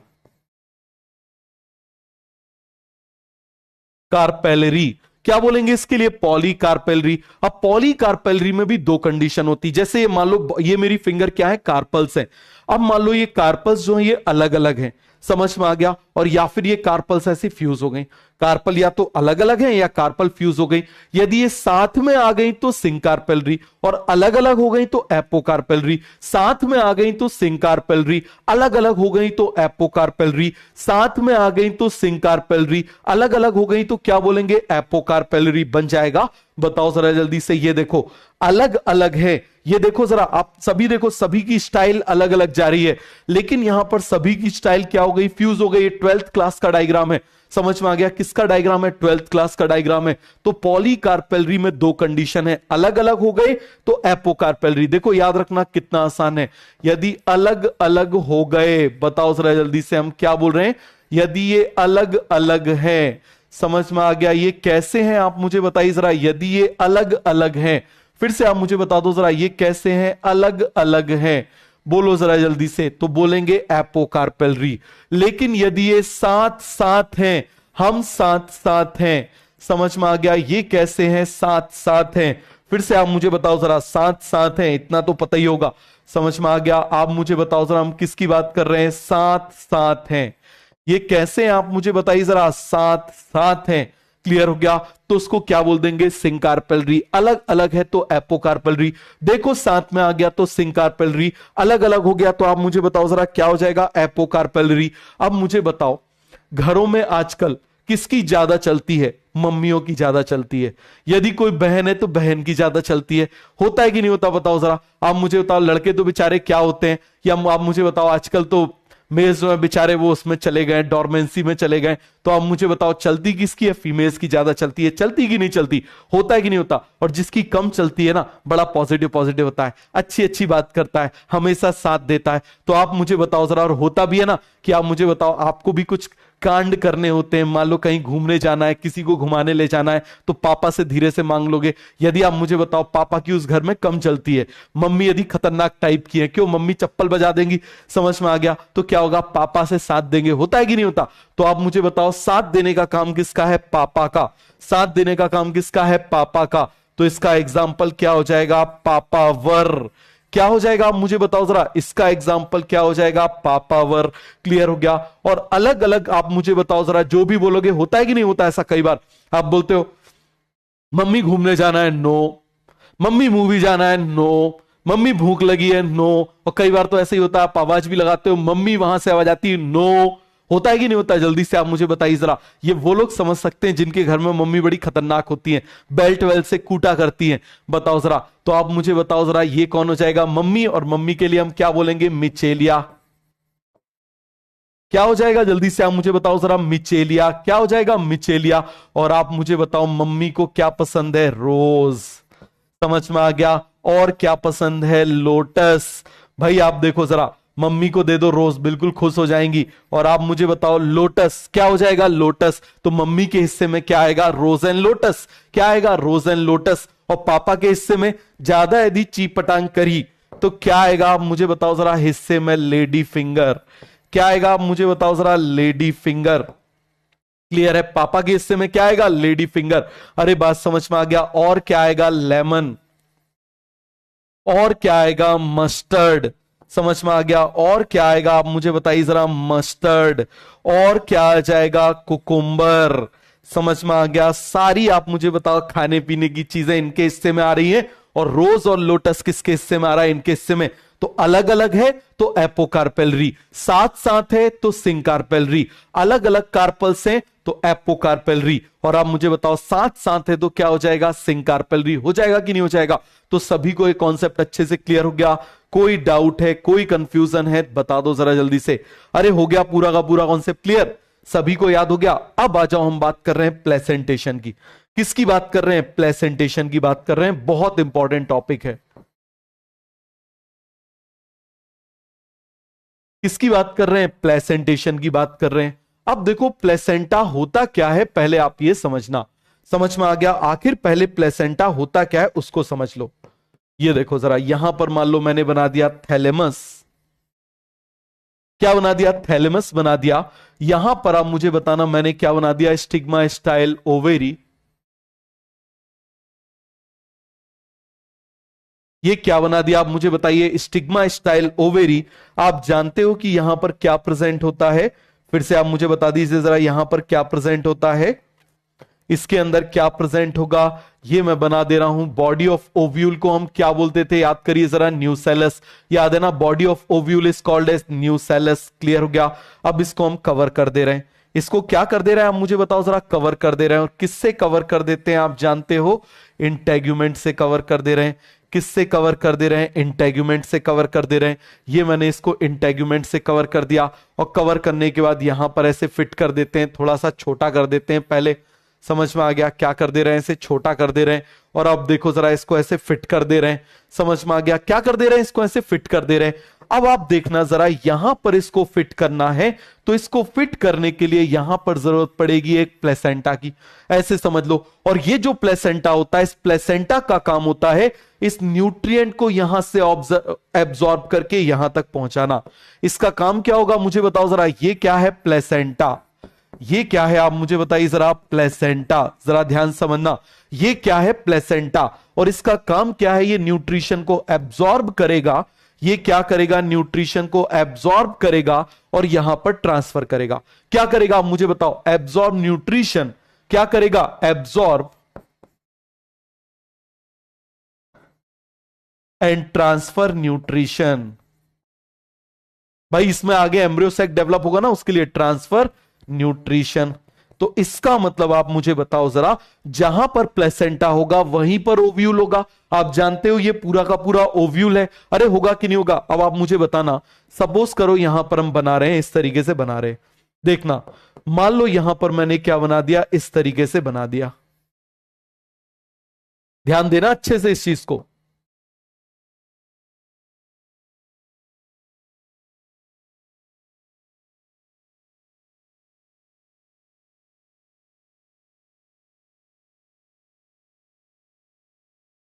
क्या बोलेंगे इसके लिए, पॉलीकार्पेलरी। अब पॉलीकार्पेलरी में भी दो कंडीशन होती, जैसे मान लो ये मेरी फिंगर क्या है, कार्पल्स है। अब मान लो ये कार्पल्स जो है ये अलग अलग हैं। समझ में आ गया? और या फिर ये कार्पल्स ऐसे फ्यूज हो गई। कार्पल या तो अलग अलग हैं या कार्पल फ्यूज हो गई। यदि ये साथ में आ गई तो सिंकार्पेलरी, और अलग अलग हो गई तो एपोकार्पेलरी। साथ में आ गई तो सिंकार्पेलरी, अलग अलग हो गई तो एपोकार्पेलरी। साथ में आ गई तो सिंकार्पेलरी, अलग अलग हो गई तो क्या बोलेंगे, एपोकार्पेलरी। बन जाएगा? बताओ जरा जल्दी से। ये देखो अलग अलग है, ये देखो जरा, आप सभी देखो, सभी की स्टाइल अलग अलग जा रही है, लेकिन यहां पर सभी की स्टाइल क्या हो गई, फ्यूज हो गई। 12th क्लास का डायग्राम है। समझ में आ गया? किसका डायग्राम है, 12th क्लास का डायग्राम है। तो पॉलीकार्पेलरी में दो कंडीशन है, अलग अलग हो गए तो एपोकार्पेलरी। देखो याद रखना कितना आसान है। यदि अलग अलग हो गए, बताओ जरा जल्दी से, हम क्या बोल रहे हैं, यदि ये अलग अलग है। समझ में आ गया? ये कैसे हैं आप मुझे बताइए जरा, यदि ये अलग अलग हैं। फिर से आप मुझे बता दो जरा, ये कैसे हैं, अलग अलग हैं। बोलो जरा जल्दी से। तो बोलेंगे एपोकार्पेलरी। लेकिन यदि ये साथ साथ हैं, हम साथ साथ हैं। समझ में आ गया? ये कैसे हैं, साथ साथ हैं। फिर से आप मुझे बताओ जरा, साथ साथ हैं, इतना तो पता ही होगा। समझ में आ गया? आप मुझे बताओ जरा, हम किसकी बात कर रहे हैं, साथ साथ हैं। ये कैसे हैं आप मुझे बताइए जरा, साथ साथ हैं। क्लियर हो गया? तो उसको क्या बोल देंगे? सिंकार्पेलरी। अलग अलग है तो एपोकार्पेलरी। देखो साथ में आ गया तो सिंकार्पेलरी, अलग अलग हो गया तो आप मुझे बताओ जरा क्या हो जाएगा? एपोकार्पेलरी। अब मुझे बताओ घरों में आजकल किसकी ज्यादा चलती है? मम्मियों की ज्यादा चलती है। यदि कोई बहन है तो बहन की ज्यादा चलती है। होता है कि नहीं होता? बताओ जरा। आप मुझे बताओ लड़के तो बेचारे क्या होते हैं, या आप मुझे बताओ आजकल तो मेल्स जो है बेचारे वो उसमें चले गए, डॉर्मेंसी में चले गए। तो आप मुझे बताओ चलती किसकी है? फीमेल्स की ज्यादा चलती है। चलती कि नहीं चलती? होता है कि नहीं होता? और जिसकी कम चलती है ना, बड़ा पॉजिटिव पॉजिटिव होता है, अच्छी अच्छी बात करता है, हमेशा साथ देता है। तो आप मुझे बताओ जरा, और होता भी है ना कि आप मुझे बताओ आपको भी कुछ कांड करने होते हैं, मान लो कहीं घूमने जाना है, किसी को घुमाने ले जाना है, तो पापा से धीरे से मांग लोगे। यदि आप मुझे बताओ पापा की उस घर में कम चलती है, मम्मी यदि खतरनाक टाइप की है, क्यों? मम्मी चप्पल बजा देंगी, समझ में आ गया? तो क्या होगा? पापा से साथ देंगे। होता है कि नहीं होता? तो आप मुझे बताओ साथ देने का काम किसका है? पापा का। साथ देने का काम किसका है? पापा का। तो इसका एग्जाम्पल क्या हो जाएगा? पापावर। क्या हो जाएगा? आप मुझे बताओ जरा, इसका एग्जाम्पल क्या हो जाएगा? पापावर। क्लियर हो गया? और अलग अलग आप मुझे बताओ जरा, जो भी बोलोगे। होता है कि नहीं होता? ऐसा कई बार आप बोलते हो मम्मी घूमने जाना है, नो। मम्मी मूवी जाना है, नो। मम्मी भूख लगी है, नो। और कई बार तो ऐसे ही होता है, आप आवाज भी लगाते हो, मम्मी वहां से आवाज आती है, नो। होता है कि नहीं होता? जल्दी से आप मुझे बताइए जरा। ये वो लोग समझ सकते हैं जिनके घर में मम्मी बड़ी खतरनाक होती हैं, बेल्ट वेल्ट से कूटा करती हैं। बताओ जरा। तो आप मुझे बताओ जरा, ये कौन हो जाएगा? मम्मी। और मम्मी के लिए हम क्या बोलेंगे? मिचेलिया। क्या हो जाएगा? जल्दी से आप मुझे बताओ जरा। मिचेलिया। क्या हो जाएगा? मिचेलिया। और आप मुझे बताओ मम्मी को क्या पसंद है? रोज। समझ में आ गया? और क्या पसंद है? लोटस। भाई आप देखो जरा, मम्मी को दे दो रोज, बिल्कुल खुश हो जाएंगी। और आप मुझे बताओ लोटस। क्या हो जाएगा? लोटस। तो मम्मी के हिस्से में क्या आएगा? रोज एंड लोटस। क्या आएगा? रोज एंड लोटस। और पापा के हिस्से में ज्यादा यदि चीपटांग करी तो क्या आएगा? आप मुझे बताओ जरा। हिस्से में लेडी फिंगर। क्या आएगा? आप मुझे बताओ जरा। Lady finger. क्लियर है? पापा के हिस्से में क्या आएगा? Lady finger. अरे बात समझ में आ गया? और क्या आएगा? लेमन। और क्या आएगा? मस्टर्ड। समझ में आ गया? और क्या आएगा? आप मुझे बताइए जरा। मस्टर्ड। और क्या आ जाएगा? कुकुम्बर। समझ में आ गया? सारी आप मुझे बताओ खाने पीने की चीजें इनके हिस्से में आ रही हैं। और रोज और लोटस किसके हिस्से में आ रहा है? इनके हिस्से में। तो अलग अलग है तो एपोकार्पेलरी, साथ साथ है तो सिंकार्पेलरी, अलग अलग कार्पल्स हैं तो एपोकार्पेलरी। और आप मुझे बताओ साथ साथ है तो क्या हो जाएगा? सिंकार्पेलरी। हो जाएगा कि नहीं हो जाएगा? तो सभी को ये कॉन्सेप्ट अच्छे से क्लियर हो गया? कोई डाउट है, कोई कंफ्यूजन है? बता दो जरा जल्दी से। अरे हो गया पूरा का पूरा कॉन्सेप्ट क्लियर, सभी को याद हो गया? अब आ जाओ, हम बात कर रहे हैं प्लेसेंटेशन की। किसकी बात कर रहे हैं? प्लेसेंटेशन की बात कर रहे हैं। बहुत इंपॉर्टेंट टॉपिक है। किसकी बात कर रहे हैं? प्लेसेंटेशन की बात कर रहे हैं। अब देखो प्लेसेंटा होता क्या है, पहले आप ये समझना। समझ में आ गया? आखिर पहले प्लेसेंटा होता क्या है उसको समझ लो। ये देखो जरा, यहां पर मान लो मैंने बना दिया थैलेमस। क्या बना दिया? थैलेमस बना दिया। यहां पर आप मुझे बताना मैंने क्या बना दिया? Stigma style ovary. ये क्या बना दिया? आप मुझे बताइए। Stigma style ovary. आप जानते हो कि यहां पर क्या प्रेजेंट होता है? फिर से आप मुझे बता दीजिए जरा, यहां पर क्या प्रेजेंट होता है? इसके अंदर क्या प्रेजेंट होगा? ये मैं बना दे रहा हूं। बॉडी ऑफ ओव्यूल को हम क्या बोलते थे? याद करिए जरा। न्यूसेलस। याद है ना? Body of ovule is called as nucellus. Clear हो गया? अब इसको हम कवर कर दे रहे हैं। इसको क्या कर दे रहे हैं? आप मुझे बताओ जरा। कवर कर दे रहे हैं। और किससे कवर कर देते हैं आप जानते हो? इंटेग्यूमेंट से कवर कर दे रहे हैं। किससे कवर कर दे रहे हैं? इंटेग्यूमेंट से कवर कर दे रहे हैं। ये मैंने इसको इंटेग्यूमेंट से कवर कर दिया। और कवर करने के बाद यहां पर ऐसे फिट कर देते हैं, थोड़ा सा छोटा कर देते हैं पहले। समझ में आ गया? क्या कर दे रहे हैं? इसे छोटा कर दे रहे हैं। और अब देखो जरा, इसको ऐसे फिट कर दे रहे हैं। समझ में आ गया? क्या कर दे रहे हैं? इसको ऐसे फिट कर दे रहे हैं। अब आप देखना जरा, यहां पर इसको फिट करना है तो इसको फिट करने के लिए यहां पर जरूरत पड़ेगी एक प्लेसेंटा की। ऐसे समझ लो। और ये जो प्लेसेंटा होता है, इस प्लेसेंटा का काम होता है इस न्यूट्रिएंट को यहां से एब्जॉर्ब करके यहां तक पहुंचाना। इसका काम क्या होगा मुझे बताओ जरा। ये क्या है? प्लेसेंटा। ये क्या है? आप मुझे बताइए जरा। प्लेसेंटा। जरा ध्यान समझना, ये क्या है? प्लेसेंटा। और इसका काम क्या है? ये न्यूट्रिशन को एब्जॉर्ब करेगा। ये क्या करेगा? न्यूट्रिशन को एब्जॉर्ब करेगा और यहां पर ट्रांसफर करेगा। क्या करेगा? आप मुझे बताओ। एब्जॉर्ब न्यूट्रिशन क्या करेगा, एब्जॉर्ब एंड ट्रांसफर न्यूट्रिशन। भाई इसमें आगे एम्ब्रियो सेक डेवलप होगा ना, उसके लिए ट्रांसफर न्यूट्रिशन। तो इसका मतलब आप मुझे बताओ जरा, जहां पर प्लेसेंटा होगा वहीं पर ओव्यूल होगा। आप जानते हो ये पूरा का पूरा ओव्यूल है। अरे होगा कि नहीं होगा, अब आप मुझे बताना। सपोज करो यहां पर हम बना रहे हैं, इस तरीके से बना रहे हैं, देखना। मान लो यहां पर मैंने क्या बना दिया, इस तरीके से बना दिया। ध्यान देना अच्छे से इस चीज को।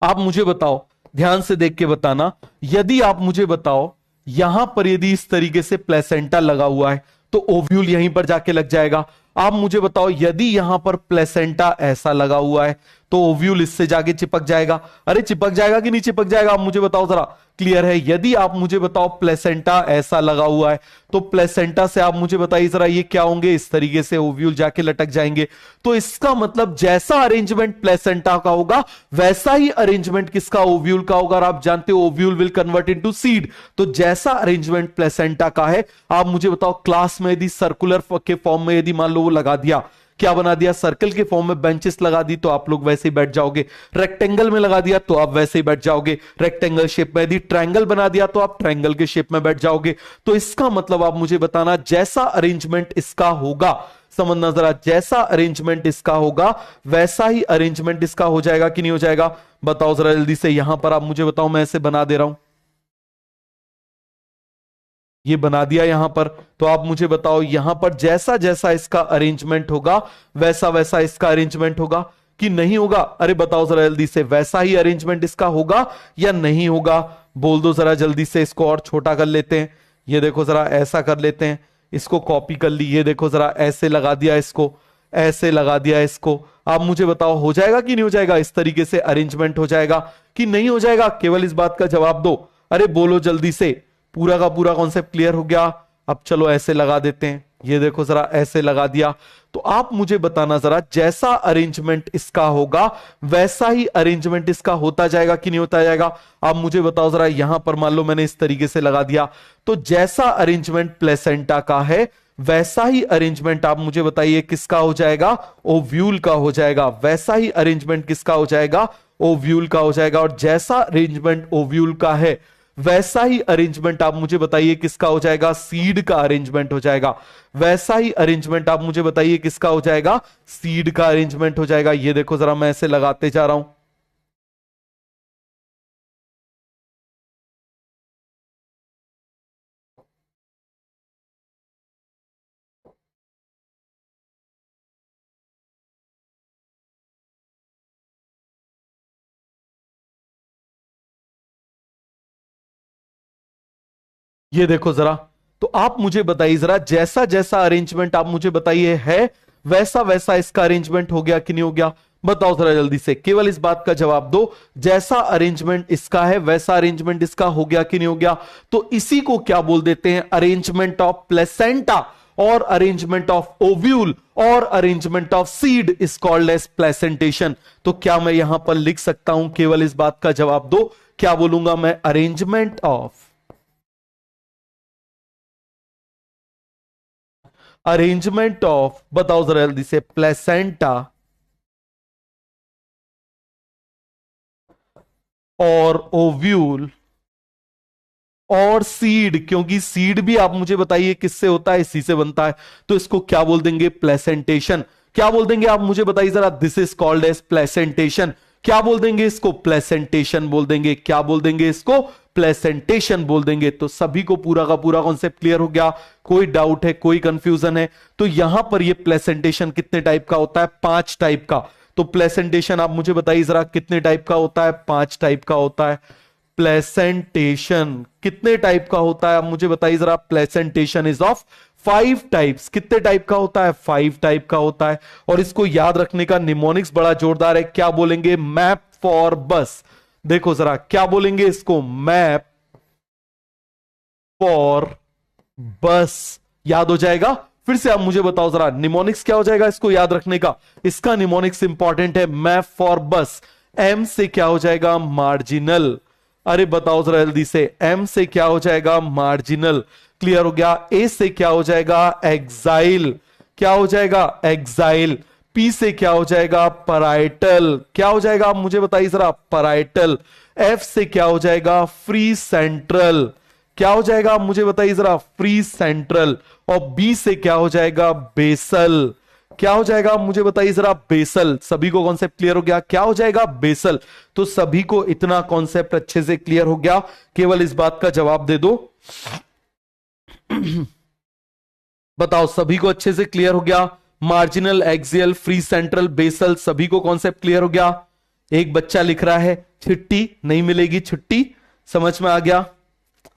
आप मुझे बताओ, ध्यान से देख के बताना। यदि आप मुझे बताओ यहां पर यदि इस तरीके से प्लेसेंटा लगा हुआ है तो ओव्यूल यहीं पर जाके लग जाएगा। आप मुझे बताओ यदि यहां पर प्लेसेंटा ऐसा लगा हुआ है तो ओव्यूल इससे जाके चिपक जाएगा। अरे चिपक जाएगा कि नहीं चिपक जाएगा, आप मुझे बताओ जरा। क्लियर है? यदि आप मुझे बताओ प्लेसेंटा ऐसा लगा हुआ है तो प्लेसेंटा से आप मुझे बताइए जरा ये क्या होंगे, इस तरीके से ओव्यूल जाके लटक जाएंगे। तो इसका मतलब जैसा अरेंजमेंट प्लेसेंटा का होगा वैसा ही अरेंजमेंट किसका, ओव्यूल का होगा। और आप जानते हो ovule will convert into seed. तो जैसा अरेंजमेंट प्लेसेंटा का है, आप मुझे बताओ क्लास में यदि सर्कुलर के फॉर्म में यदि मान लो वो लगा दिया, क्या बना दिया, सर्कल के फॉर्म में बेंचेस लगा दी तो आप लोग वैसे ही बैठ जाओगे। रेक्टेंगल में लगा दिया तो आप वैसे ही बैठ जाओगे। रेक्टेंगल शेप में यदि ट्रायंगल बना दिया तो आप ट्रायंगल के शेप में बैठ जाओगे। तो इसका मतलब आप मुझे बताना जैसा अरेंजमेंट इसका होगा, समझना जरा, जैसा अरेंजमेंट इसका होगा वैसा ही अरेंजमेंट इसका हो जाएगा कि नहीं हो जाएगा। बताओ जरा जल्दी से। यहां पर आप मुझे बताओ, मैं ऐसे बना दे रहा हूं, ये बना दिया यहां पर। तो आप मुझे बताओ यहां पर जैसा जैसा इसका अरेंजमेंट होगा वैसा वैसा इसका अरेंजमेंट होगा कि नहीं होगा। अरे बताओ जरा जल्दी से, वैसा ही अरेंजमेंट इसका होगा या नहीं होगा, बोल दो जरा जल्दी से। इसको और छोटा कर लेते हैं, ये देखो जरा ऐसा कर लेते हैं। इसको कॉपी कर ली, ये देखो जरा ऐसे लगा दिया, इसको ऐसे लगा दिया इसको। आप मुझे बताओ हो जाएगा कि नहीं हो जाएगा, इस तरीके से अरेंजमेंट हो जाएगा कि नहीं हो जाएगा, केवल इस बात का जवाब दो। अरे बोलो जल्दी से। पूरा का पूरा कॉन्सेप्ट क्लियर हो गया। अब चलो ऐसे लगा देते हैं, ये देखो जरा ऐसे लगा दिया। तो आप मुझे बताना जरा, जैसा अरेंजमेंट इसका होगा वैसा ही अरेंजमेंट इसका होता जाएगा कि नहीं होता जाएगा। आप मुझे बताओ जरा, यहां पर मान लो मैंने इस तरीके से लगा दिया, तो जैसा अरेंजमेंट प्लेसेंटा का है वैसा ही अरेंजमेंट आप मुझे बताइए किसका हो जाएगा, ओव्यूल का हो जाएगा। वैसा ही अरेंजमेंट किसका हो जाएगा, ओव्यूल का हो जाएगा। और जैसा अरेंजमेंट ओव्यूल का है वैसा ही अरेंजमेंट आप मुझे बताइए किसका हो जाएगा, सीड का अरेंजमेंट हो जाएगा। वैसा ही अरेंजमेंट आप मुझे बताइए किसका हो जाएगा, सीड का अरेंजमेंट हो जाएगा। ये देखो जरा मैं ऐसे लगाते जा रहा हूं। ये देखो जरा, तो आप मुझे बताइए जरा, जैसा जैसा अरेंजमेंट आप मुझे बताइए है वैसा वैसा इसका अरेंजमेंट हो गया कि नहीं हो गया। बताओ जरा जल्दी से, केवल इस बात का जवाब दो। जैसा अरेंजमेंट इसका है वैसा अरेंजमेंट इसका हो गया कि नहीं हो गया। तो इसी को क्या बोल देते हैं, अरेंजमेंट ऑफ प्लेसेंटा और अरेंजमेंट ऑफ ओव्यूल और arrangement of seed is called as placentation. तो क्या मैं यहां पर लिख सकता हूं, केवल इस बात का जवाब दो, क्या बोलूंगा मैं, अरेंजमेंट ऑफ, अरेंजमेंट ऑफ, बताओ जरा जल्दी से, प्लेसेंटा और ओव्यूल और सीड। क्योंकि सीड भी आप मुझे बताइए किससे होता है, इसी से बनता है। तो इसको क्या बोल देंगे, प्लेसेंटेशन। क्या बोल देंगे आप मुझे बताइए जरा, this is called as placentation. क्या बोल देंगे इसको, प्लेसेंटेशन बोल देंगे। क्या बोल देंगे इसको, प्लेसेंटेशन बोल देंगे। तो सभी को पूरा का पूरा कॉन्सेप्ट क्लियर हो गया, कोई डाउट है, कोई कंफ्यूजन है। तो यहां पर ये प्लेसेंटेशन कितने टाइप का होता है, 5 टाइप का। तो प्लेसेंटेशन आप मुझे बताइए जरा कितने टाइप का होता है, 5 टाइप का होता है। प्लेसेंटेशन कितने टाइप का होता है आप मुझे बताइए जरा, प्लेसेंटेशन इज ऑफ 5 टाइप्स। कितने टाइप का होता है, 5 टाइप का होता है। और इसको याद रखने का निमोनिक्स बड़ा जोरदार है, क्या बोलेंगे, मैप फॉर बस। देखो जरा क्या बोलेंगे इसको, मैप फॉर बस। याद हो जाएगा, फिर से आप मुझे बताओ जरा, निमोनिक्स क्या हो जाएगा इसको याद रखने का? इसका निमोनिक्स इंपॉर्टेंट है, मैप फॉर बस। एम से क्या हो जाएगा? मार्जिनल। अरे बताओ जरा जल्दी से, एम से क्या हो जाएगा? मार्जिनल। क्लियर हो गया? ए से क्या हो जाएगा? एक्साइल। क्या हो जाएगा? एक्साइल। पी से क्या हो जाएगा? पराइटल। क्या हो जाएगा आप मुझे बताइए जरा? पराइटल। एफ से क्या हो जाएगा? Free central. क्या हो जाएगा आप मुझे बताइए जरा? Free central. और बी से क्या हो जाएगा? बेसल। क्या हो जाएगा आप मुझे बताइए जरा? बेसल। सभी को कॉन्सेप्ट क्लियर हो गया? क्या हो जाएगा? बेसल। तो सभी को इतना कॉन्सेप्ट अच्छे से क्लियर हो गया, केवल इस बात का जवाब दे दो। बताओ, सभी को अच्छे से क्लियर हो गया? Marginal, axial, free central, basal, सभी को कॉन्सेप्ट क्लियर हो गया? एक बच्चा लिख रहा है छुट्टी नहीं मिलेगी, छुट्टी। समझ में आ गया?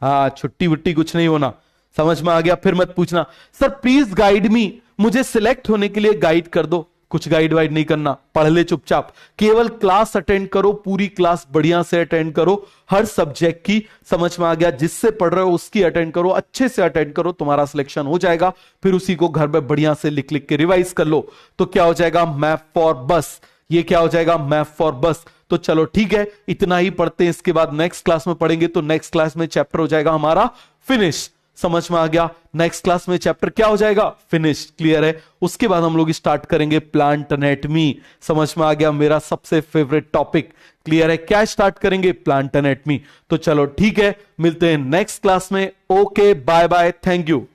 हाँ, छुट्टी वुट्टी कुछ नहीं होना, समझ में आ गया? फिर मत पूछना सर प्लीज गाइड मी, मुझे सिलेक्ट होने के लिए गाइड कर दो। कुछ गाइड वाइड नहीं करना, पढ़ ले चुपचाप, केवल क्लास अटेंड करो, पूरी क्लास बढ़िया से अटेंड करो, हर सब्जेक्ट की। समझ में आ गया? जिससे पढ़ रहे हो उसकी अटेंड करो, अच्छे से अटेंड करो, तुम्हारा सिलेक्शन हो जाएगा। फिर उसी को घर में बढ़िया से लिख लिख के रिवाइज कर लो। तो क्या हो जाएगा? मैप फॉर बस। ये क्या हो जाएगा? मैप फॉर बस। तो चलो ठीक है, इतना ही पढ़ते हैं, इसके बाद नेक्स्ट क्लास में पढ़ेंगे। तो नेक्स्ट क्लास में चैप्टर हो जाएगा हमारा फिनिश। समझ में आ गया? नेक्स्ट क्लास में चैप्टर क्या हो जाएगा? फिनिश। क्लियर है? उसके बाद हम लोग स्टार्ट करेंगे प्लांट एनाटॉमी। समझ में आ गया? मेरा सबसे फेवरेट टॉपिक। क्लियर है? क्या स्टार्ट करेंगे? Plant anatomy. तो चलो ठीक है, मिलते हैं नेक्स्ट क्लास में। Okay, bye bye, thank you.